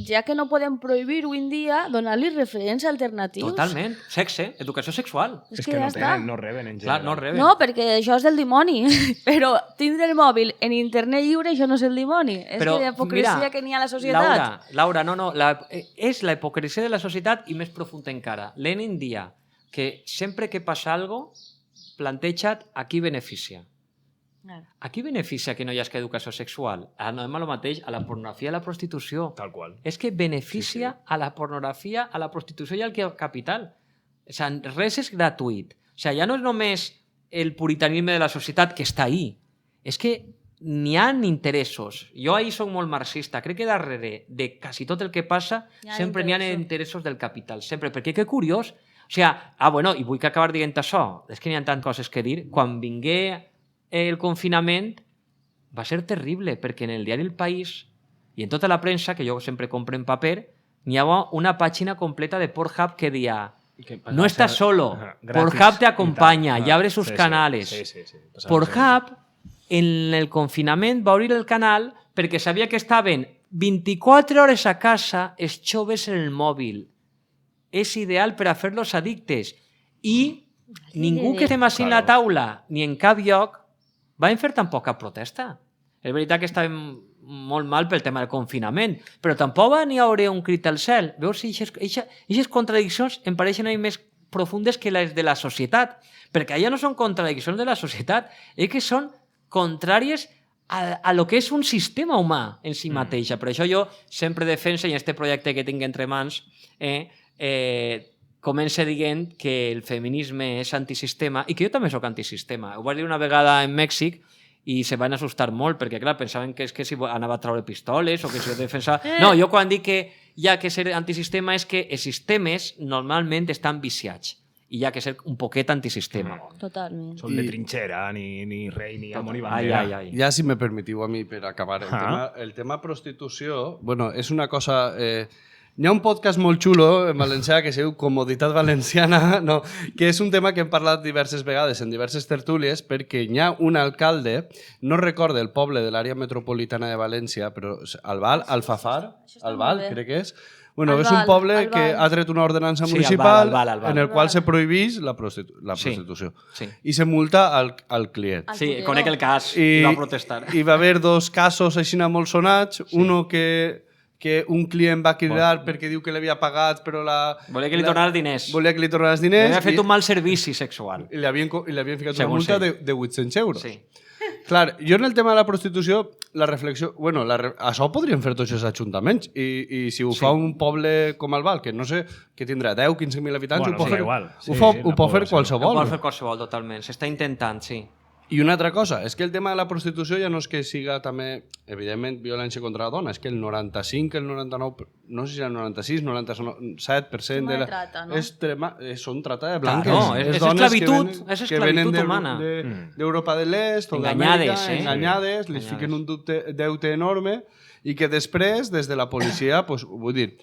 S1: ja que no podem prohibir avui en dia, donar-li referents alternatius.
S5: Totalment. Sexe, educació sexual.
S3: És que no tenen, no reben en general.
S5: Clar, no reben.
S1: No, perquè això és del dimoni. Però tindre el mòbil en internet lliure, això no és el dimoni. És que la hipocresia que n'hi ha a la societat.
S5: Laura, no. És la hipocresia de la societat i més profunda encara. Lenin dia que sempre que passa alguna cosa, planteja't a qui beneficia. A qui beneficia que no hi hagi educació sexual? Anem a lo mateix, a la pornografia i a la prostitució.
S3: Tal qual.
S5: És que beneficia a la pornografia, a la prostitució i al capital. O sigui, res és gratuït. O sigui, ja no és només el puritanisme de la societat que està ahí. És que n'hi ha interessos. Jo ahir soc molt marxista. Crec que darrere de quasi tot el que passa sempre n'hi ha interessos del capital. Sempre. Perquè que curiós. O sigui, bueno, i vull acabar dient això. És que n'hi ha tant coses que dir. Quan vingué el confinament va ser terrible, perquè en el diari El País i en tota la premsa, que jo sempre compro en paper, n'hi havia una pàgina completa de Pornhub que deia no estás solo, Pornhub te acompaña y abre sus canales. Pornhub en el confinament va obrir el canal perquè sabia que estaven 24 hores a casa els joves en el mòbil. És ideal per a fer-los addictes. I ningú que estem així en la taula ni en cap lloc van fer tan poca protesta. És veritat que estàvem molt mal pel tema del confinament, però tampoc va n'hi hauré un crit al cel. Veus, aquestes contradiccions em pareixen més profundes que les de la societat, perquè allà no són contradiccions de la societat, és que són contràries a lo que és un sistema humà en si mateixa. Per això jo sempre defenso, i en aquest projecte que tinc entre mans, comença dient que el feminisme és antisistema i que jo també soc antisistema. Ho vaig dir una vegada en Mèxic i se van assustar molt perquè, clar, pensaven que és que si anava a treure pistoles o que si defensava... No, jo quan dic que hi ha que ser antisistema és que els sistemes normalment estan viciats i hi ha que ser un poquet antisistema.
S1: Totalment.
S3: Són de trinxera, ni rei, ni amor i bandera.
S2: Ja, si me permetiu a mi per acabar. El tema prostitució, bueno, és una cosa... Hi ha un podcast molt xulo en valencià que es diu Comoditat Valenciana, no, que és un tema que hem parlat diverses vegades en diverses tertúlies perquè hi ha un alcalde, no recorde el poble de l'àrea metropolitana de València, però Albal, Alfafar, Albal, crec que és. Bueno, és un poble que ha tret una ordenança municipal en el qual se prohibís la prostitució.
S5: Sí.
S2: I se multa al client.
S5: Sí, conec el cas i va protestar.
S2: I va haver dos casos així molt sonats, uno que un client va cridar perquè diu que l'havia pagat, però
S5: volia que li tornara els diners.
S2: Volia que li tornara els diners.
S5: Havia fet un mal servici sexual.
S2: I li havien ficat una multa de 800 euros.
S5: Sí.
S2: Clar, jo en el tema de la prostitució, la reflexió... Bueno, això ho podrien fer tots els ajuntaments i si ho fa un poble com Albal, que no sé, que tindrà 10, 15.000 habitants, ho pot fer qualsevol.
S5: Ho pot fer qualsevol, totalment. S'està intentant, sí.
S2: I una altra cosa, és que el tema de la prostitució ja no és que siga també, evidentment, violència contra la dona, és que el 95, el 99, no sé si el 96, 97% de la...
S1: Trata, no?
S2: Són trata de blanques.
S5: No, és esclavitud humana.
S2: D'Europa de l'Est o d'Amèrica, enganyades, les fiquen un deute enorme i que després, des de la policia, vull dir,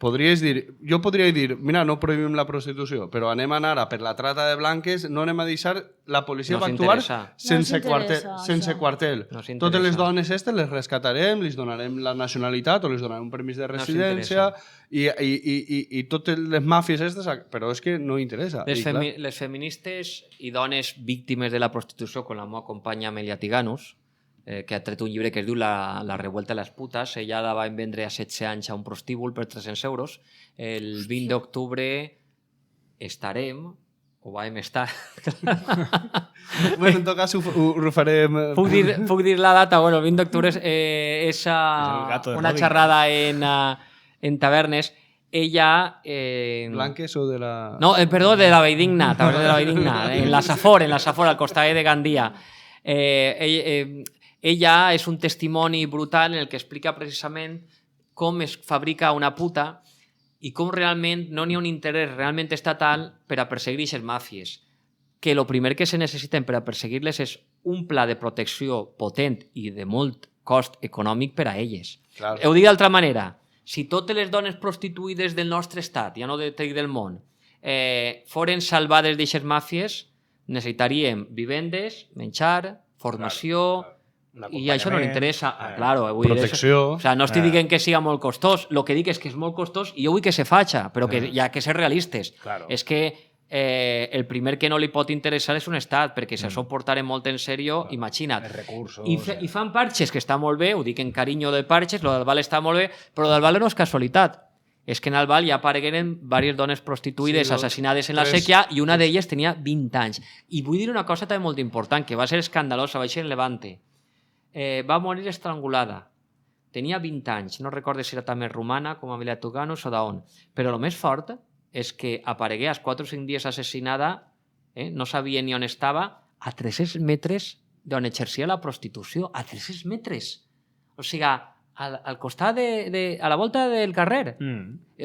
S2: jo podria dir, mira, no prohibim la prostitució, però anem a anar per la trata de blanques, no anem a deixar, la policia va actuar sense quartel. Totes les dones aquestes les rescatarem, les donarem la nacionalitat o les donarem un permís de residència i totes les màfies aquestes, però és que no interessa.
S5: Les feministes i dones víctimes de la prostitució, com la meva companya Amelia Tiganus, que ha tret un llibre que es diu La revuelta de les putes. Ella la va vendre a 16 anys a un prostíbul per 300 euros. El 20 d'octubre estarem, o vam estar...
S2: Bueno, en tot cas ho farem...
S5: Puc dir la data? Bueno, el 20 d'octubre és una xerrada en tavernes. Ella...
S2: Blanques o de la...
S5: No, perdó, de la Valldigna, en la Safor, al costat de Gandia. Ella és un testimoni brutal en el que explica precisament com es fabrica una puta i com realment no n'hi ha un interès realment estatal per a perseguir aquestes màfies. Que el primer que se necessiten per a perseguir-les és un pla de protecció potent i de molt cost econòmic per a elles.
S2: Claro.
S5: Ho dic d'altra manera, si totes les dones prostituïdes del nostre estat, ja no del món, foren salvades d'aquestes màfies, necessitaríem vivendes, menjar, formació... I això no li interessa.
S2: Protecció.
S5: O sea, no estic dient que siga molt costós, el que dic és que és molt costós i jo vull que se faci, però que hi ha que ser realistes. És que el primer que no li pot interessar és un estat, perquè si això ho portarem molt en sèrio, imagina't. I fan parxes, que està molt bé, ho dic en carinyo de parxes, lo d'Albal està molt bé, però d'Albal no és casualitat. És que en Albal ja aparegueren diverses dones prostituïdes assassinades en la sèquia i una d'elles tenia 20 anys. I vull dir una cosa també molt important, que va ser escandalosa, va ser en Levante. Va morir estrangulada. Tenia 20 anys, no recordo si era també romana, com Amelia Tiganus o d'on. Però el més fort és que aparegué als 4 o 5 dies assassinada, no sabia ni on estava, a 300 metres d'on exercia la prostitució. A 300 metres! O sigui, al costat a la volta del carrer.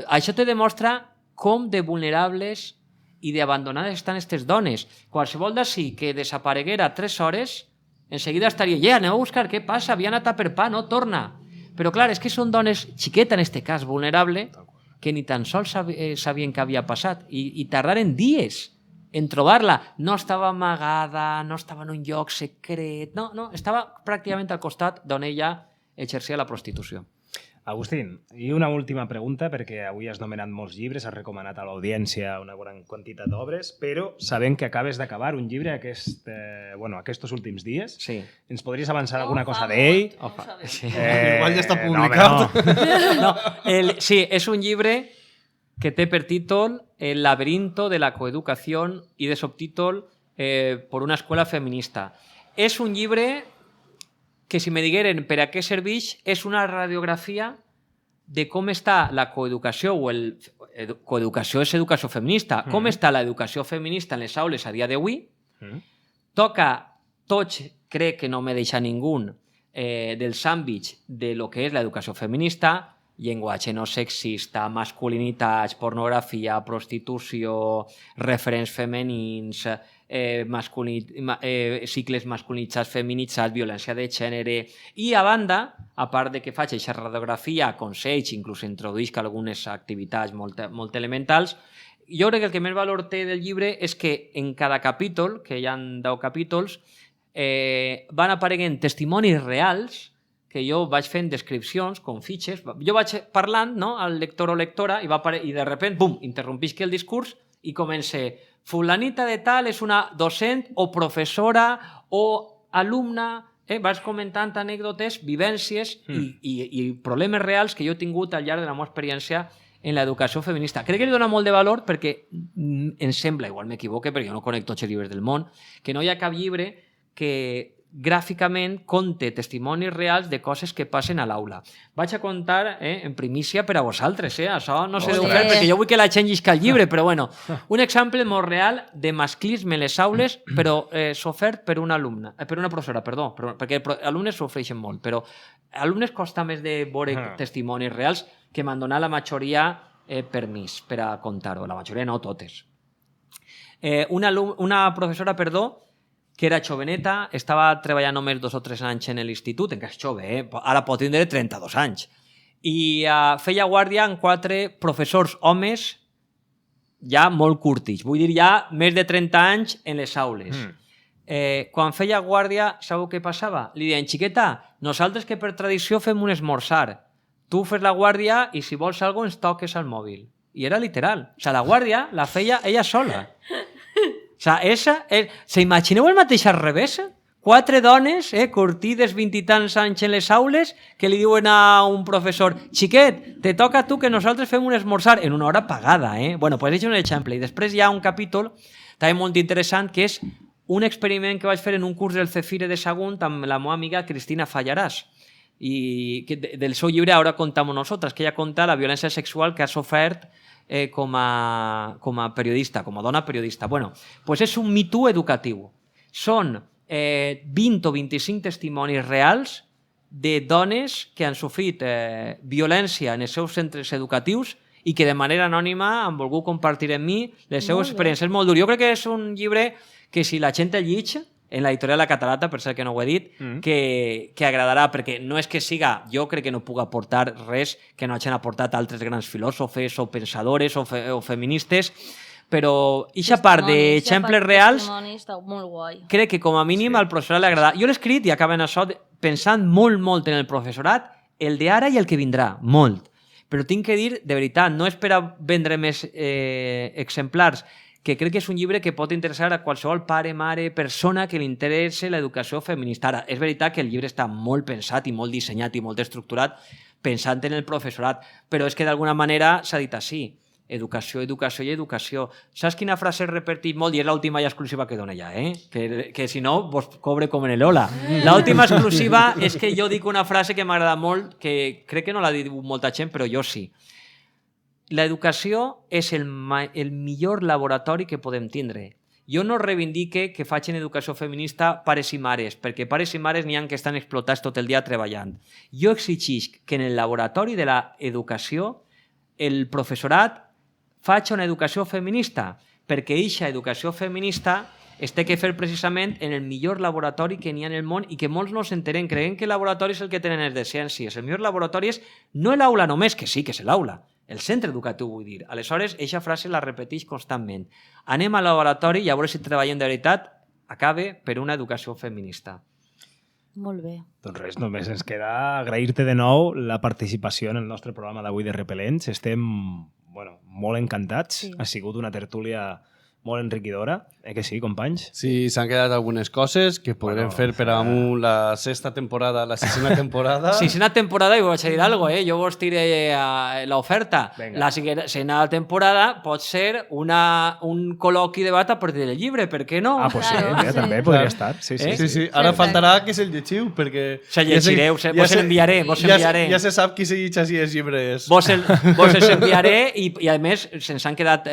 S5: Això te demostra com de vulnerables i d'abandonades estan aquestes dones. Qualsevol d'ací que desapareguera 3 hores, enseguida estaria, anem a buscar què passa, havia anat a per pa, no torna. Però clar, és que són dones xiquetes, en aquest cas vulnerable, que ni tan sols sabien què havia passat i tardaren dies en trobar-la. No estava amagada, no estava en un lloc secret, no, estava pràcticament al costat d'on ella exercia la prostitució.
S3: Agustín, i una última pregunta, perquè avui has nomenat molts llibres, has recomanat a l'audiència una gran quantitat d'obres, però sabent que acabes d'acabar un llibre aquests últims dies,
S5: sí.
S3: Ens podries avançar alguna cosa d'ell?
S2: Igual ja està publicat.
S5: Sí, és un llibre que té per títol El laberinto de la coeducación y de subtítol por una escuela feminista. És un llibre que si me digueren per a què serveix és una radiografia de com està la coeducació o coeducació és educació feminista, com està l'educació feminista en les aules a dia d'avui, toca tots, crec que no me deixa ningú, dels àmbits de lo que és l'educació feminista, llenguatge no sexista, masculinitats, pornografia, prostitució, referents femenins, cicles masculinitzats, feminitzats, violència de gènere, i a banda, a part de que faig aquesta radiografia, consells, inclús introduïsc algunes activitats molt elementals, jo crec que el que més valor té del llibre és que en cada capítol, que hi ha 10 capítols, van apareguent testimonis reals que jo vaig fent descripcions com fitxes. Jo vaig parlant, no?, al lector o lectora i de repente, bum, interrompisc el discurs i comence: fulanita de tal és una docent o professora o alumna. Vas comentant anècdotes, vivències i problemes reals que jo he tingut al llarg de la meva experiència en l'educació feminista. Crec que li dona molt de valor perquè em sembla, igual m'equivoque perquè jo no conec tots els llibres del món, que no hi ha cap llibre que gràficament conte testimonis reals de coses que passen a l'aula. Vaig a contar en primícia per a vosaltres, això no sé d'on fer, perquè jo vull que la gent llisca el llibre, però bueno, un exemple molt real de masclisme en les aules, però sofert per una alumna, per una professora, perdó, perquè alumnes sofreixen molt, però alumnes costa més de veure testimonis reals que m'han donat la majoria permís per a contar-ho, la majoria no, totes. Una professora, perdó, que era joveneta, estava treballant només 2 o 3 anys en l'institut, encara és jove, ara pot tindre 32 anys, i feia guàrdia amb 4 professors homes ja molt curtis, vull dir, ja més de 30 anys en les aules. Quan feia guàrdia, sabeu què passava? Li deien: xiqueta, nosaltres que per tradició fem un esmorzar, tu fes la guàrdia i si vols alguna cosa ens toques al mòbil. I era literal, o sigui, la guàrdia la feia ella sola. O sigui, s'imagineu el mateix al revés? 4 dones, curtides 20 i tants anys en les aules, que li diuen a un professor: xiquet, te toca a tu que nosaltres fem un esmorzar en una hora pagada. Bueno, pues és un exemple. I després hi ha un capítol també molt interessant que és un experiment que vaig fer en un curs del Cefire de Sagunt amb la meva amiga Cristina Fallaràs, i del seu llibre Ahora contamos nosotras, que ella conta la violència sexual que ha sofert com a periodista, com a dona periodista. Bueno, pues és un Me Too educatiu. Són 20 o 25 testimonis reals de dones que han sofrit violència en els seus centres educatius i que de manera anònima han volgut compartir amb mi les seves experiències. És molt dur. Jo crec que és un llibre que si la gent el llig, en l'editorial La Catalata, per cert que no ho he dit, que agradarà, perquè no és que siga, jo crec que no puc aportar res que no hagin aportat altres grans filòsofes o pensadores o feministes, però eixa part d'exemples reals crec que com a mínim al professorat li agrada. Jo l'he escrit, i acaben això, pensant molt en el professorat, el d'ara i el que vindrà, molt. Però tinc que dir, de veritat, no és per a vendre més exemplars, que crec que és un llibre que pot interessar a qualsevol pare, mare, persona que li interessi l'educació feminista. Ara, és veritat que el llibre està molt pensat i molt dissenyat i molt estructurat pensant en el professorat, però és que d'alguna manera s'ha dit així: educació, educació i educació. Saps quina frase he repetit molt? I és l'última i exclusiva que dono ja, que si no vos cobre com en el Ola. L'última exclusiva és que jo dic una frase que m'agrada molt, que crec que no la diu molta gent, però jo sí. L'educació és el millor laboratori que podem tindre. Jo no reivindique que facin educació feminista pares i mares, perquè pares i mares n'hi ha que estan explotats tot el dia treballant. Jo exigisc que en el laboratori de l'educació el professorat faci una educació feminista, perquè eixa educació feminista es té que fer precisament en el millor laboratori que n'hi ha en el món i que molts no s'entenen. Creiem que el laboratori és el que tenen els de ciències. El millor laboratori és no l'aula només, que sí que és l'aula, el centre educatiu, vull dir. Aleshores, eixa frase la repeteix constantment. Anem al laboratori i a veure si treballem de veritat acabe per una educació feminista.
S1: Molt bé.
S3: Doncs res, només ens queda agrair-te de nou la participació en el nostre programa d'avui de Repel·lents. Estem molt encantats. Sí. Ha sigut una tertúlia molt enriquidora, que sí, companys?
S2: Sí, s'han quedat algunes coses que podrem fer per amunt la sexta temporada, la sisena temporada.
S5: Sisena temporada, i vaig a dir alguna cosa, jo vos tiré l'oferta. La sisena temporada pot ser un col·loqui debat a partir del llibre, per què no?
S3: Ah, pues sí, també podria estar. Sí.
S2: Ara faltarà que se'l llegiu, perquè...
S5: Se llegireu, vos l'enviaré.
S2: Ja se sap qui se llegeix així els llibres.
S5: Vos els enviaré i a més se'ns han quedat...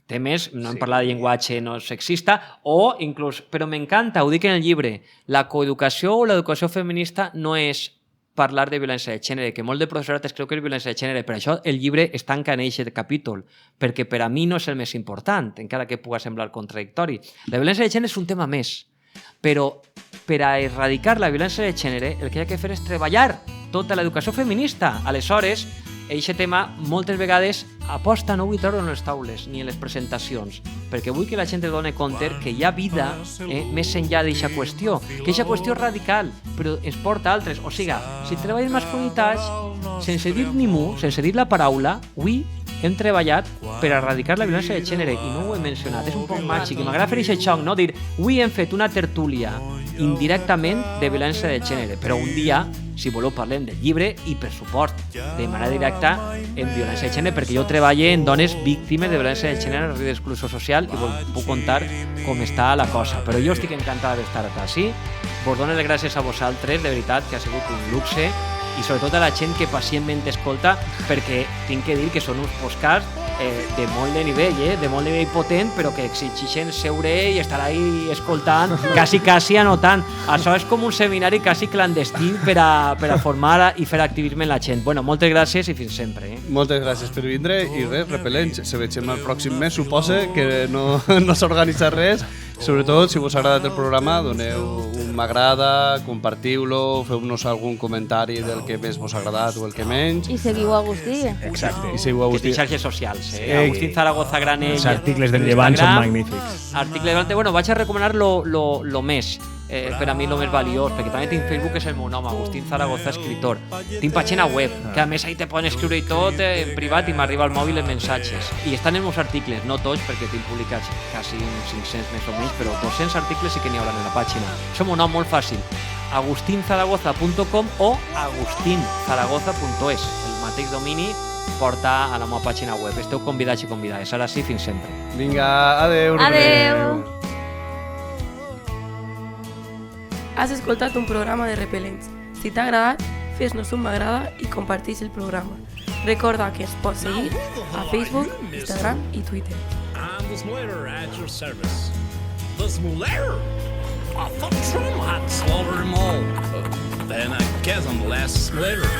S5: temes, no hem parlat de llenguatge no sexista, o inclús, però m'encanta, ho dic en el llibre, la coeducació o l'educació feminista no és parlar de violència de gènere, que molt de professorat es creu que és violència de gènere, per això el llibre es tanca en aquest capítol, perquè per a mi no és el més important, encara que pugui semblar contradictori. La violència de gènere és un tema més, però per a erradicar la violència de gènere el que hi ha que fer és treballar tota l'educació feminista. Aleshores, aquest tema moltes vegades aposta no vull treure en les taules ni en les presentacions, perquè vull que la gent doni compte que hi ha vida més enllà d'aquesta qüestió, que aquesta qüestió és radical, però ens porta a altres. O sigui, si treballes masculinitats, sense dir ni mu, sense dir la paraula, avui hem treballat per erradicar la violència de gènere i no ho he mencionat, és un poc màgic i m'agrada fer aquest xoc, no? Dir, avui hem fet una tertúlia indirectament de violència de gènere, però un dia, si voleu, parlem del llibre i, per supost, de manera directa en violència de gènere, perquè jo treballo en dones víctimes de violència de gènere en risc d'exclusió social i puc contar com està la cosa. Però jo estic encantada d'estar així. Vos dono les gràcies a vosaltres, de veritat, que ha sigut un luxe, i sobretot a la gent que pacientment escolta, perquè tinc que dir que són uns podcasts de molt de nivell, de molt de nivell potent, però que exigeixen seure i estar ahí escoltant, quasi anotant. Això és com un seminari quasi clandestí per a formar i fer activisme en la gent. Bueno, moltes gràcies i fins sempre.
S2: Moltes gràcies per vindre i res, repel·lents. Se veiem el pròxim mes, suposa que no s'organitza res. Sobretot, si vos ha agradat el programa, doneu un m'agrada, compartiu-lo, feu-nos algun comentari del que més vos ha agradat o el que menys.
S1: I seguiu Agustí.
S3: Exacte.
S2: I seguiu Agustí.
S5: Que té xarxes socials, Agustín Zaragoza Granell.
S3: Els articles del Llevant són magnífics.
S5: Articles del Llevant, bueno, vaig a recomanar lo més. Per a mi lo més valiós, perquè també tinc Facebook, que és el meu nom, Agustín Zaragoza, escritor. Tinc pàgina web, que a més ahí te poden escriure i tot en privat i m'arriba al mòbil els missatges. I estan els meus articles, no tots, perquè tinc publicats quasi 500 més o menys, però 200 articles sí que n'hi haurà en la pàgina. És un nom molt fàcil, agustinzaragoza.com o agustinzaragoza.es. El mateix domini porta a la meva pàgina web. Esteu convidats i convidades. Ara sí, fins sempre.
S2: Vinga, adeu.
S1: Adeu.
S8: Has escoltat un programa de Repel·lents. Si t'ha agradat, fes-nos un m'agrada i comparteix el programa. Recorda que es pot seguir a Facebook, Instagram i Twitter.
S9: I'm the Smuller at your service. The Smuller? I thought Trump had slaughtered them all. Then I guess I'm the last Smuller.